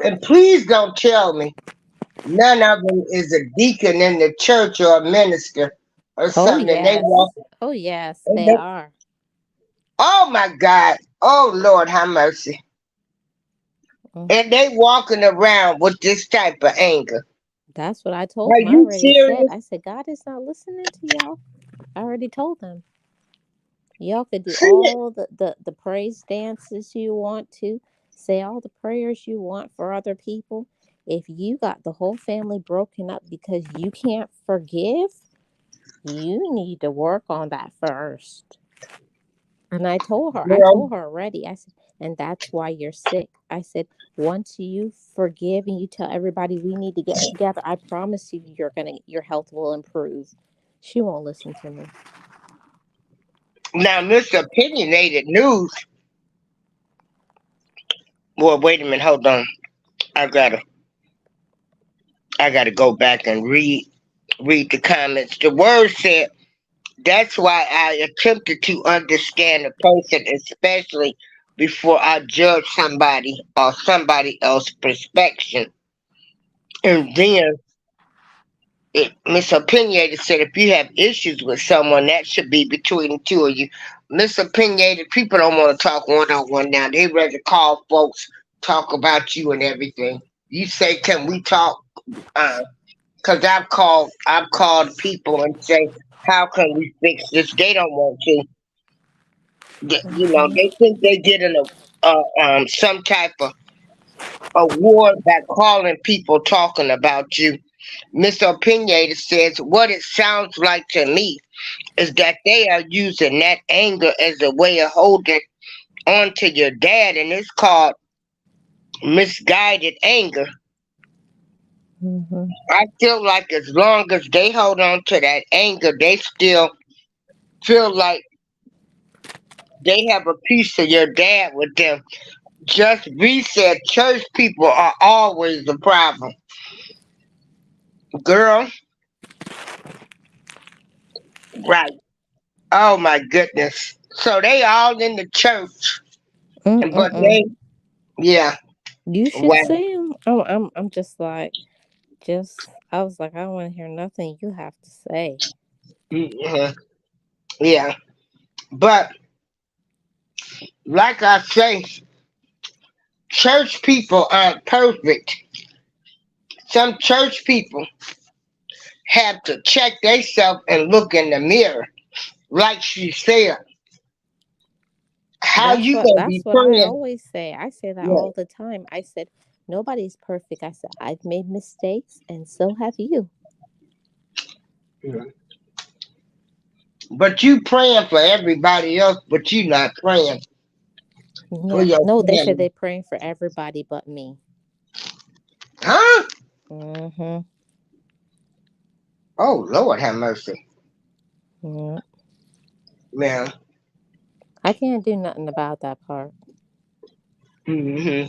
And please don't tell me none of them is a deacon in the church or a minister or Oh something. And they walk. yes. Oh yes, And they they, are. oh my God! Oh Lord, have mercy! Mm. And they walking around with this type of anger. That's what I told Are them. I you already said. serious? I said God is not listening to y'all. I already told them. Y'all could do See it? all the praise dances you want to, say all the prayers you want for other people. If you got the whole family broken up because you can't forgive, you need to work on that first. And I Girl, told her already. I said, and that's why you're sick. I said, once you forgive and you tell everybody we need to get together, I promise you, your health will improve. She won't listen to me. now, Mr. Opinionated News. Well, wait a minute. Hold on. I gotta, I gotta go back and read the comments. The word said that's why I attempted to understand a person, especially before I judge somebody or somebody else's perspective. And then Miss Opinionated said if you have issues with someone, that should be between the two of you. Miss Opinionated, people don't want to talk one on one now. They rather call folks, talk about you and everything. You say, can we talk? Because I've called people and say, how can we fix this? They don't want to. Mhm. They think they getting some type of award by calling people talking about you. Mr. Opinionated says, what it sounds like to me is that they are using that anger as a way of holding on to your dad, and it's called misguided anger. Mhm. I feel like as long as they hold on to that anger, they still feel like they have a piece of your dad with them. Just reset. Church people are always the problem. Girl, right. Oh my goodness. So they all in the church, but Mm-mm-mm. they, yeah, You should well, see him. I'm just like, I was like, I don't want to hear nothing you have to say. mhm, yeah. But like I say, church people aren't perfect. Some church people have to check themselves and look in the mirror. Like she said, how you gonna That's be what I praying? always say. I say that Yeah. all the time. I said, nobody's perfect. I said, I've made mistakes and so have you. Mhm. But you praying for everybody else, but you not praying for Yeah. your No, they said family. they're praying for everybody but me. Huh? Mm-hmm. Oh Lord have mercy. Yeah. Man. I can't do nothing about that part. Hmm.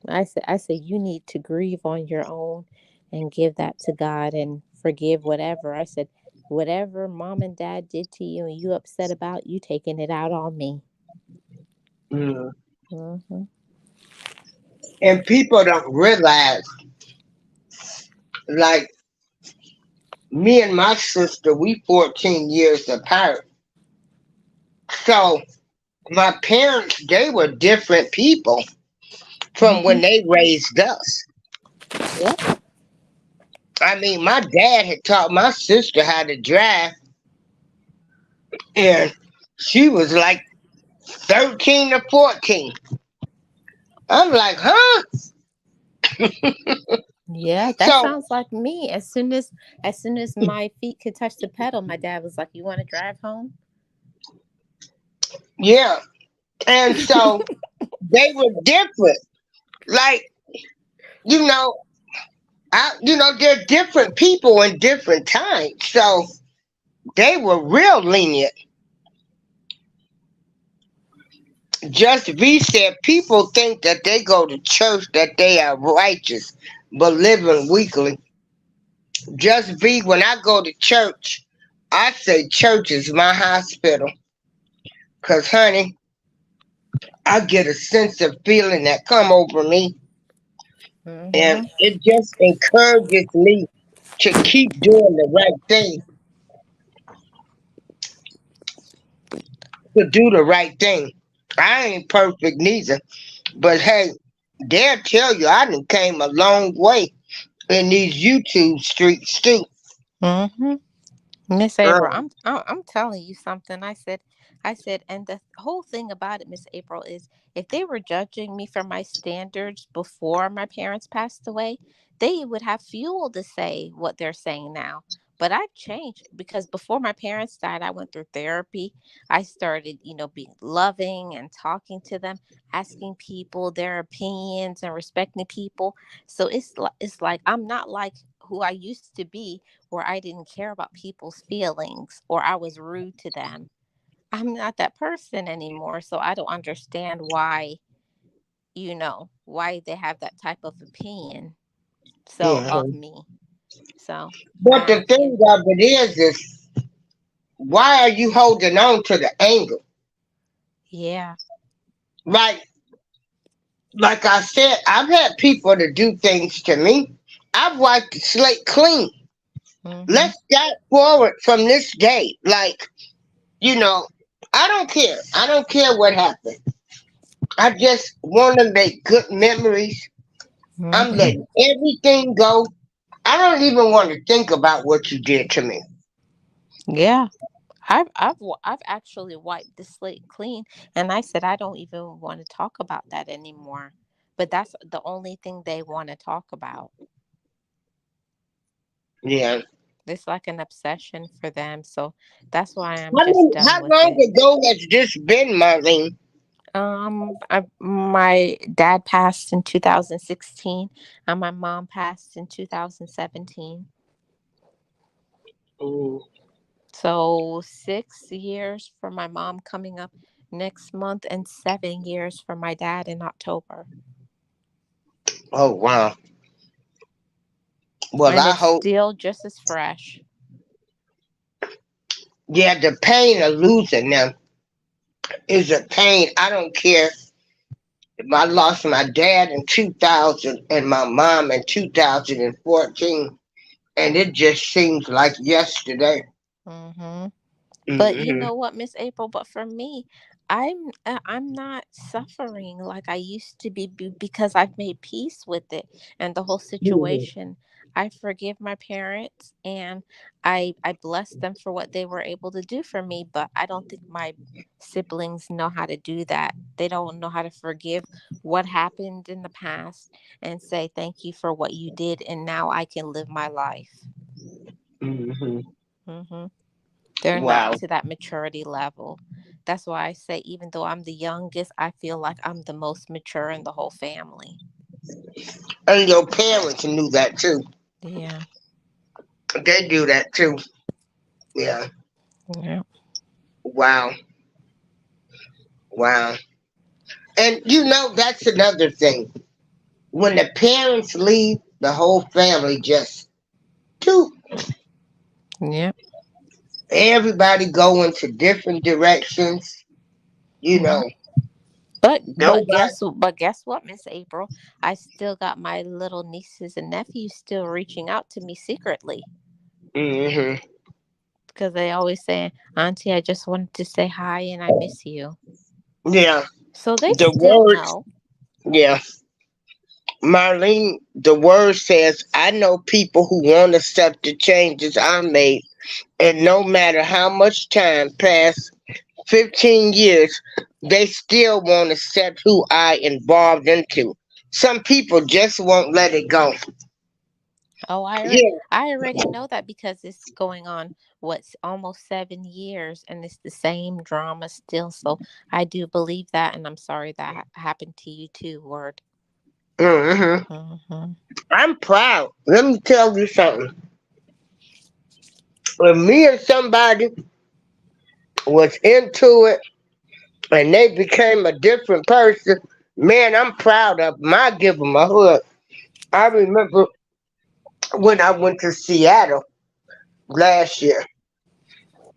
I said you need to grieve on your own and give that to God and forgive whatever. I said whatever mom and dad did to you and you upset about, you taking it out on me. Hmm. Hmm. And people don't realize, like me and my sister, we 14 years apart. So my parents, they were different people from Hmm. when they raised us. Yep. I mean, my dad had taught my sister how to drive, and she was like 13 or 14. I'm like, huh? Yeah, that So, sounds like me. As soon as my feet could touch the pedal, my dad was like, "You want to drive home?" yeah. And so they were different. Like, you know, There are different people in different times. So they were real lenient. Just V said people think that they go to church that they are righteous, but living weekly. Just V, when I go to church, I say church is my hospital. Cause honey, I get a sense of feeling that come over me, and Mm-hmm. it just encourages me to keep doing the right thing, to do the right thing. I ain't perfect neither, but hey, they'll tell you I done came a long way in these YouTube streets too. Mm-hmm. Miss April, Um, I'm telling you something. I said, and the whole thing about it, Miss April, is if they were judging me for my standards before my parents passed away, they would have fuel to say what they're saying now. But I've changed because before my parents died, I went through therapy. I started, being loving and talking to them, asking people their opinions and respecting people. So it's like I'm not like who I used to be where I didn't care about people's feelings or I was rude to them. I'm not that person anymore. So I don't understand why they have that type of opinion of mhm. me. So But the I thing of it is why are you holding on to the anger? yeah. Like, like I said, I've had people to do things to me. I've wiped the slate clean. Mhm. Let's start forward from this day. Like, you know, I don't care. I don't care what happened. I just want to make good memories. I'm Mhm. letting everything go. I don't even want to think about what you did to me. Yeah. I've actually wiped the slate clean, and I said I don't even want to talk about that anymore. But that's the only thing they want to talk about. Yeah. It's like an obsession for them. So that's why I'm just How done with long it. ago has this been, Marlene? My dad passed in 2016, and my mom passed in 2017. Mm. So 6 years for my mom coming up next month, and 7 years for my dad in October. Oh wow. Well, And I it's hope. still just as fresh. Yeah, the pain of losing them is a pain. I don't care if I lost my dad in 2000 and my mom in 2014, and it just seems like yesterday. Hmm. But you Hmm. know what, Miss April? But for me, I'm not suffering like I used to be because I've made peace with it and the whole situation. I forgive my parents and I bless them for what they were able to do for me. But I don't think my siblings know how to do that. They don't know how to forgive what happened in the past and say thank you for what you did, and now I can live my life. Hmm. Hmm. They're not Wow. to that maturity level. That's why I say, even though I'm the youngest, I feel like I'm the most mature in the whole family. And your parents knew that too. Yeah. They do that too. Yeah. Yeah. Wow. Wow. And that's another thing. When the parents leave, the whole family just toot. Yeah. Everybody go into different directions. You Mhm. know, nobody. But guess what, Miss April? I still got my little nieces and nephews still reaching out to me secretly Hmm. because they always say, "Auntie, I just wanted to say hi and I miss you." Yeah. So they The still word. know. Yeah. Marlene, the word says, I know people who won't accept the changes I made. And no matter how much time passed, 15 years, they still won't accept who I involved into. Some people just won't let it go. Oh, Yeah. I already know that because it's going on what's almost 7 years and it's the same drama still. So I do believe that, and I'm sorry that happened to you too, Word. Hmm. Mm-hmm. I'm proud. Let me tell you something. When me and somebody was into it and they became a different person, man, I'm proud of them. I give them a hug. I remember when I went to Seattle last year,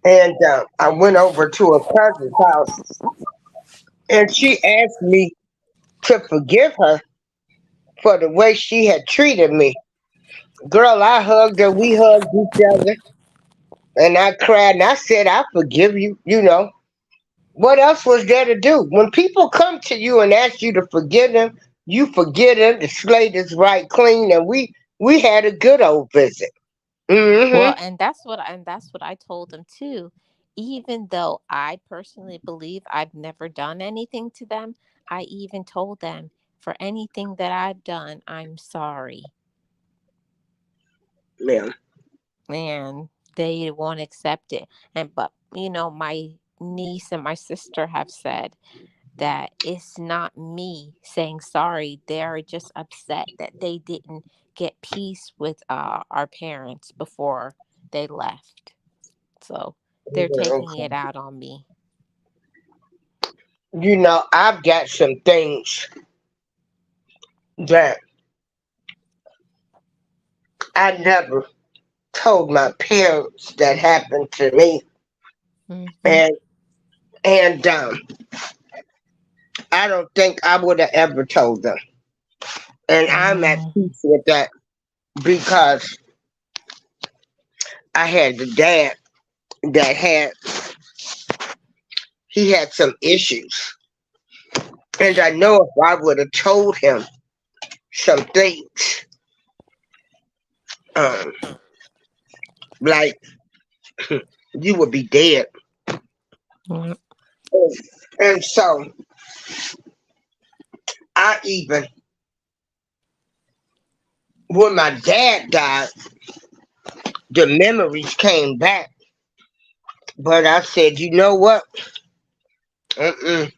and I went over to a cousin's house, and she asked me to forgive her for the way she had treated me. Girl, I hugged her. We hugged each other, and I cried, and I said, "I forgive you." What else was there to do? When people come to you and ask you to forgive them, you forget them. The slate is right clean, and we had a good old visit. Well, Hmm. and that's what I told them too. Even though I personally believe I've never done anything to them, I even told them for anything that I've done, I'm sorry. Yeah. And they won't accept it. And but my niece and my sister have said that it's not me saying sorry. They're just upset that they didn't get peace with our parents before they left. So they're taking Okay. it out on me. I've got some things that I never told my parents that happened to me, Hmm. and and I don't think I would have ever told them. And I'm at Mm. peace with that because I had the dad that he had some issues, and I know if I would have told him some things, um, like you would be dead, Mm. and so I even when my dad died, the memories came back, but I said, you know what? Mm-mm,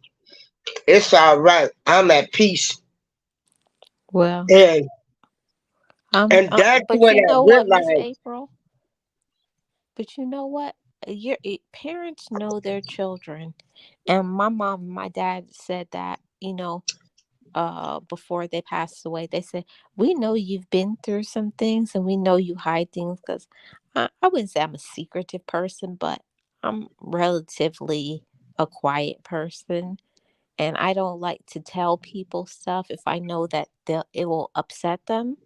it's all right. I'm at peace, Well, and that's but when you I know what, Miss realized. April? But you know what? Parents know their children, and my mom and my dad said that before they passed away. They said, "We know you've been through some things and we know you hide things because I wouldn't say I'm a secretive person, but I'm relatively a quiet person and I don't like to tell people stuff if I know that it will upset them.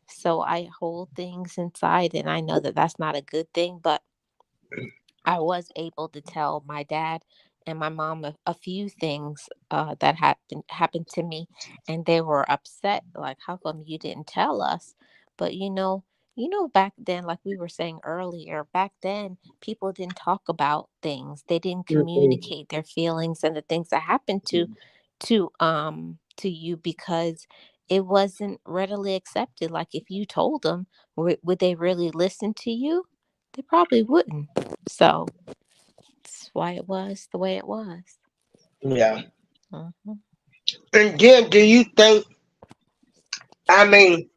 So I hold things inside and I know that that's not a good thing, but I was able to tell my dad and my mom a few things that happened to me, and they were upset. Like, how come you didn't tell us? But back then, like we were saying earlier, back then people didn't talk about things. They didn't Mm-mm. communicate their feelings and the things that happened to you because it wasn't readily accepted. Like if you told them, would they really listen to you? They probably wouldn't. So that's why it was the way it was. Yeah. Hmm. And then, do you think? I mean,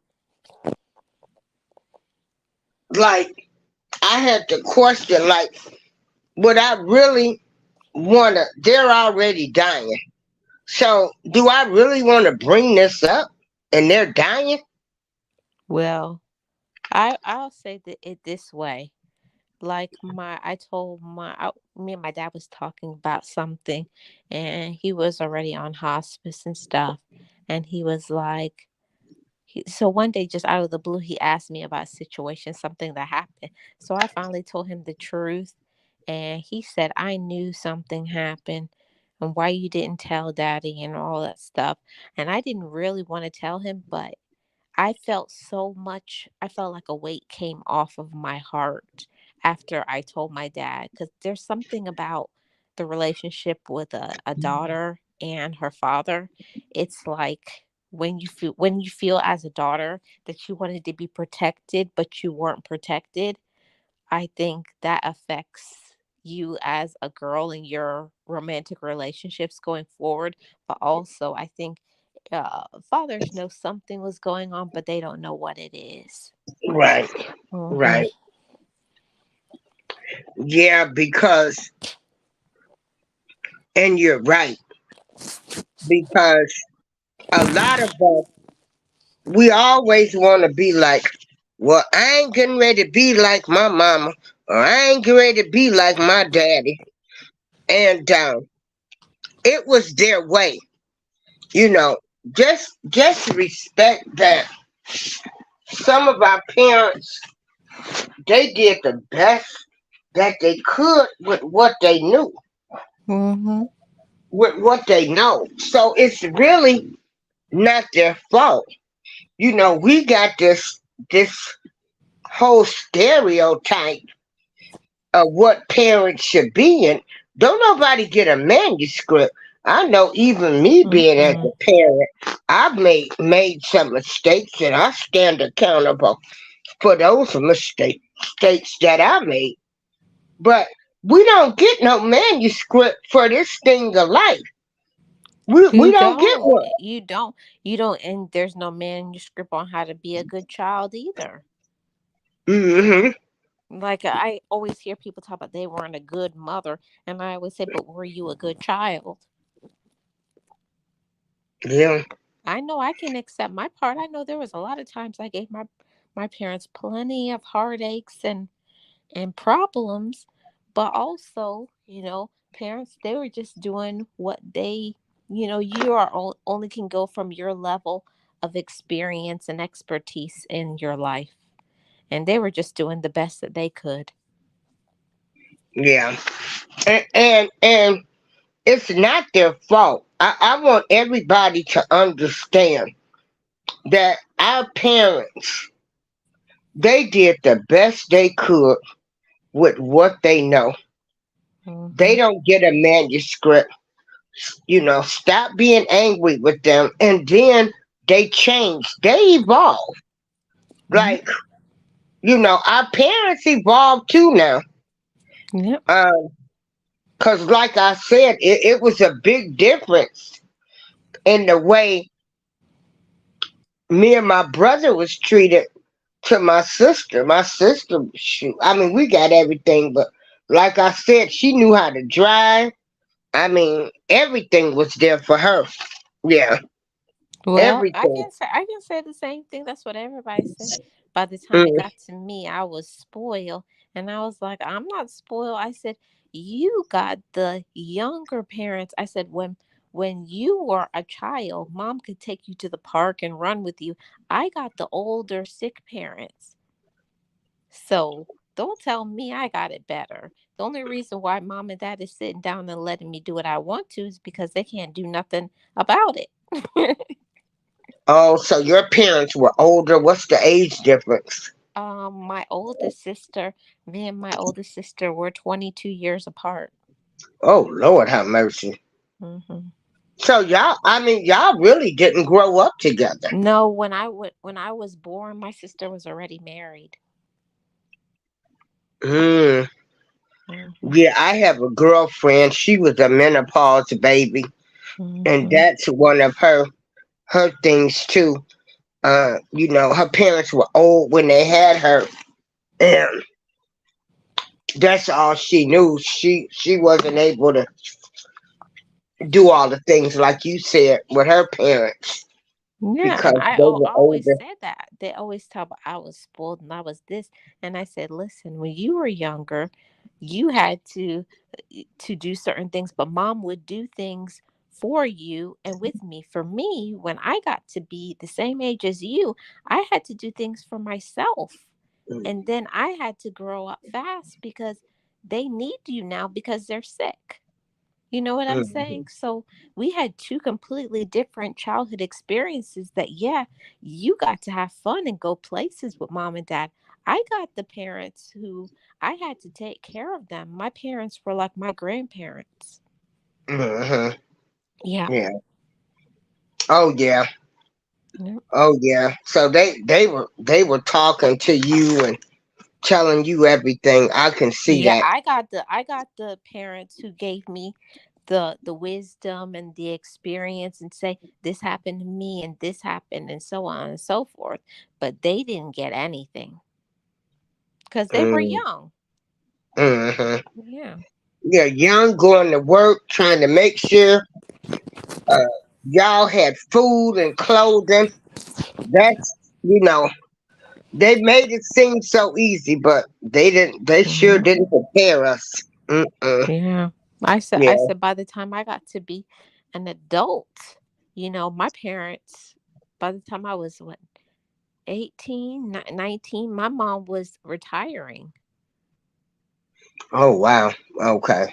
like, I had to question, like, would I really wanna? They're already dying. So, do I really want to bring this up? And they're dying. Well, I'll say that it this way. Like I told me and my dad was talking about something, and he was already on hospice and stuff, and he was like, so one day, just out of the blue, he asked me about a situation, something that happened. So I finally told him the truth, and he said, "I knew something happened, and why you didn't tell Daddy and all that stuff." And I didn't really want to tell him, but I felt so much. I felt like a weight came off of my heart after I told my dad, because there's something about the relationship with a daughter and her father. It's like when you feel as a daughter that you wanted to be protected, but you weren't protected. I think that affects you as a girl in your romantic relationships going forward. But also, I think Fathers know something was going on, but they don't know what it is. Right. Mm-hmm. Right. Yeah, because, and you're right, because a lot of us, we always want to be like, well, I ain't getting ready to be like my mama, or I ain't getting ready to be like my daddy. And it was their way, you know. Just respect that some of our parents, they did the best that they could with what they knew, Mm-hmm. with what they know. So it's really not their fault. You know, we got this whole stereotype of what parents should be, and don't nobody get a manuscript. I know even me being as Mm-hmm. a parent, I've made some mistakes and I stand accountable for those mistakes that I made. But we don't get no manuscript for this thing of life. We You don't get don't. one. You don't. You don't. And there's no manuscript on how to be a good child either. Hmm. Like I always hear people talk about they weren't a good mother, and I always say, but were you a good child? Yeah. I know I can accept my part. I know there was a lot of times I gave my parents plenty of heartaches and problems, but also, parents, they were just doing what they, you are only can go from your level of experience and expertise in your life, and they were just doing the best that they could. Yeah. And it's not their fault. I want everybody to understand that our parents, they did the best they could with what they know. They Hmm. don't get a manuscript. You know, stop being angry with them, and then they change. They evolve. Like, you know, our parents evolve too now. Yep. Cause like I said, it was a big difference in the way me and my brother was treated to my sister. My sister, shoot, I mean, we got everything, but like I said, she knew how to drive. I mean, everything was there for her. Yeah, Well, I everything. can say I can say the same thing. That's what everybody said. By the time it Mm. got to me, I was spoiled, and I was like, "I'm not spoiled." I said, "You got the younger parents." I said, "When you were a child, mom could take you to the park and run with you. I got the older, sick parents, so don't tell me I got it better. The only reason why mom and dad is sitting down and letting me do what I want to is because they can't do nothing about it." Oh, so your parents were older. What's the age difference? My oldest sister, me and my oldest sister were 22 years apart. Oh, Lord have mercy. Hmm. So y'all, I mean, y'all really didn't grow up together. No, when I was born, my sister was already married. Mm. Hmm. Yeah, I have a girlfriend. She was a menopause baby, and Hmm. that's one of her things too. You know, her parents were old when they had her, and that's all she knew. She wasn't able to do all the things like you said with her parents Yeah, and because they I were always older. said that. They always tell me I was spoiled and I was this. And I said, listen, when you were younger, you had to do certain things, but mom would do things for you and with me. For me, when I got to be the same age as you, I had to do things for myself. And then I had to grow up fast because they need you now because they're sick. You know what I'm Mhm. saying? So we had two completely different childhood experiences that, yeah, you got to have fun and go places with mom and dad. I got the parents who I had to take care of them. My parents were like my grandparents. Mhm. Yeah. Yeah. Oh yeah. Yep. Oh yeah. So they were talking to you and telling you everything. I can see Yeah, that. I got the parents who gave me the wisdom and the experience and say this happened to me and this happened and so on and so forth, but they didn't get anything because they were Mm, young. hmm. Yeah. Yeah, young, going to work, trying to make sure uh, y'all had food and clothing. That's, you know, they made it seem so easy, but they didn't. They sure Mhm. didn't prepare us. Mm-mm. Yeah. I said Yeah. by the time I got to be an adult, my parents, by the time I was what, 18, 19, my mom was retiring. Oh wow. Okay.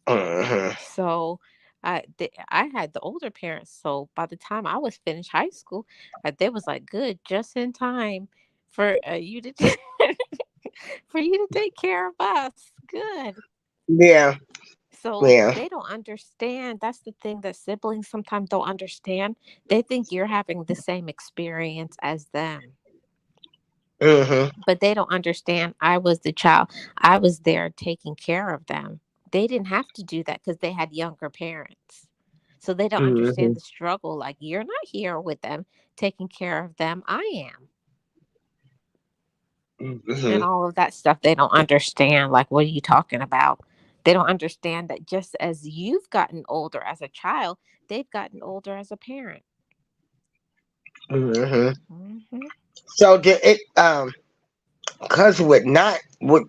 Hmm. So I had the older parents. So by the time I was finished high school, they was like, good, just in time for you to for you to take care of us. Good. Yeah. So Yeah. they don't understand. That's the thing that siblings sometimes don't understand. They think you're having the same experience as them, Hmm. but they don't understand. I was the child. I was there taking care of them. They didn't have to do that because they had younger parents. So they don't understand Hmm. the struggle. Like, you're not here with them, taking care of them. I am. And Hmm. all of that stuff they don't understand. Like, what are you talking about? They don't understand that just as you've gotten older as a child, they've gotten older as a parent. Hmm. Hmm. So did it? Cause with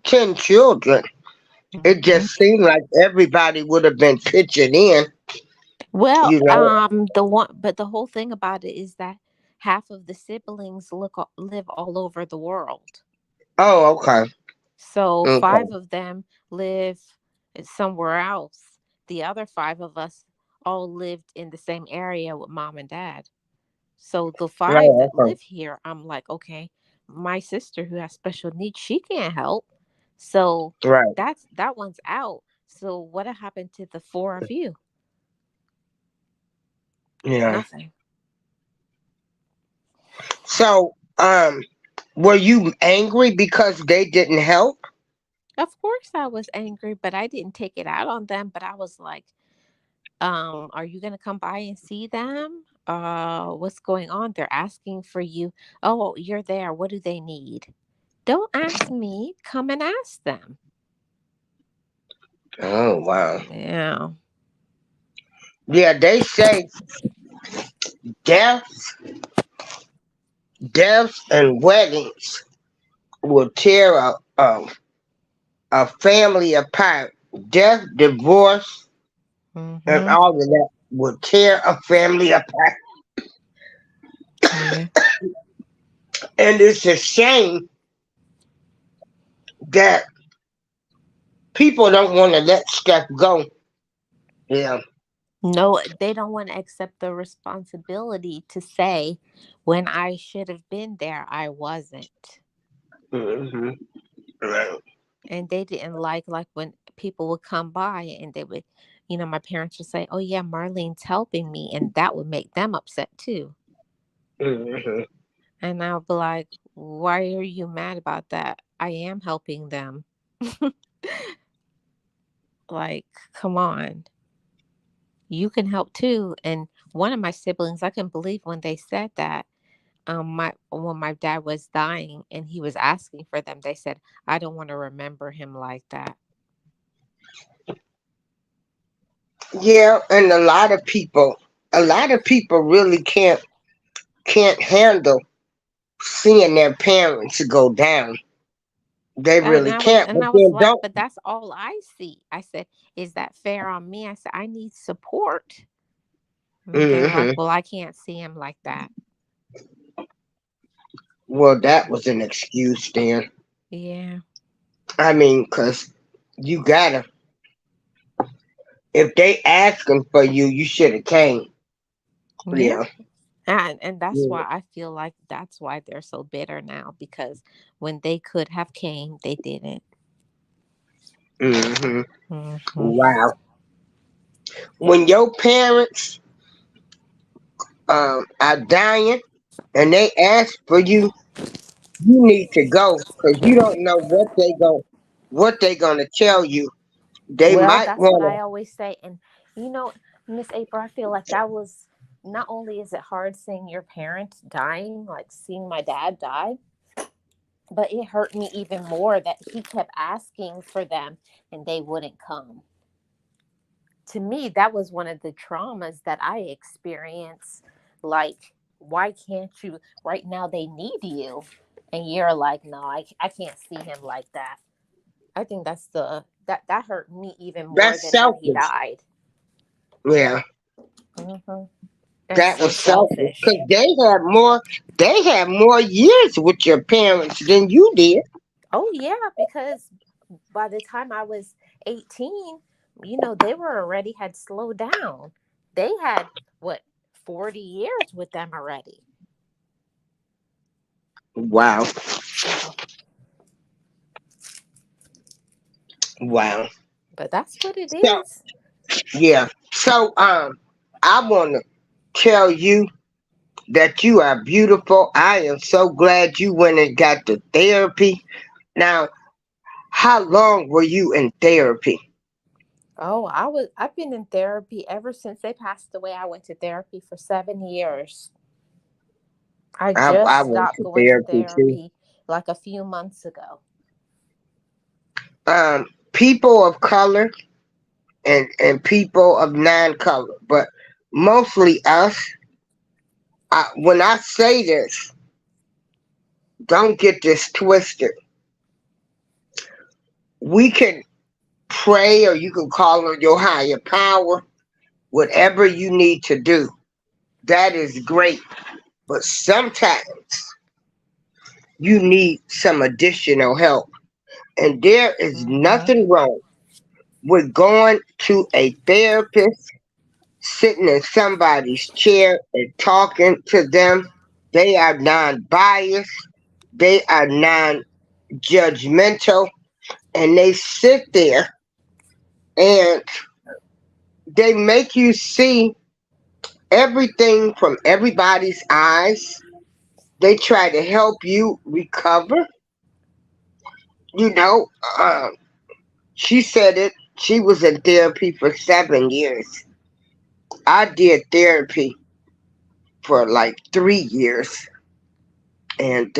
10 children, it Hmm. just seemed like everybody would have been pitching in. Well, You know. the whole thing about it is that half of the siblings live all over the world. Oh, okay. So Okay. five of them live somewhere else. The other five of us all lived in the same area with mom and dad. So the five Oh, that okay. live here, I'm like, okay, my sister who has special needs, she can't help. So Right. that one's out. So what happened to the four of you? Yeah. Nothing. So, were you angry because they didn't help? Of course I was angry, but I didn't take it out on them. But I was like, are you gonna come by and see them? What's going on? They're asking for you. Oh, you're there. What do they need? Don't ask me. Come and ask them. Oh, wow. Yeah. Yeah, they say deaths, deaths and weddings will tear a family apart. Death, divorce, and Mm-hmm. all of that will tear a family apart. Yeah. And it's a shame that people don't want to let stuff go. Yeah. No, they don't want to accept the responsibility to say, when I should have been there, I wasn't. Hmm. Right. And they didn't like when people would come by and they would, my parents would say, oh yeah, Marlene's helping me, and that would make them upset too. Hmm. And I'll be like, why are you mad about that? I am helping them. Like, come on, you can help too. And one of my siblings, I couldn't believe when they said that. My When my dad was dying and he was asking for them, they said, I don't want to remember him like that. Yeah, and a lot of people really can't handle seeing their parents go down. They And really I was can't. and But I was then like, don't. but that's all I see. I said, is that fair on me? I said, I need support. And they're like, Hmm. well, I can't see him like that. Well, that was an excuse then. Yeah. I mean, cause you gotta. If they asking for you, you should have came. Yeah. Yeah. And that's Yeah. why I feel like that's why they're so bitter now, because when they could have came, they didn't. Hmm. Hmm. Wow. When your parents are dying and they ask for you, you need to go because you don't know what they gonna tell you. They Well, might that's what want I always say. And you know, Miss April, I feel like that was, not only is it hard seeing your parents dying, like seeing my dad die, but it hurt me even more that he kept asking for them and they wouldn't come. To me, that was one of the traumas that I experienced. Like, why can't you? Right now, they need you. And you're like, no, I can't see him like that. I think that hurt me even to. more That's than when he selfish. died. Yeah, Hmm. That's that so was selfish selfish. because they had more years with your parents than you did. Oh yeah, because by the time I was 18, they were already had slowed down. They had what, 40 years with them already. Wow, So, wow. but that's what it So is. yeah, so I want to tell you that you are beautiful. I am so glad you went and got the therapy. Now, how long were you in therapy? Oh, I've been in therapy ever since they passed away. I went to therapy for 7 years. I I just went stopped to going to therapy too. therapy like a few months ago. People of color and people of non-color, but mostly us. When I say this, don't get this twisted. We can pray, or you can call on your higher power, whatever you need to do. That is great, but sometimes you need some additional help, and there is Hmm. nothing wrong with going to a therapist, sitting in somebody's chair and talking to them. They are non biased, they are non judgmental, and they sit there and they make you see everything from everybody's eyes. They try to help you recover. You know, uh, she said it. She was in therapy for 7 years. I did therapy for like 3 years. And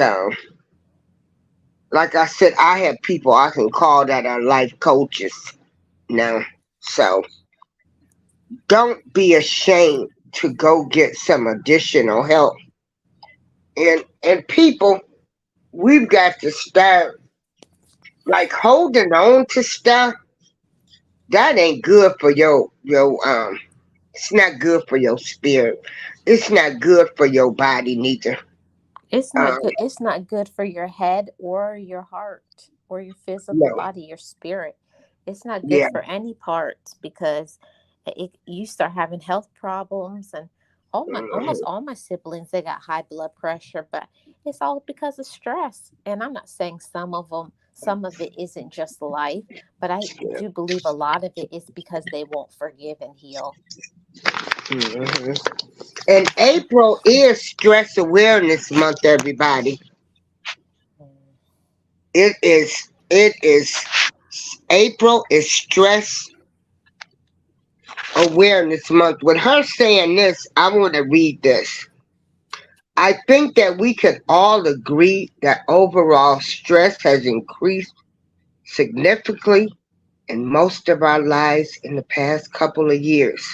like I said, I have people I can call that are life coaches now. So don't be ashamed to go get some additional help. And people, we've got to start like holding on to stuff that ain't good for your. It's not good for your spirit. It's not good for your body neither. It's Um, not good. It's not good for your head or your heart or your physical no, body, your spirit. It's not good yeah, for any parts because you start having health problems. And almost mhm, all my siblings, they got high blood pressure, but it's all because of stress. And I'm not saying some of it isn't just life, but I yeah, do believe a lot of it is because they won't forgive and heal. mhm. And April is Stress Awareness Month, everybody. It is April is Stress Awareness Month. With her saying this, I want to read this. I think that we can all agree that overall stress has increased significantly in most of our lives in the past couple of years.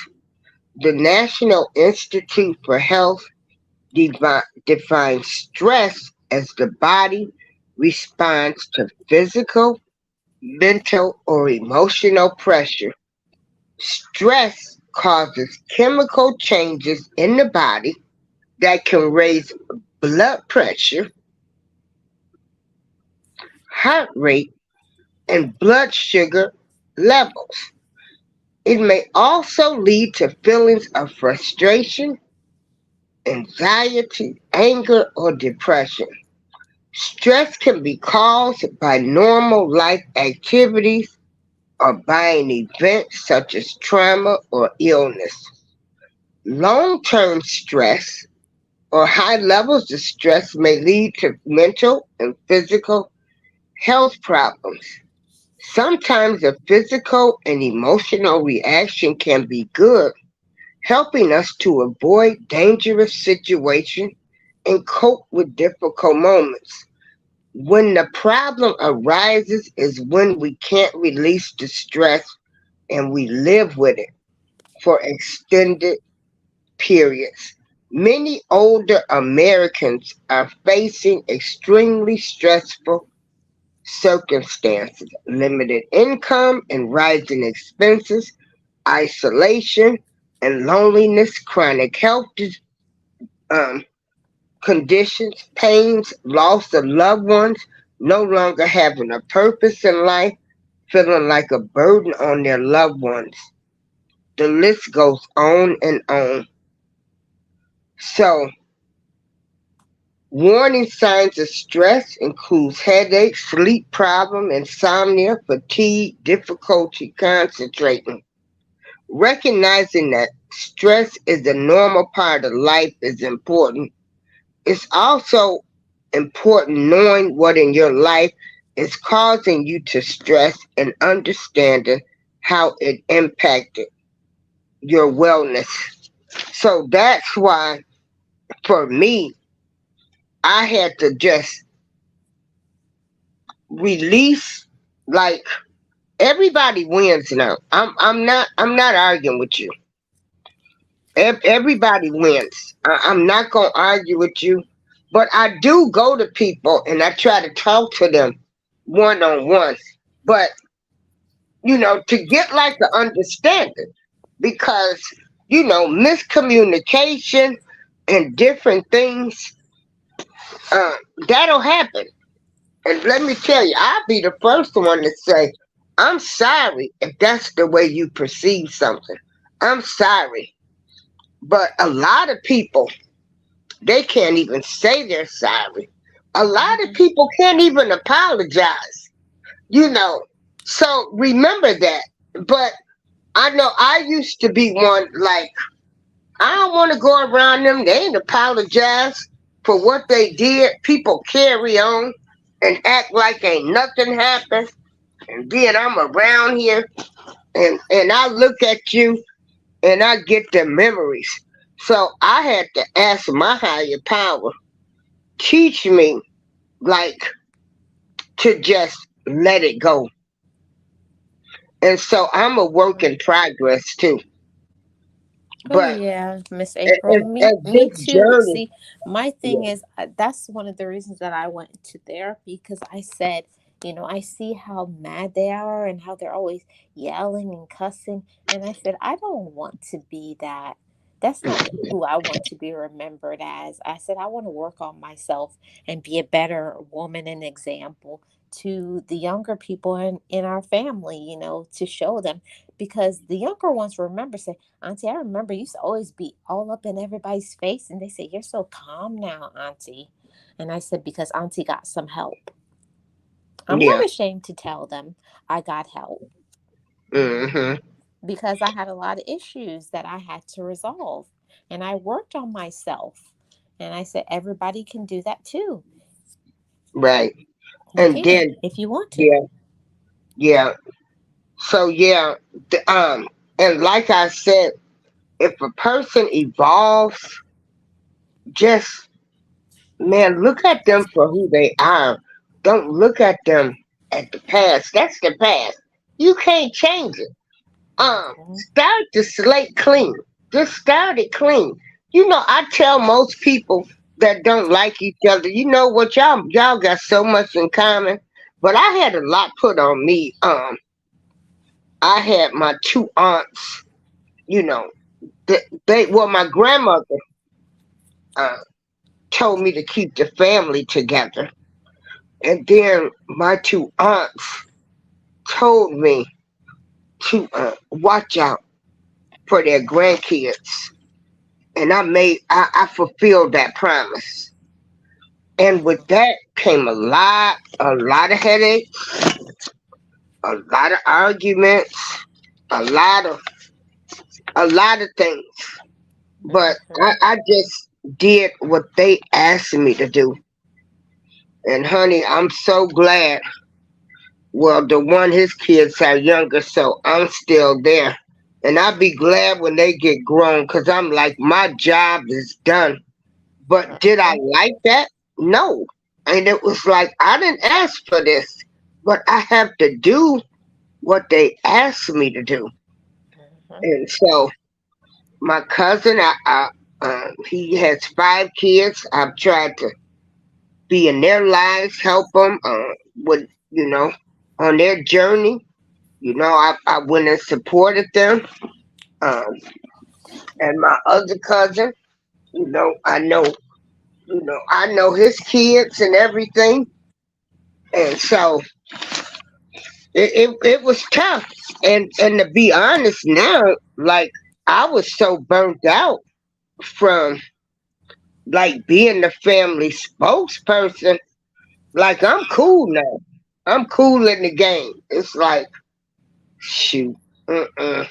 The National Institute for Health defines stress as the body responds to physical, mental, or emotional pressure. Stress causes chemical changes in the body that can raise blood pressure, heart rate, and blood sugar levels. It may also lead to feelings of frustration, anxiety, anger, or depression. Stress can be caused by normal life activities or by an event such as trauma or illness. Long term stress or high levels of stress may lead to mental and physical health problems. Sometimes a physical and emotional reaction can be good, helping us to avoid dangerous situations and cope with difficult moments. When the problem arises is when we can't release the stress and we live with it for extended periods. Many older Americans are facing extremely stressful circumstances, limited income and rising expenses, isolation and loneliness, chronic health um, conditions, pains, loss of loved ones, no longer having a purpose in life, feeling like a burden on their loved ones. The list goes on and on. So, warning signs of stress includes headaches, sleep problem, insomnia, fatigue, difficulty concentrating. Recognizing that stress is a normal part of life is important. It's also important knowing what in your life is causing you to stress and understanding how it impacted your wellness. So that's why, for me, I had to just release. Like, everybody wins now. I'm not arguing with you. Everybody wins. I'm not gonna argue with you, but I do go to people and I try to talk to them one on one. But to get like the understanding, because miscommunication and different things, uh, that'll happen. And let me tell you, I'll be the first one to say, I'm sorry if that's the way you perceive something. I'm sorry. But a lot of people, they can't even say they're sorry. A lot of Mhm. people can't even apologize, you know. So remember that. But I know I used to be one, like, I don't want to go around them. They ain't apologize for what they did. People carry on and act like ain't nothing happened. And then I'm around here and I look at you and I get the memories. So I had to ask my higher power, teach me, like, to just let it go. And so I'm a work in progress too. Oh But yeah, Miss as, April. Me, as me this too. journey, See, my thing yeah, is that's one of the reasons that I went to therapy because I said, I see how mad they are and how they're always yelling and cussing, and I said I don't want to be that. That's not who I want to be remembered as. I said I want to work on myself and be a better woman and example to the younger people in our family, to show them because the younger ones remember say, Auntie, I remember you used to always be all up in everybody's face. And they say, You're so calm now, Auntie. And I said, Because Auntie got some help. I'm yeah, not ashamed to tell them I got help hmm, because I had a lot of issues that I had to resolve. And I worked on myself. And I said, Everybody can do that too. right. You And can then, if you want to. yeah, yeah. So yeah, and like I said, if a person evolves, just, man, look at them for who they are. Don't look at them at the past. That's the past. You can't change it. Mhm. Start the slate clean. Just start it clean. I tell most people that don't like each other, you know what, y'all got so much in common. But I had a lot put on me. I had my two aunts, you know, well, my grandmother uh, told me to keep the family together. And then my two aunts told me to watch out for their grandkids. And I fulfilled that promise. And with that came a lot of headaches, a lot of arguments, a lot of, things. But Mhm. I just did what they asked me to do. And honey, I'm so glad Well, the one his kids are younger, so I'm still there. And I'll be glad when they get grown because I'm like, my job is done. But did I Mhm, like that? No. And it was like, I didn't ask for this, but I have to do what they asked me to do. mhm, And so my cousin, he has 5 kids. I've tried to be in their lives, help them with, on their journey. I went and supported them. Um, and my other cousin, I know his kids and everything. And so it was tough. And to be honest now, like I was so burnt out from like being the family spokesperson. Like I'm cool now. I'm cool in the game. It's like shoot. Mm-mm.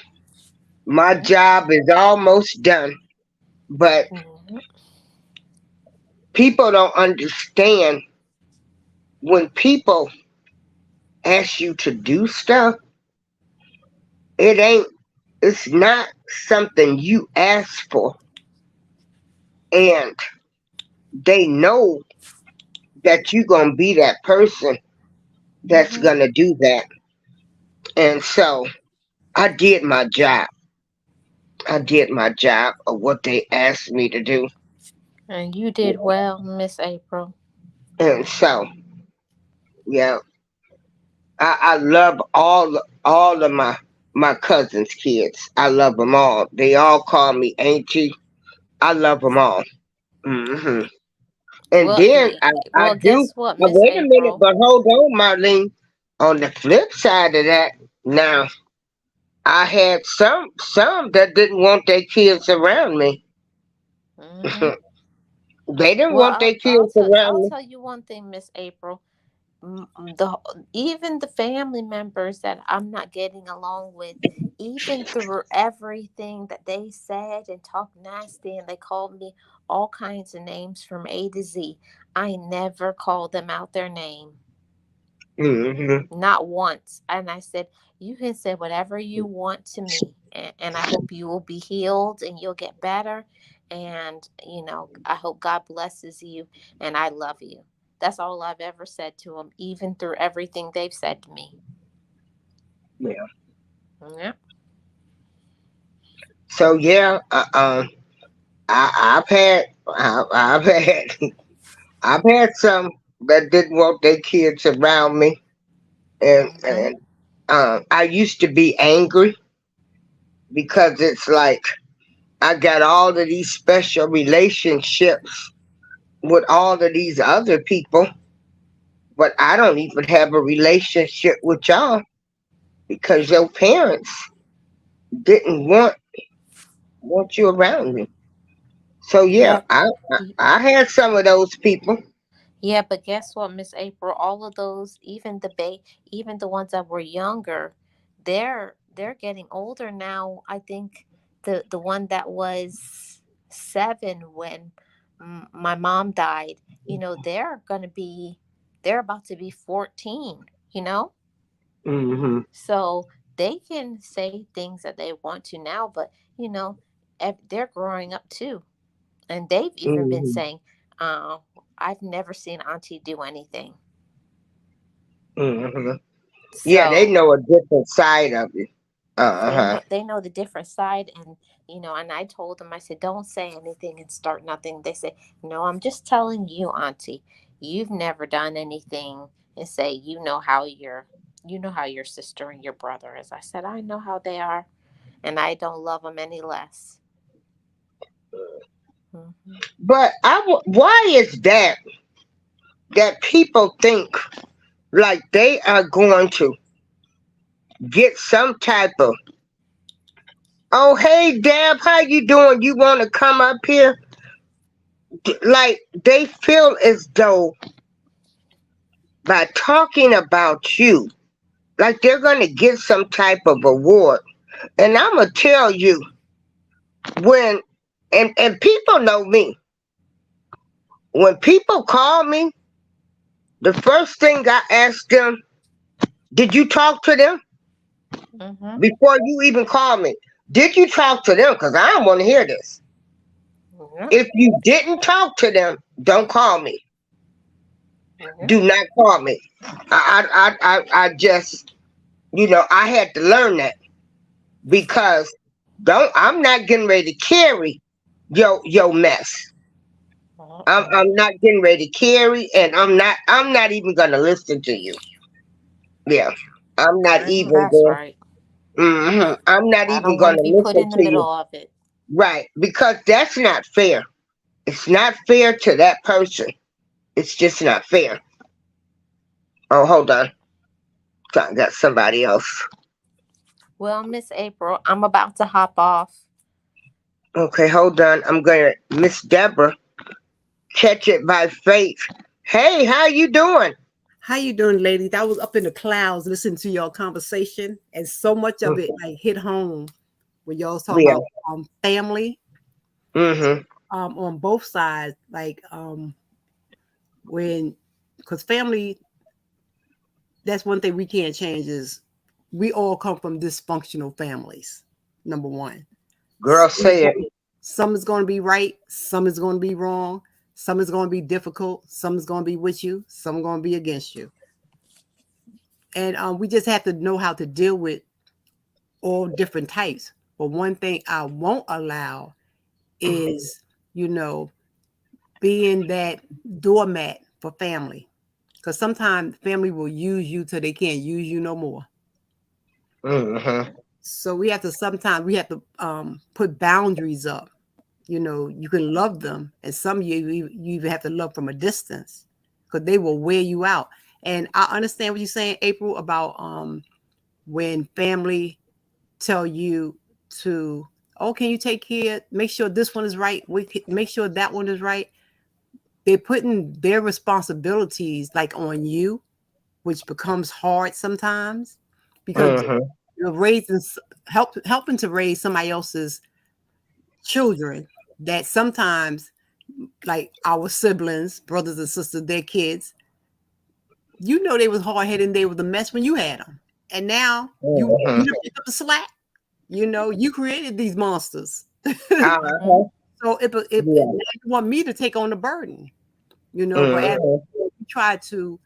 My mhm, job is almost done. But mhm, people don't understand when people ask you to do stuff, it ain't it's not something you ask for. And they know that you're gonna be that person that's mhm. gonna do that. And so I did my job. I did my job of what they asked me to do. And you did well, Miss April. And so, yeah, I love all of my cousins' kids. I love them all. They all call me auntie. I love them all. And Well, then I do. guess what, Now, Miss wait a minute, April? but hold on, Marlene. On the flip side of that, now I had some that didn't want their kids around me. Hmm. They didn't Well, want their kids I'll around me. tell you one thing, Miss April. The even the family members that I'm not getting along with, even through everything that they said and talked nasty, and they called me all kinds of names from A to Z. I never called them out their name. Hmm. Not once. And I said, you can say whatever you want to me. And I hope you will be healed and you'll get better. And, I hope God blesses you and I love you. That's all I've ever said to them, even through everything they've said to me. Yeah. Yeah. So yeah, I've had I've had some that didn't want their kids around me, and Mm-hmm. and I used to be angry because it's like I got all of these special relationships with all of these other people, but I don't even have a relationship with y'all because your parents didn't want you around me. So yeah, Yeah. I had some of those people. Yeah, but guess what, Miss April? All of those, even the ones that were younger, they're getting older now. I think the one that was 7 when my mom died, they're about to be 14. You know, Hmm. so they can say things that they want to now, but they're growing up too, and they've even been Hmm. saying, uh, I've never seen Auntie do anything. Hmm. Yeah, they So know a different side of it. they Uh-huh. know the different side, and and I told them, I said, don't say anything and start nothing. They said, no, I'm just telling you, Auntie, you've never done anything, and say, you know how your sister and your brother is. I said, I know how they are, and I don't love them any less. Hmm. But why is that people think like they are going to get some type of, oh hey Deb, how you doing? You want to come up here? Like they feel as though by talking about you, like they're going to get some type of award. And I'm gonna tell you when, and people know me. When people call me, the first thing I ask them, Did you talk to them Mm-hmm. before you even called me? Did you talk to them? Because I don't want to hear this. Mm-hmm. If you didn't talk to them, don't call me. Mm-hmm. Do not call me. I just, I had to learn that because I'm not getting ready to carry your mess. I'm not getting ready to carry, and I'm not even gonna listen to you. Yeah, I'm not even That's going. right. I'm not I even don't want gonna to be put listen in the to you. middle of it. Right, because that's not fair. It's not fair to that person. It's just not fair. Oh, hold on. I got somebody else. Well, Miss April, I'm about to hop off. Okay, hold on. I'm gonna Miss Deborah. Catch it by faith. Hey, how you doing? How you doing, ladies? I was up in the clouds listening to your conversation, and so much of it like hit home when y'all was talking Yeah. about family Mm-hmm. on both sides. Like when, because family, that's one thing we can't change is we all come from dysfunctional families. Number one, Girl, say it. some is going to be right, some is going to be wrong, some is going to be difficult, some is going to be with you, some are going to be against you, and we just have to know how to deal with all different types. But one thing I won't allow is, you know, being that doormat for family. Because sometimes family will use you till they can't use you no more. Mm-hmm. So we have to put boundaries up. You know, you can love them, and some you even have to love from a distance because they will wear you out. And I understand what you're saying, April, about when family tell you to, oh, can you take care, make sure this one is right, make sure that one is right. They're putting their responsibilities like on you, which becomes hard sometimes because Mm-hmm. you're raising helping to raise somebody else's children that sometimes, like our siblings, brothers and sisters, their kids, they was hard-headed and they were the mess when you had them, and now you Mm-hmm. pick up the slack. You created these monsters. Uh-huh. So Yeah. now you want me to take on the burden, but as Mm-hmm. we try to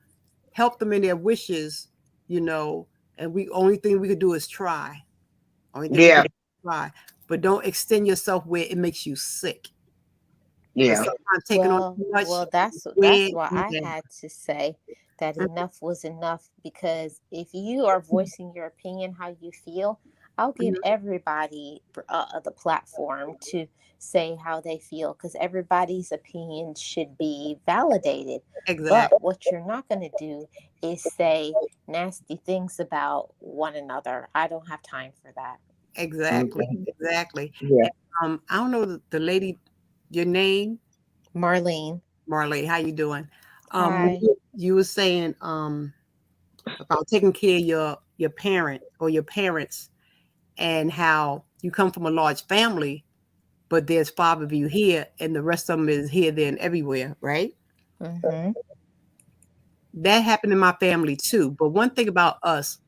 help them in their wishes, and we only thing we could do is try. Only thing we Yeah. could do is try. But don't extend yourself where it makes you sick. Because Yeah. sometimes taking on Well, too much, well, that's when why I had to say that enough was enough, because if you are voicing your opinion how you feel, I'll give everybody the platform to say how they feel, because everybody's opinion should be validated. exactly, But what you're not going to do is say nasty things about one another. I don't have time for that. exactly, Mhm. exactly. Yeah. And, I don't know the lady, your name, Marlene, Marley. How you doing? When hi. you were saying about taking care of your parent or your parents, and how you come from a large family, but there's five of you here, and the rest of them is here, there, and everywhere, right? Mm-hmm. That happened in my family too. But one thing about us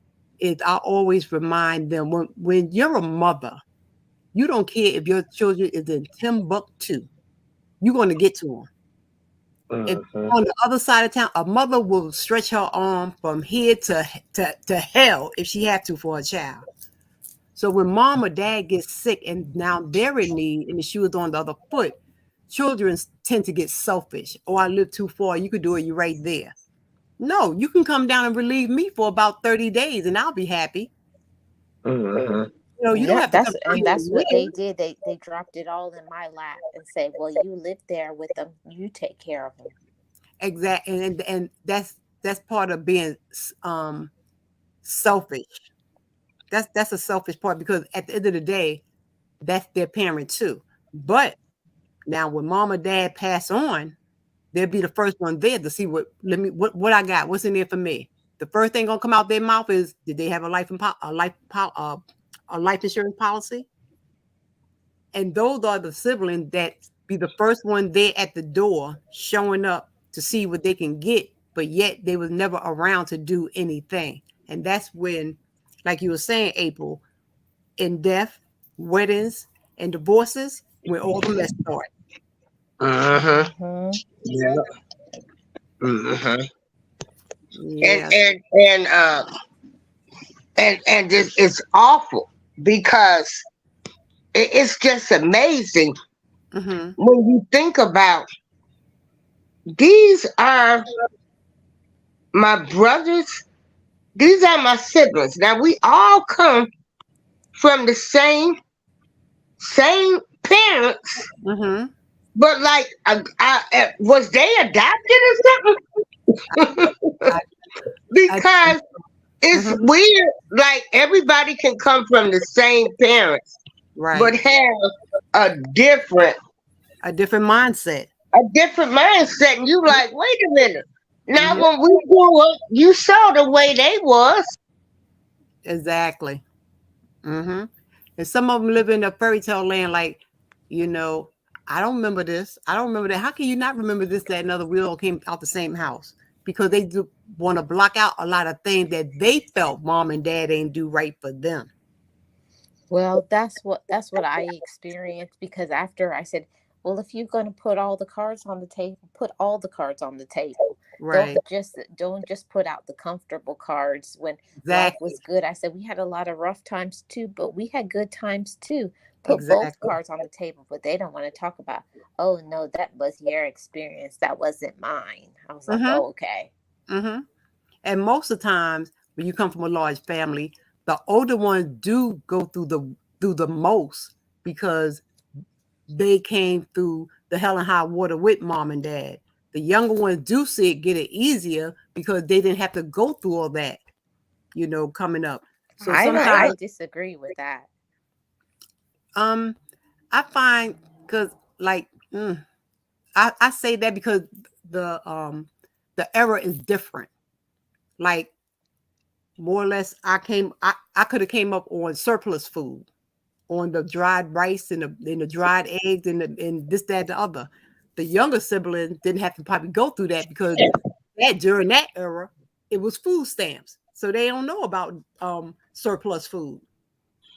is I always remind them when you're a mother, you don't care if your children is in Timbuktu, you're going to get to them. If Mm-hmm. on the other side of town, a mother will stretch her arm from here to hell if she had to for a child. So when mom or dad gets sick and now they're in need and the shoe is on the other foot, children tend to get selfish. Oh, I live too far. You could do it. You're right there. No, you can come down and relieve me for about 30 days and I'll be happy. Mm-hmm. You don't Yep, have to come down and here that's and what they live. did. They dropped it all in my lap and said, "Well, you live there with them. You take care of them." Exactly. And that's part of being um selfish. That's a selfish part because at the end of the day, that's their parent too. But now when mom or dad pass on, they'll be the first one there to see what I got, what's in there for me. The first thing gonna come out their mouth is, did they have a a life insurance policy? And those are the siblings that be the first one there at the door, showing up to see what they can get, but yet they was never around to do anything. And that's when, like you were saying, April, in death, weddings, and divorces, when all the mess start. Uh-huh. Mhm. Yeah. Uh-huh. And Yeah. and and and this it's awful because it's just amazing Mm-hmm. when you think about these are my brothers, these are my siblings. Now we all come from the same parents, Mm-hmm. but like, was they adopted or something? I, I, Because it's mm-hmm. weird. Like everybody can come from the same parents, but Right. have a different A different mindset. mindset, and you like, wait a minute. Now, Mm-hmm. when we grew up, you saw the way they was. Exactly. Mm-hmm. And some of them live in a fairy tale land, like, you know, I don't remember this. I don't remember that. How can you not remember this, that, and other? We all came out the same house because they do want to block out a lot of things that they felt mom and dad ain't do right for them. Well, that's what I experienced because after I said, well, if you're going to put all the cards on the table, put all the cards on the table. Right. Don't just put out the comfortable cards when life Exactly. was good. I said we had a lot of rough times too, but we had good times too. Put both Exactly. cards on the table, but they don't want to talk about, oh no, that was your experience. That wasn't mine. I was like, Mm-hmm. oh, okay. Mm-hmm. And most of the times when you come from a large family, the older ones do go through the most because they came through the hell and high water with mom and dad. The younger ones do see it get it easier because they didn't have to go through all that, coming up. So I sometimes disagree with that. um I find because like I say that because the um the era is different. Like more or less I could have came up on surplus food, on the dried rice and the dried eggs and this, that, the other. The younger siblings didn't have to probably go through that because that during that era, it was food stamps. So they don't know about surplus food.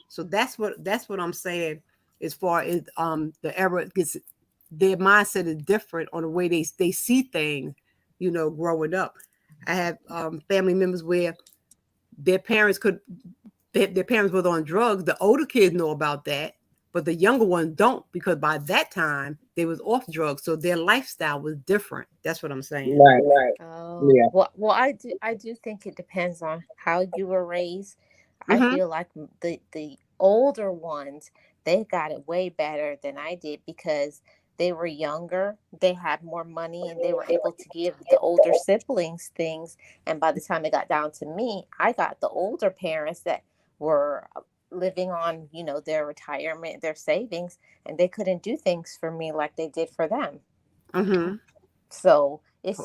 So that's what I'm saying as far as the era gets, their mindset is different on the way they see things, growing up. I have family members where their parents could their parents were on drugs. The older kids know about that, but the younger ones don't because by that time they was off drugs, so their lifestyle was different. That's what I'm saying. Right, right. Oh, Yeah. well, I do think it depends on how you were raised. I Mm-hmm. feel like the older ones, they got it way better than I did because they were younger, they had more money, and they were able to give the older siblings things. And by the time it got down to me, I got the older parents that were living on, their retirement, their savings, and they couldn't do things for me like they did for them. Mm-hmm. So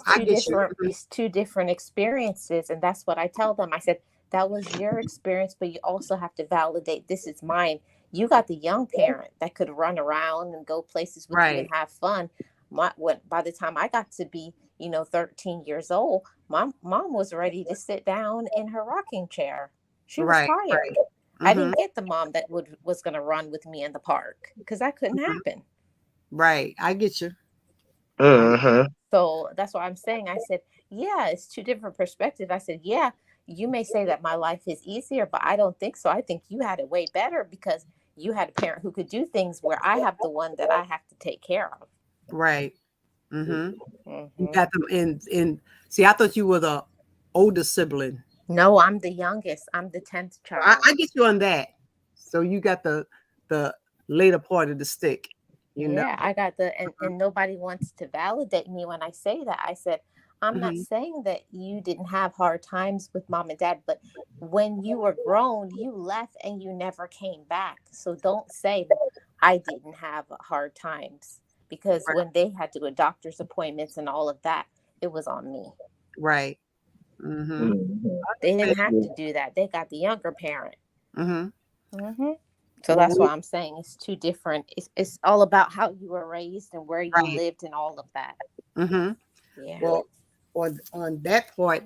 I get you. it's two different experiences, and that's what I tell them. I said that was your experience, but you also have to validate this is mine. You got the young parent that could run around and go places with you and Right, have fun. By the time I got to be 13 years old, my mom was ready to sit down in her rocking chair. She was right. tired. I Mm-hmm. didn't get the mom that was going to run with me in the park because that couldn't Mm-hmm. happen. Right. I get you. I Uh-huh. So that's what I'm saying. I said, yeah, it's two different perspectives. I said, yeah, you may say that my life is easier, but I don't think so. I think you had it way better because you had a parent who could do things where I have the one that I have to take care of. right. Mm-hmm. You Hmm. got them in. See, I thought you were the older sibling. No, I'm the youngest. I'm the 10th child. I get you on that. So you got the later part of the stick, you know. Yeah, I got and nobody wants to validate me when I say that. I said, I'm not Mm-hmm. saying that you didn't have hard times with mom and dad, but when you were grown, you left and you never came back. So don't say I didn't have hard times because Right. when they had to go to doctor's appointments and all of that, it was on me. Right. Mm-hmm. Mhm. They Understand. didn't have to do that. They got the younger parent. Mm-hmm. Hmm. So Well, that's why I'm saying it's two different. It's all about how you were raised and where you right. lived and all of that. Mm-hmm. Yeah. Well, on that part,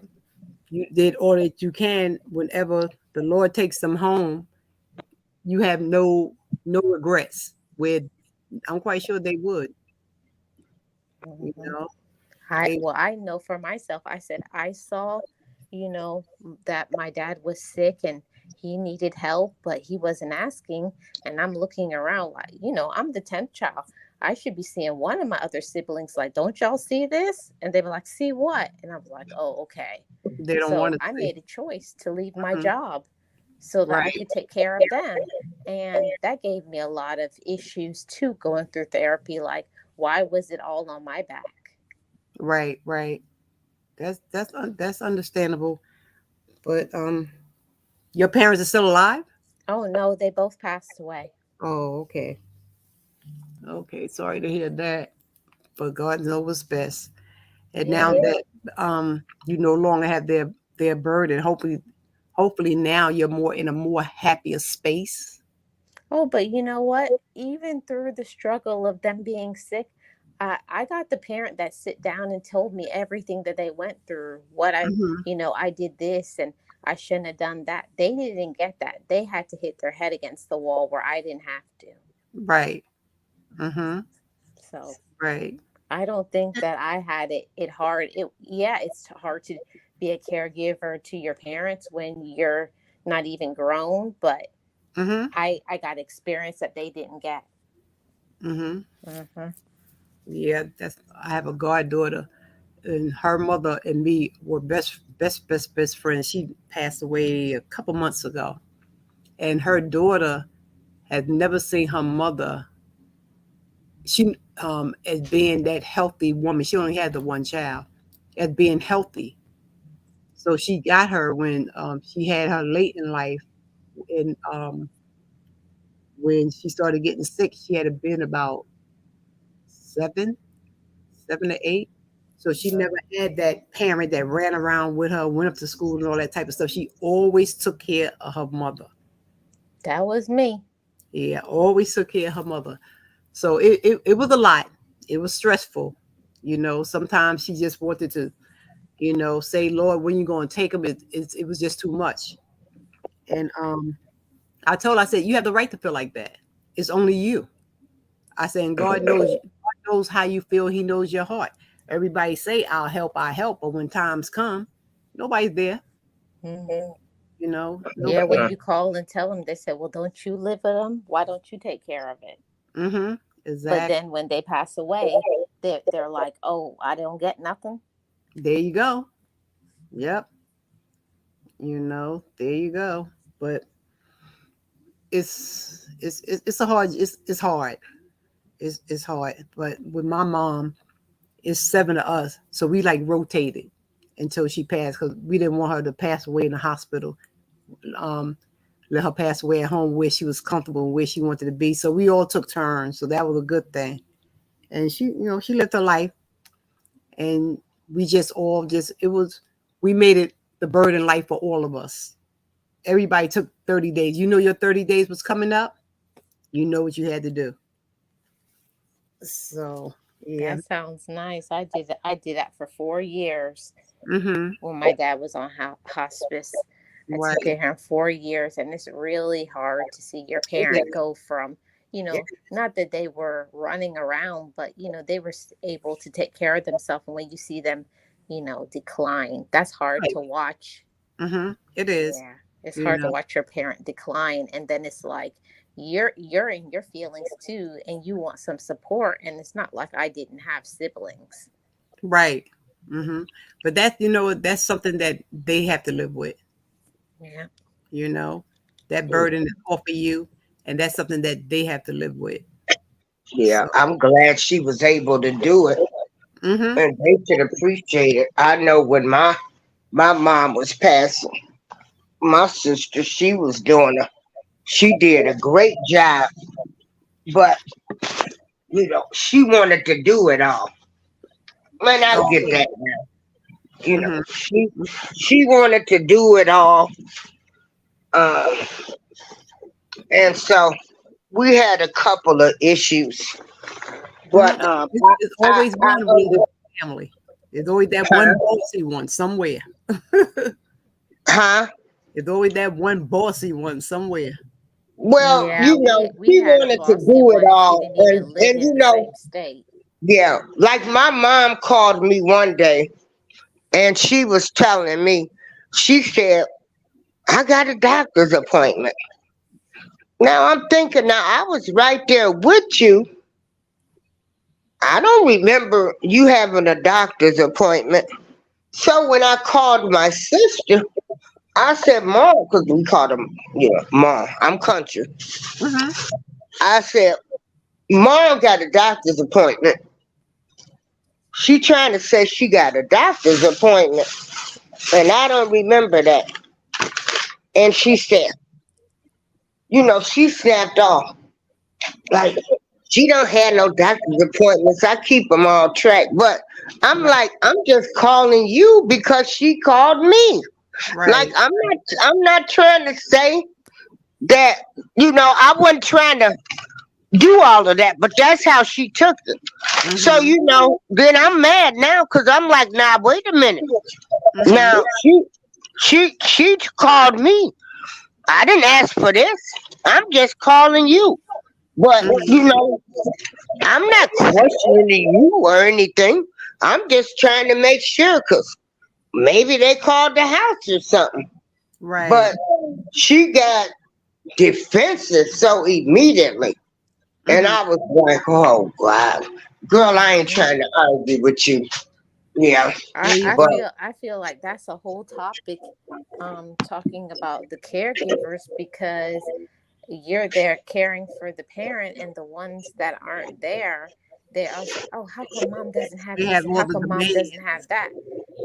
you did all that you can. Whenever the Lord takes them home, you have no regrets. Where I'm quite sure they would. You Mhm. know, I they well, I know for myself. I said I saw, that my dad was sick and he needed help, but he wasn't asking. And I'm looking around like, I'm the 10th child. I should be seeing one of my other siblings like, don't y'all see this? And they were like, see what? And I was like, oh, okay. they don't want So to I see. made a choice to leave my Mhm. job so that I Right, could take care of them. And that gave me a lot of issues too, going through therapy. Like, why was it all on my back? right, right. That's understandable. But your parents are still alive? Oh no, they both passed away. Oh, okay. Okay, sorry to hear that. But God knows what's best. And Yeah. now that you no longer have their burden, hopefully now you're more in a more happier space. Oh, but you know what? Even through the struggle of them being sick, I got the parent that sit down and told me everything that they went through. Hmm. I did this and I shouldn't have done that. They didn't get that. They had to hit their head against the wall where I didn't have to. Right. Hmm. So Right. I don't think that I had it hard. It's hard to be a caregiver to your parents when you're not even grown, but Hmm. I got experience that they didn't get. Hmm. Hmm. Yeah, that's I have a goddaughter, and her mother and me were best friends. She passed away a couple months ago, and her daughter had never seen her mother. She as being that healthy woman. She only had the one child, as being healthy. So she got her when she had her late in life, and when she started getting sick, she had been about seven, 7 to 8. So she never had that parent that ran around with her, went up to school and all that type of stuff. She always took care of her mother. That was me. Yeah, always took care of her mother. So it was a lot. It was stressful. Sometimes she just wanted to, say, Lord, when you going to take them? It was just too much. And I told her, I said, you have the right to feel like that. It's only you. I said, and God knows how you feel. He knows your heart. Everybody say, I'll help. But when times come, nobody's there. Hmm. Yeah, Nobody. when you call and tell them, they say, well, don't you live with them? Why don't you take care of it? Mm-hmm. But Exactly. then when they pass away, they're like, oh, I don't get nothing. There you go. Yep. There you go. But it's a hard it's hard. It's hard. But with my mom, it's 7 of us, so we like rotated until she passed because we didn't want her to pass away in the hospital. Um, Let her pass away at home where she was comfortable and where she wanted to be. So we all took turns. So that was a good thing. And she lived her life, and we just all just it was we made it the burden life for all of us. Everybody took 30 days. Your 30 days was coming up. You know what you had to do. So yeah. That sounds nice. I did that for 4 years Mm-hmm. when my dad was on hospice. I took Right. care of him 4 years, and it's really hard to see your Yeah. parent go from, not that they were running around, but they were able to take care of themselves. And when you see them, decline, that's hard Right. to watch. Mm-hmm. It is. Yeah, it's You hard to know. watch your parent decline, and then it's like you're in your feelings too, and you want some support, and it's not like I didn't have siblings. Right. Mm-hmm. But that's something that they have to live with. Yeah. You know, that burden is off of you, and that's something that they have to live with. Yeah, So, I'm glad she was able to do it, mm-hmm. and they should appreciate it. I know when my mom was passing, my sister, she did a great job, but she wanted to do it all. Man, I Oh, get yeah. that now. Mm-hmm. She wanted to do it all, um, and so we had a couple of issues. Mm-hmm. But It's always I one with the family. There's always that one bossy one somewhere. Huh? There's always that one bossy one somewhere. Well, Yeah, we she had a wanted to bossy do it one, and she all, didn't even live and in the same state. yeah, like my mom called me one day, and she was telling me, she said, "I got a doctor's appointment." Now I'm thinking, now I was right there with you. I don't remember you having a doctor's appointment. So when I called my sister, I said, "Mom," because we called him, Mom. I'm country. Mm-hmm. I said, "Mom got a doctor's appointment." She trying to say she got a doctor's appointment, and I don't remember that. And she said, she snapped off. Like, she don't have no doctor's appointments. I keep them all track. But I'm Right. like, I'm just calling you because she called me. Like, Right. I'm not trying to say that, I wasn't trying to do all of that, but that's how she took it. So, Mm-hmm. then I'm mad now because I'm like, nah, wait a minute. Mm-hmm. Now she called me. I didn't ask for this. I'm just calling you. But Mm-hmm. I'm not questioning you or anything. I'm just trying to make sure because maybe they called the house or something. Right. But she got defensive so immediately. And Mm-hmm. I was like, oh God. Girl, I ain't Yeah. trying to argue with you. Yeah. There you I But go. feel I feel like that's a whole topic, talking about the caregivers, because you're there caring for the parent, and the ones that aren't there, they are say, "Oh, how come mom doesn't have They this, have and all how the come mom demands. doesn't have that?"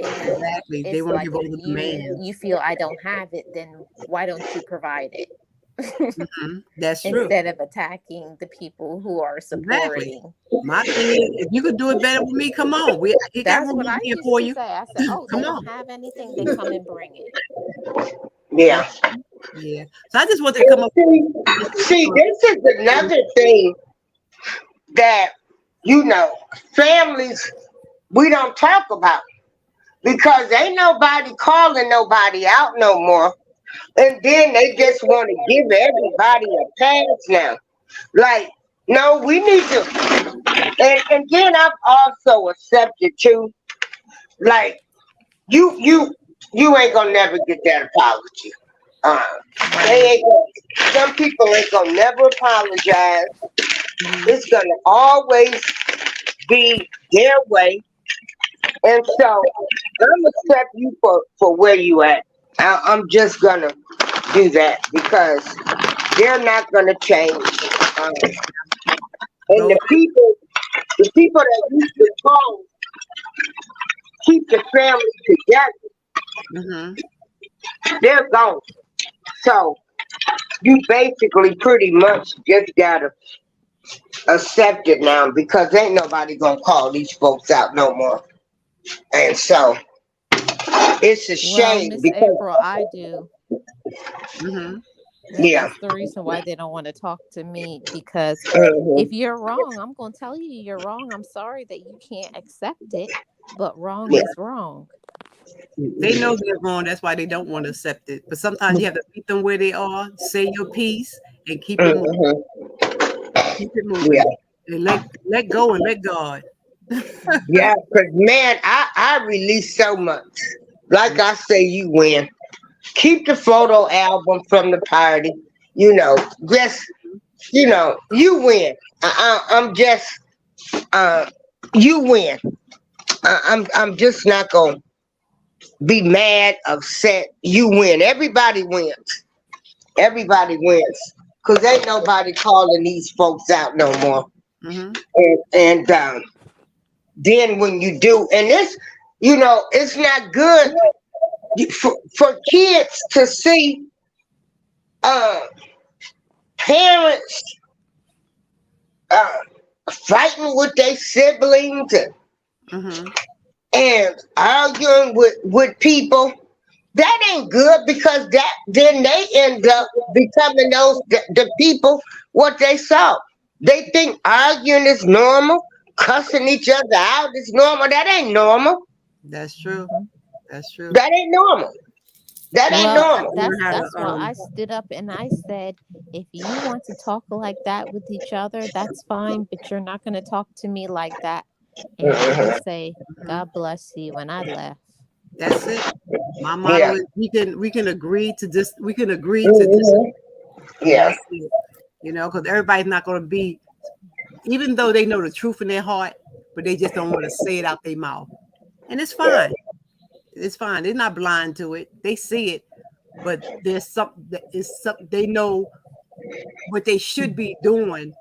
And Exactly. They it's want to like, give all if the demands. you feel I don't have it, then why don't you provide it? Mm-hmm. That's true. Instead of attacking the people who are Exactly. supporting. My thing is, if you could do it better with me, come on. We got That's room what over I here used for to you. say. I said, "Oh, they Come don't on. have anything, then come and bring it." yeah. Mm-hmm. Yeah. So I just wanted to come And up see, with this is another thing that, families we don't talk about because ain't nobody calling nobody out no more. And then they just want to give everybody a pass now. Like, no, we need to. And then I've also accepted too. Like, you you you ain't gonna never get that apology. Uh, they right. ain't. Some people ain't gonna never apologize. Mm-hmm. It's gonna always be their way. And so I'm accept you for where you at. I'm just gonna do that because they're not gonna change. Um, and Those. the people that used to talk, keep the family together, Mm-hmm. they're gone. So you basically pretty much just gotta accept it now because ain't nobody gonna call these folks out no more. And so it's a Well, shame Miss because April, I do. Mm-hmm. And yeah. that's the reason why they don't want to talk to me, because if Mhm. you're wrong, I'm going to tell you you're wrong. I'm sorry that you can't accept it, but wrong Yeah. is wrong. They know they're wrong. That's why they don't want to accept it. But sometimes you have to meet them where they are, say your piece, and keep it moving. Mhm. Keep it Yeah. moving. And let go and let God. Yeah. Cause man, I release so much. Like I say, you win. Keep the photo album from the party. Just you win. I'm just you win. I'm just not gonna be mad, upset. You win. Everybody wins. Everybody wins. Cause ain't nobody calling these folks out no more. Mm-hmm. And then when you do, and it's not good for kids to see uh, parents uh, fighting with their siblings Mm-hmm. and arguing with people. That ain't good because that then they end up becoming the people what they saw. They think arguing is normal, cussing each other out is normal. That ain't normal. That's true. Hmm. That's true. That ain't normal. That ain't Well, normal. Learn how to that's why I stood up and I said, if you want to talk like that with each other, that's fine, but you're not going to talk to me like that. And I just say, God bless you, and I left. That's it. My motto Yeah. is we can agree to this. We can agree to this. Mhm. And Yeah. that's it. You know, because everybody's not going to be, even though they know the truth in their heart, but they just don't want to say it out their mouth. And it's Yeah. fine. It's fine. They're not blind to it. They see it, but there's something that is something they know what they should be doing,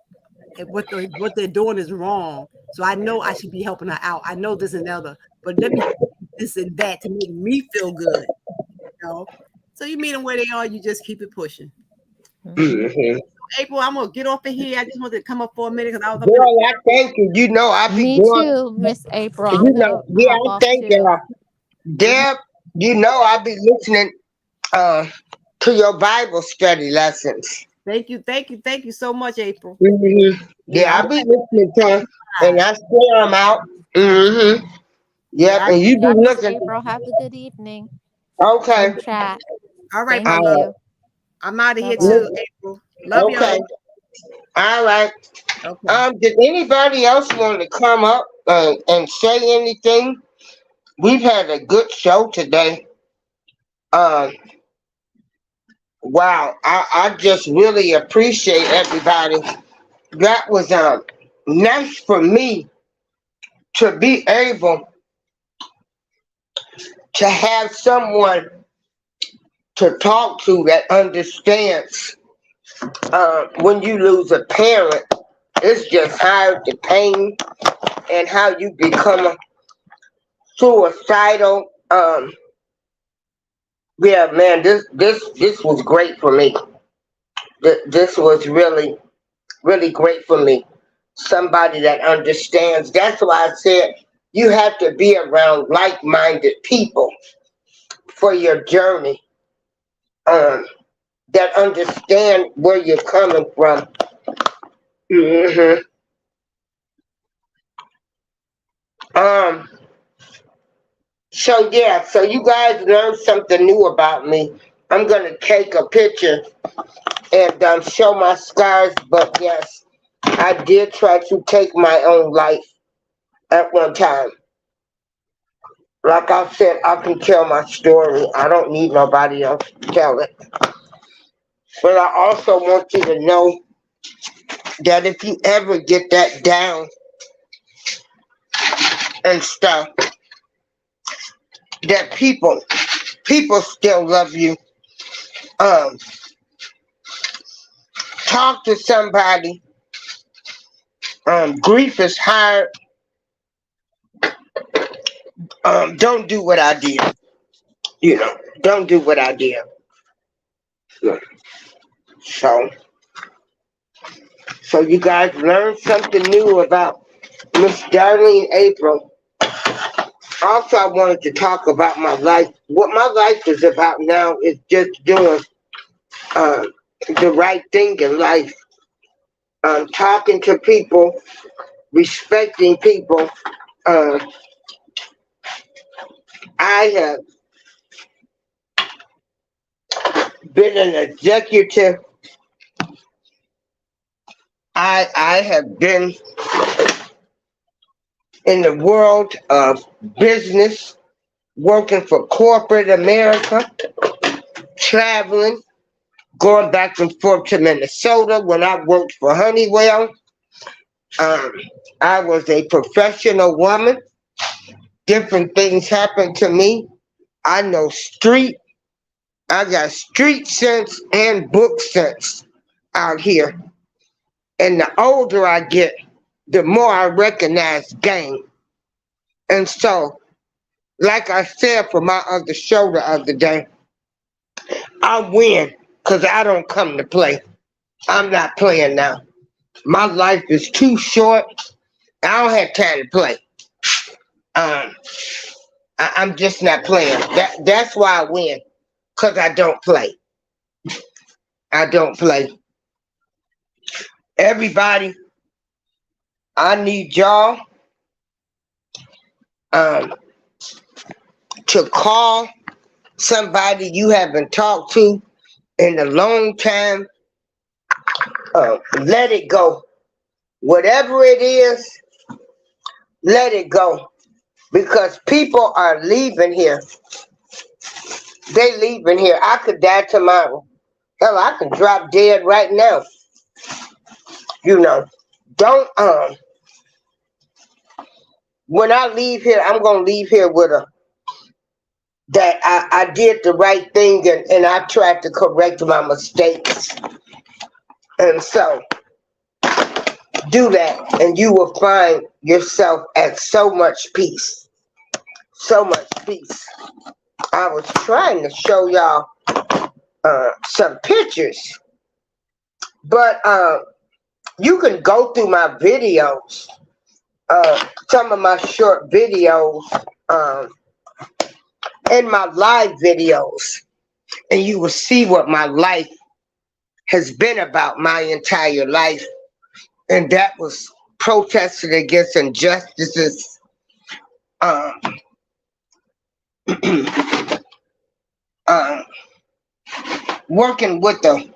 and what they're doing is wrong. So I know I should be helping her out. I know this and the other, but let me do this and that to make me feel good. You know? So you meet them where they are. You just keep it pushing. Hmm. Mhm. April, I'm gonna get off of here. I just wanted to come up for a minute because I was up in Girl, I thank you. You know, I be Me going, too, Miss April. I'm you going know, to yeah, hop I off thank too. you. Deb, you know, I be listening uh, to your Bible study lessons. thank you so much, April. You know, Yeah, I'm I be listening to them and glad. I share them out. Yep, Yeah. and you be Yeah, Miss looking. April, have a good evening Okay. and chat. All right, my Thank love. you. I'm out of Bye here bye. too, Look- April. Love Okay. y'all. All right. Okay. Did anybody else want to come up and say anything? We've had a good show today. Um, wow, I just really appreciate everybody. That was nice for me to be able to have someone to talk to that understands when you lose a parent. It's just how the pain and how you become suicidal. Yeah, man, this was great for me. This was really great for me. Somebody that understands. That's why I said you have to be around like-minded people for your journey. Um, that understand where you're coming from. hmm Um. So yeah. So you guys learned something new about me. I'm gonna take a picture and show my scars. But yes, I did try to take my own life at one time. Like I said, I can tell my story. I don't need nobody else to tell it. But I also want you to know that if you ever get that down and stuff, that people still love you. Um, talk to somebody. Grief is hard. Don't do what I did. You know, don't do what I did. So, so you guys learned something new about Miss Darlene April. Also, I wanted to talk about my life. What my life is about now is just doing uh, the right thing in life. Talking to people, respecting people. Uh, I have been an executive. I have been in the world of business, working for corporate America, traveling, going back and forth to Minnesota when I worked for Honeywell. Um, I was a professional woman. Different things happened to me. I know street. I got street sense and book sense out here. And the older I get, the more I recognize game. And so, like I said for my other show the other day, I win because I don't come to play. I'm not playing now. My life is too short. I don't have time to play. Um, I'm just not playing. That's why I win because I don't play. I don't play. Everybody, I need y'all um, to call somebody you haven't talked to in a long time, let it go. Whatever it is, let it go. Because people are leaving here. They leaving here. I could die tomorrow. Hell, I could drop dead right now. You know, don't when I leave here, I'm gonna leave here with a that I did the right thing, and I tried to correct my mistakes. And so do that and you will find yourself at so much peace. So much peace. I was trying to show y'all some pictures, but you can go through my videos, some of my short videos, and my live videos, and you will see what my life has been about my entire life. And that was protesting against injustices, um, um, working with the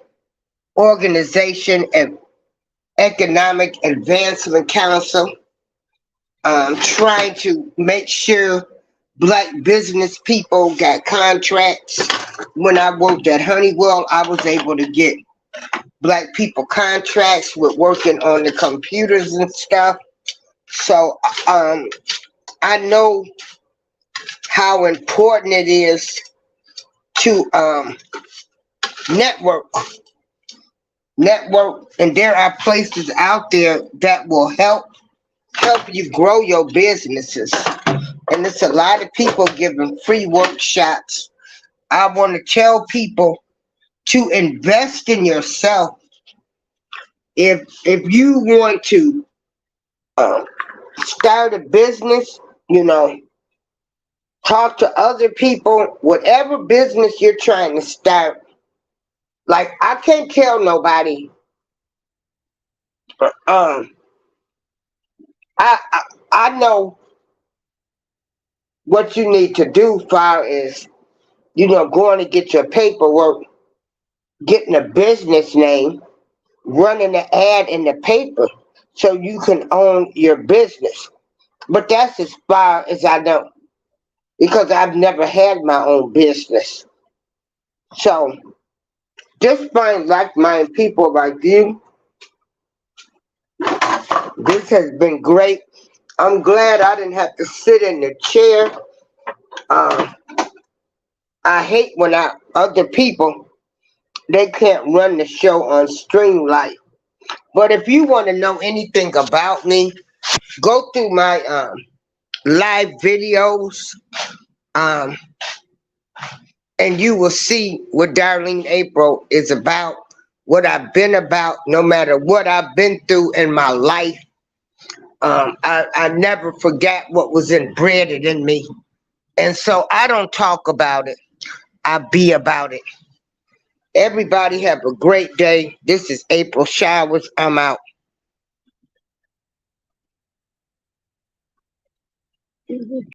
organization and Economic Advancement Council, trying to make sure Black business people got contracts. When I worked at Honeywell, I was able to get Black people contracts with working on the computers and stuff. So I know how important it is to network, and there are places out there that will help you grow your businesses. And it's a lot of people giving free workshops. I want to tell people to invest in yourself. If you want to start a business, you know, talk to other people, whatever business you're trying to start. Like, I can't tell nobody, I know what you need to do far as, you know, going to get your paperwork, getting a business name, running an ad in the paper so you can own your business. But that's as far as I know, because I've never had my own business. So just find like-minded people like you. This has been great. I'm glad I didn't have to sit in the chair. I hate when other people, they can't run the show on Streamlight. But if you want to know anything about me, go through my live videos, and you will see what Darlene April is about, what I've been about, no matter what I've been through in my life. I never forgot what was embedded in me. And so I don't talk about it. I be about it. Everybody have a great day. This is April Showers. I'm out.